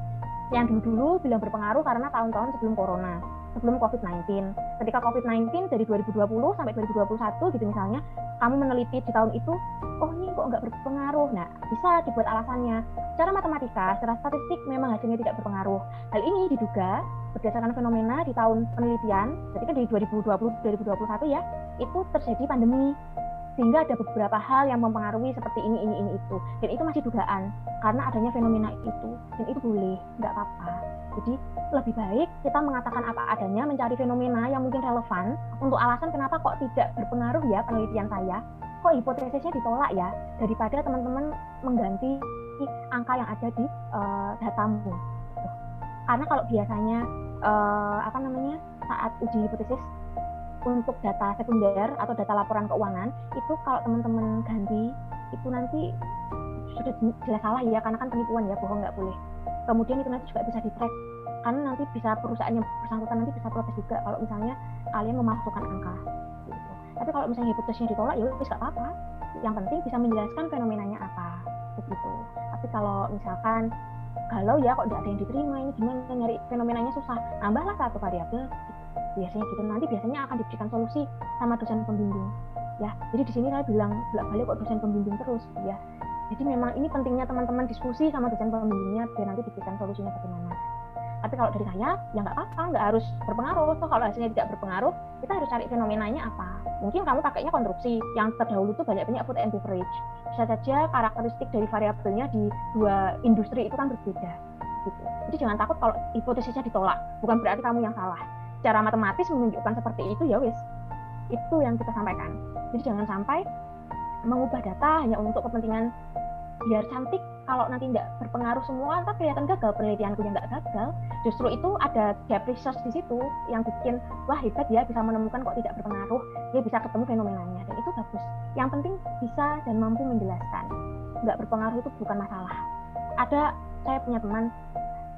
Yang dulu bilang berpengaruh karena tahun-tahun sebelum corona, sebelum COVID-19. Ketika COVID-19 dari 2020 sampai 2021 gitu misalnya, kamu meneliti di tahun itu, oh ini kok nggak berpengaruh. Nah, bisa dibuat alasannya. Secara matematika, secara statistik memang hasilnya tidak berpengaruh. Hal ini diduga berdasarkan fenomena di tahun penelitian, ketika di 2020-2021 ya, itu terjadi pandemi. Sehingga ada beberapa hal yang mempengaruhi seperti ini, itu. Dan itu masih dugaan, karena adanya fenomena itu. Dan itu boleh, nggak apa-apa. Jadi lebih baik kita mengatakan apa adanya, mencari fenomena yang mungkin relevan untuk alasan kenapa kok tidak berpengaruh ya penelitian saya, kok hipotesisnya ditolak ya, daripada teman-teman mengganti angka yang ada di datamu. Karena kalau biasanya saat uji hipotesis untuk data sekunder atau data laporan keuangan itu kalau teman-teman ganti itu nanti sudah jelas salah ya, karena kan penipuan ya, bohong nggak boleh. Kemudian itu nanti juga bisa di-track, karena nanti bisa perusahaan yang bersangkutan nanti bisa protes juga kalau misalnya kalian memasukkan angka gitu. Tapi kalau misalnya hipotesisnya ditolak ya wis nggak apa-apa, yang penting bisa menjelaskan fenomenanya apa begitu. Tapi kalau misalkan kalau ya kok tidak ada yang diterima, ini gimana nyari fenomenanya susah, nambahlah satu variabel biasanya gitu. Nanti biasanya akan diberikan solusi sama dosen pembimbing ya. Jadi di sini saya bilang bolak-balik kok dosen pembimbing terus ya. Jadi memang ini pentingnya teman-teman diskusi sama dosen pembimbingnya biar nanti diberikan solusinya bagaimana. Tapi kalau dari saya ya nggak apa-apa, nggak harus berpengaruh. So kalau hasilnya tidak berpengaruh, kita harus cari fenomenanya apa. Mungkin kamu pakainya konstruksi yang terdahulu itu banyak-banyak food and beverage. Bisa saja karakteristik dari variabelnya di 2 industri itu kan berbeda gitu. Jadi jangan takut kalau hipotesisnya ditolak, bukan berarti kamu yang salah. Secara matematis menunjukkan seperti itu ya wis, itu yang kita sampaikan. Jadi jangan sampai mengubah data hanya untuk kepentingan biar cantik. Kalau nanti nggak berpengaruh semua, ntar kelihatan gagal penelitianku yang nggak gagal. Justru itu ada gap research di situ yang bikin wah hebat ya, bisa menemukan kok tidak berpengaruh, dia bisa ketemu fenomenanya, dan itu bagus. Yang penting bisa dan mampu menjelaskan. Nggak berpengaruh itu bukan masalah. Saya punya teman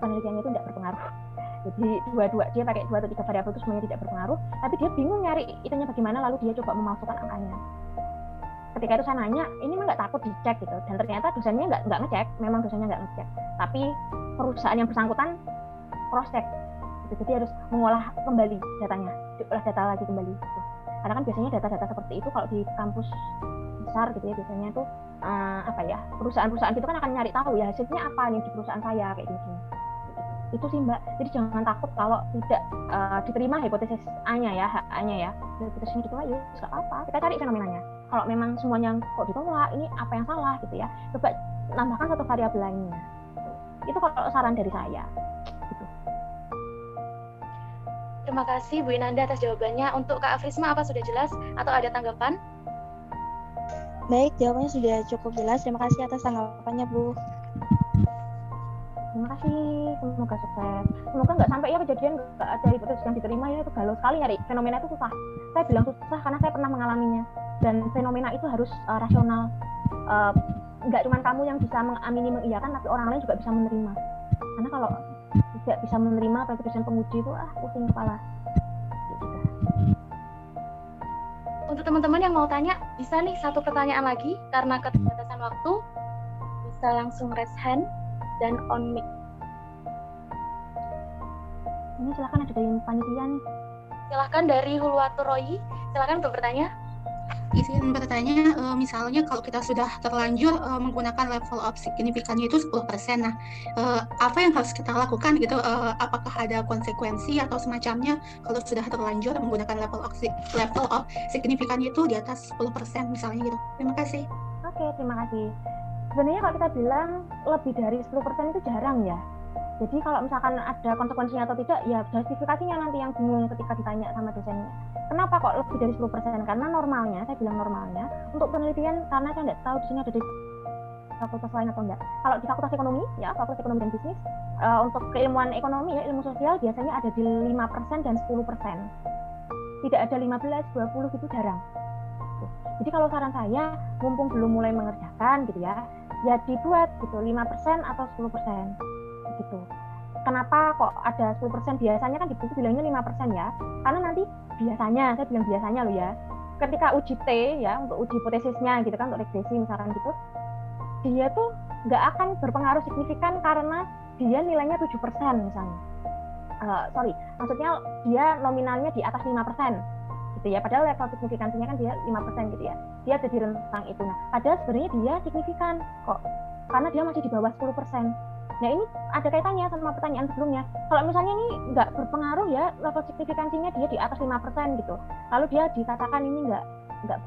penelitiannya itu nggak berpengaruh. Jadi dia pakai 2 atau 3 variabel itu semuanya tidak berpengaruh, tapi dia bingung nyari itunya bagaimana, lalu dia coba memasukkan angkanya. Ketika itu saya nanya, ini mah nggak takut dicek gitu, dan ternyata dosennya nggak ngecek, memang dosennya nggak ngecek, tapi perusahaan yang bersangkutan cross check gitu. Jadi harus mengolah kembali datanya, diolah data lagi kembali gitu. Karena kan biasanya data-data seperti itu kalau di kampus besar gitu ya, biasanya itu perusahaan-perusahaan gitu kan akan nyari tahu ya hasilnya apa nih di perusahaan saya kayak gini. Itu sih Mbak, jadi jangan takut kalau tidak diterima hipotesis A-nya ya, A-nya ya, hipotesisnya ditolak ya nggak apa-apa, kita cari fenomenanya. Kalau memang semuanya kok ditolak, ini apa yang salah gitu ya, coba nambahkan satu variabel lainnya. Itu kalau saran dari saya. Gitu. Terima kasih Bu Inanda atas jawabannya. Untuk Kak Afrisma, apa sudah jelas atau ada tanggapan? Baik, jawabannya sudah cukup jelas. Terima kasih atas tanggapannya, Bu. Terima kasih, semoga sukses. Semoga nggak sampai ya kejadian nggak ada hipotesis yang diterima ya, itu galau sekali nyari fenomena itu susah. Saya bilang susah karena saya pernah mengalaminya. Dan fenomena itu harus rasional. Nggak cuma kamu yang bisa mengamini, mengiyakan, tapi orang lain juga bisa menerima. Karena kalau tidak bisa menerima keputusan penguji itu pusing kepala. Gitu. Untuk teman-teman yang mau tanya, bisa nih satu pertanyaan lagi karena keterbatasan waktu. Bisa langsung raise hand dan on mic. Ini silakan, ada dari panitia nih. Silahkan dari Hulwatur Roy, silahkan untuk bertanya. Izin bertanya, misalnya kalau kita sudah terlanjur menggunakan level of signifikannya itu 10%, nah apa yang harus kita lakukan gitu? Apakah ada konsekuensi atau semacamnya kalau sudah terlanjur menggunakan level of signifikannya itu di atas 10% misalnya gitu? Terima kasih. Oke, terima kasih. Sebenarnya kalau kita bilang lebih dari 10% itu jarang ya. Jadi kalau misalkan ada konsekuensinya atau tidak, ya justifikasinya nanti yang bingung ketika ditanya sama dosennya. Kenapa kok lebih dari 10%? Karena normalnya, saya bilang normalnya, untuk penelitian, karena saya tidak tahu di sini ada di fakultas lain atau enggak. Kalau di fakultas ekonomi, ya fakultas ekonomi dan bisnis, untuk keilmuan ekonomi, ya ilmu sosial biasanya ada di 5% dan 10%. Tidak ada 15, 20 gitu jarang. Jadi kalau saran saya, mumpung belum mulai mengerjakan gitu ya dibuat gitu 5% atau 10%. Gitu. Kenapa kok ada 10%? Biasanya kan di buku bilangnya 5% ya. Karena nanti biasanya, saya bilang biasanya loh ya, ketika uji T ya, untuk uji hipotesisnya gitu kan, untuk regresi misalkan gitu, dia tuh nggak akan berpengaruh signifikan karena dia nilainya 7% misalnya. Maksudnya dia nominalnya di atas 5%. Gitu ya, padahal level signifikansinya kan dia 5% gitu ya, dia ada di rentang itu. Nah, padahal sebenarnya dia signifikan kok, karena dia masih di bawah 10%. Nah, ini ada kaitannya sama pertanyaan sebelumnya. Kalau misalnya ini nggak berpengaruh ya, level signifikansinya dia di atas 5% gitu, lalu dia dikatakan ini nggak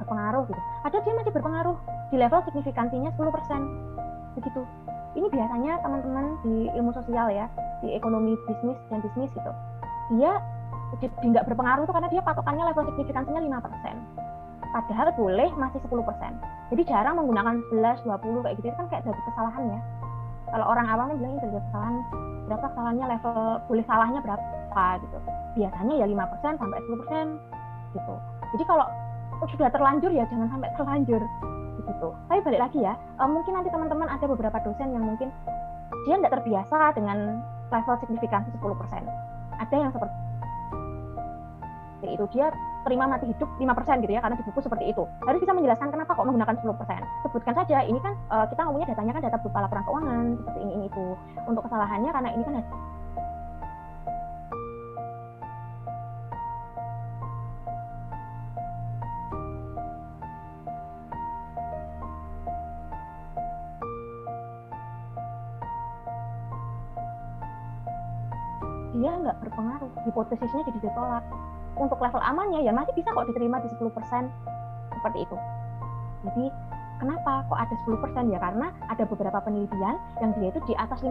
berpengaruh gitu, padahal dia masih berpengaruh di level signifikansinya 10%. Begitu. Ini biasanya teman-teman di ilmu sosial ya, di ekonomi bisnis dan bisnis gitu, dia nggak berpengaruh itu karena dia patokannya level signifikansinya 5%. Padahal boleh masih 10%. Jadi jarang menggunakan 11, 20 kayak gitu, itu kan kayak dari kesalahan ya. Kalau orang awam kan bilangnya dari kesalahan, berapa kesalahannya, level boleh salahnya berapa gitu. Biasanya ya 5% sampai 10% gitu. Jadi kalau sudah terlanjur ya jangan sampai terlanjur gitu. Tapi balik lagi ya, mungkin nanti teman-teman ada beberapa dosen yang mungkin dia nggak terbiasa dengan level signifikansi 10%. Ada yang seperti itu, dia terima mati hidup 5% gitu ya, karena di buku seperti itu. Harus bisa menjelaskan kenapa kok menggunakan 10%. Sebutkan saja, ini kan kita ngomongnya datanya kan data berupa laporan keuangan, seperti ini itu. Untuk kesalahannya karena ini kan dia nggak berpengaruh, hipotesisnya jadi ditolak. Untuk level amannya ya masih bisa kok diterima di 10%, seperti itu. Jadi kenapa kok ada 10% ya, karena ada beberapa penelitian yang dia itu di atas 5%,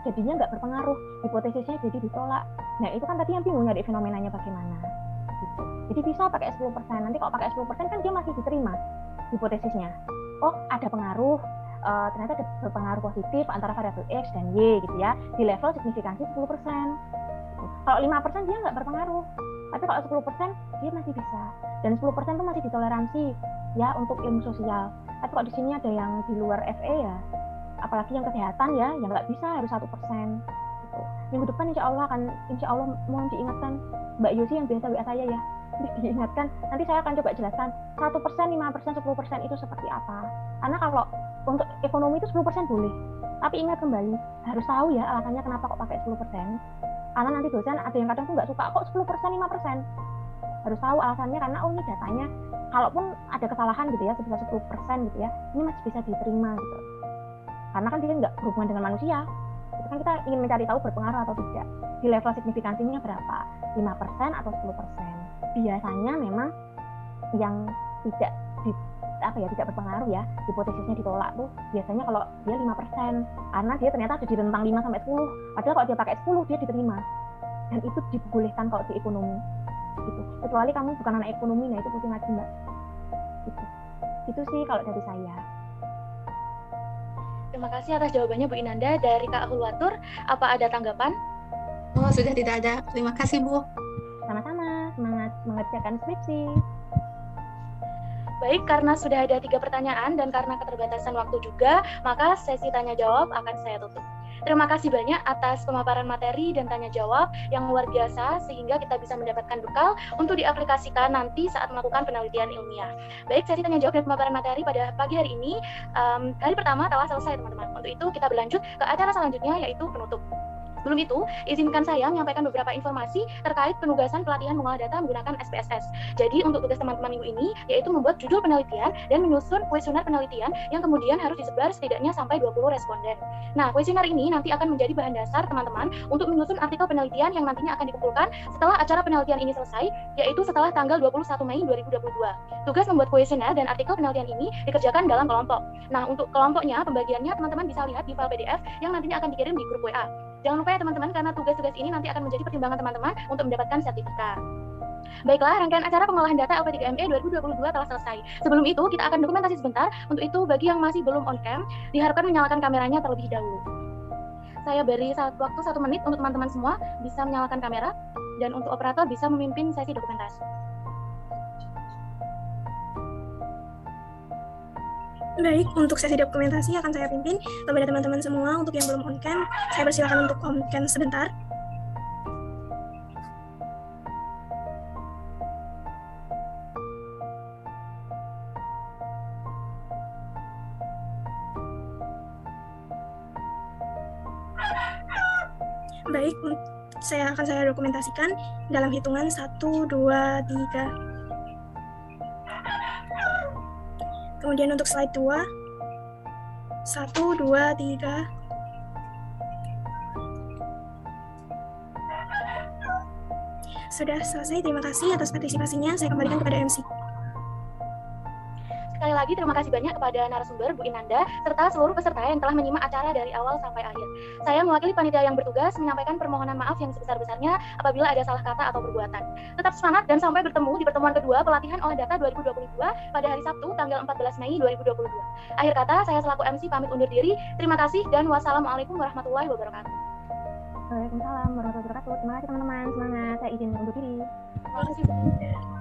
jadinya nggak berpengaruh, hipotesisnya jadi ditolak. Nah itu kan tadi yang bingung nyari fenomenanya bagaimana gitu. Jadi bisa pakai 10%, nanti kalau pakai 10% kan dia masih diterima hipotesisnya. Oh ada pengaruh, ternyata ada berpengaruh positif antara variabel X dan Y gitu ya, di level signifikansi 10%. Kalau 5% dia nggak berpengaruh, tapi kalau 10% dia masih bisa, dan 10% itu masih ditoleransi ya untuk ilmu sosial. Tapi kalau di sini ada yang di luar FE ya, apalagi yang kesehatan ya, yang nggak bisa harus 1%. Gitu. Minggu depan insya Allah mohon diingatkan Mbak Yosi yang biasa WA saya ya, diingatkan. Nanti saya akan coba jelaskan 1%, 5%, 10% itu seperti apa. Karena kalau untuk ekonomi itu 10% boleh, tapi ingat kembali harus tahu ya alasannya kenapa kok pakai 10%. Karena nanti dosen ada yang kadang tuh nggak suka kok 10%, 5%. Harus tahu alasannya, karena ini datanya kalaupun ada kesalahan gitu ya sebesar 10% gitu ya, ini masih bisa diterima gitu. Karena kan dia nggak berhubungan dengan manusia. Itu kan kita ingin mencari tahu berpengaruh atau tidak. Di level signifikansinya berapa? 5% atau 10%. Biasanya memang yang tidak tidak berpengaruh ya, hipotesisnya ditolak tuh biasanya kalau dia 5%, karena dia ternyata ada di rentang 5 sampai 10. Padahal kalau dia pakai 10 dia diterima. Dan itu dibolehkan kalau di ekonomi. Gitu. Kecuali kamu bukan anak ekonomi, nah itu pusing lagi Mbak. Gitu. Itu sih kalau dari saya. Terima kasih atas jawabannya Bu Inanda. Dari Kak Hulwatur, apa ada tanggapan? Oh, sudah tidak ada. Terima kasih, Bu. Sama-sama, semangat mengerjakan skripsi. Baik, karena sudah ada 3 pertanyaan dan karena keterbatasan waktu juga, maka sesi tanya jawab akan saya tutup. Terima kasih banyak atas pemaparan materi dan tanya jawab yang luar biasa sehingga kita bisa mendapatkan bekal untuk diaplikasikan nanti saat melakukan penelitian ilmiah. Baik, sesi tanya jawab dan pemaparan materi pada pagi hari ini hari pertama telah selesai teman-teman. Untuk itu kita berlanjut ke acara selanjutnya yaitu penutup. Sebelum itu, izinkan saya menyampaikan beberapa informasi terkait penugasan pelatihan mengolah data menggunakan SPSS. Jadi, untuk tugas teman-teman minggu ini, yaitu membuat judul penelitian dan menyusun kuesioner penelitian yang kemudian harus disebar setidaknya sampai 20 responden. Nah, kuesioner ini nanti akan menjadi bahan dasar teman-teman untuk menyusun artikel penelitian yang nantinya akan dikumpulkan setelah acara penelitian ini selesai, yaitu setelah tanggal 21 Mei 2022. Tugas membuat kuesioner dan artikel penelitian ini dikerjakan dalam kelompok. Nah, untuk kelompoknya, pembagiannya teman-teman bisa lihat di file PDF yang nantinya akan dikirim di grup WA. Jangan lupa ya teman-teman, karena tugas-tugas ini nanti akan menjadi pertimbangan teman-teman untuk mendapatkan sertifikat. Baiklah, rangkaian acara pengolahan data LP3ME 2022 telah selesai. Sebelum itu, kita akan dokumentasi sebentar. Untuk itu, bagi yang masih belum on cam, diharapkan menyalakan kameranya terlebih dahulu. Saya beri waktu 1 menit untuk teman-teman semua bisa menyalakan kamera, dan untuk operator bisa memimpin sesi dokumentasi. Baik, untuk sesi dokumentasi akan saya pimpin. Kepada teman-teman semua, untuk yang belum on cam, saya persilakan untuk on cam sebentar. Baik, saya dokumentasikan dalam hitungan 1, 2, 3. Kemudian untuk slide 2, 1, 2, 3. Sudah selesai, terima kasih atas partisipasinya. Saya kembalikan kepada MC. Sekali lagi terima kasih banyak kepada narasumber Bu Inanda serta seluruh peserta yang telah menyimak acara dari awal sampai akhir. Saya mewakili panitia yang bertugas menyampaikan permohonan maaf yang sebesar-besarnya apabila ada salah kata atau perbuatan. Tetap semangat dan sampai bertemu di pertemuan kedua pelatihan olah data 2022 pada hari Sabtu tanggal 14 Mei 2022. Akhir kata, saya selaku MC pamit undur diri. Terima kasih dan wassalamualaikum warahmatullahi wabarakatuh. Waalaikumsalam warahmatullahi wabarakatuh. Terima kasih teman-teman, semangat. Saya izin undur diri. Terima kasih.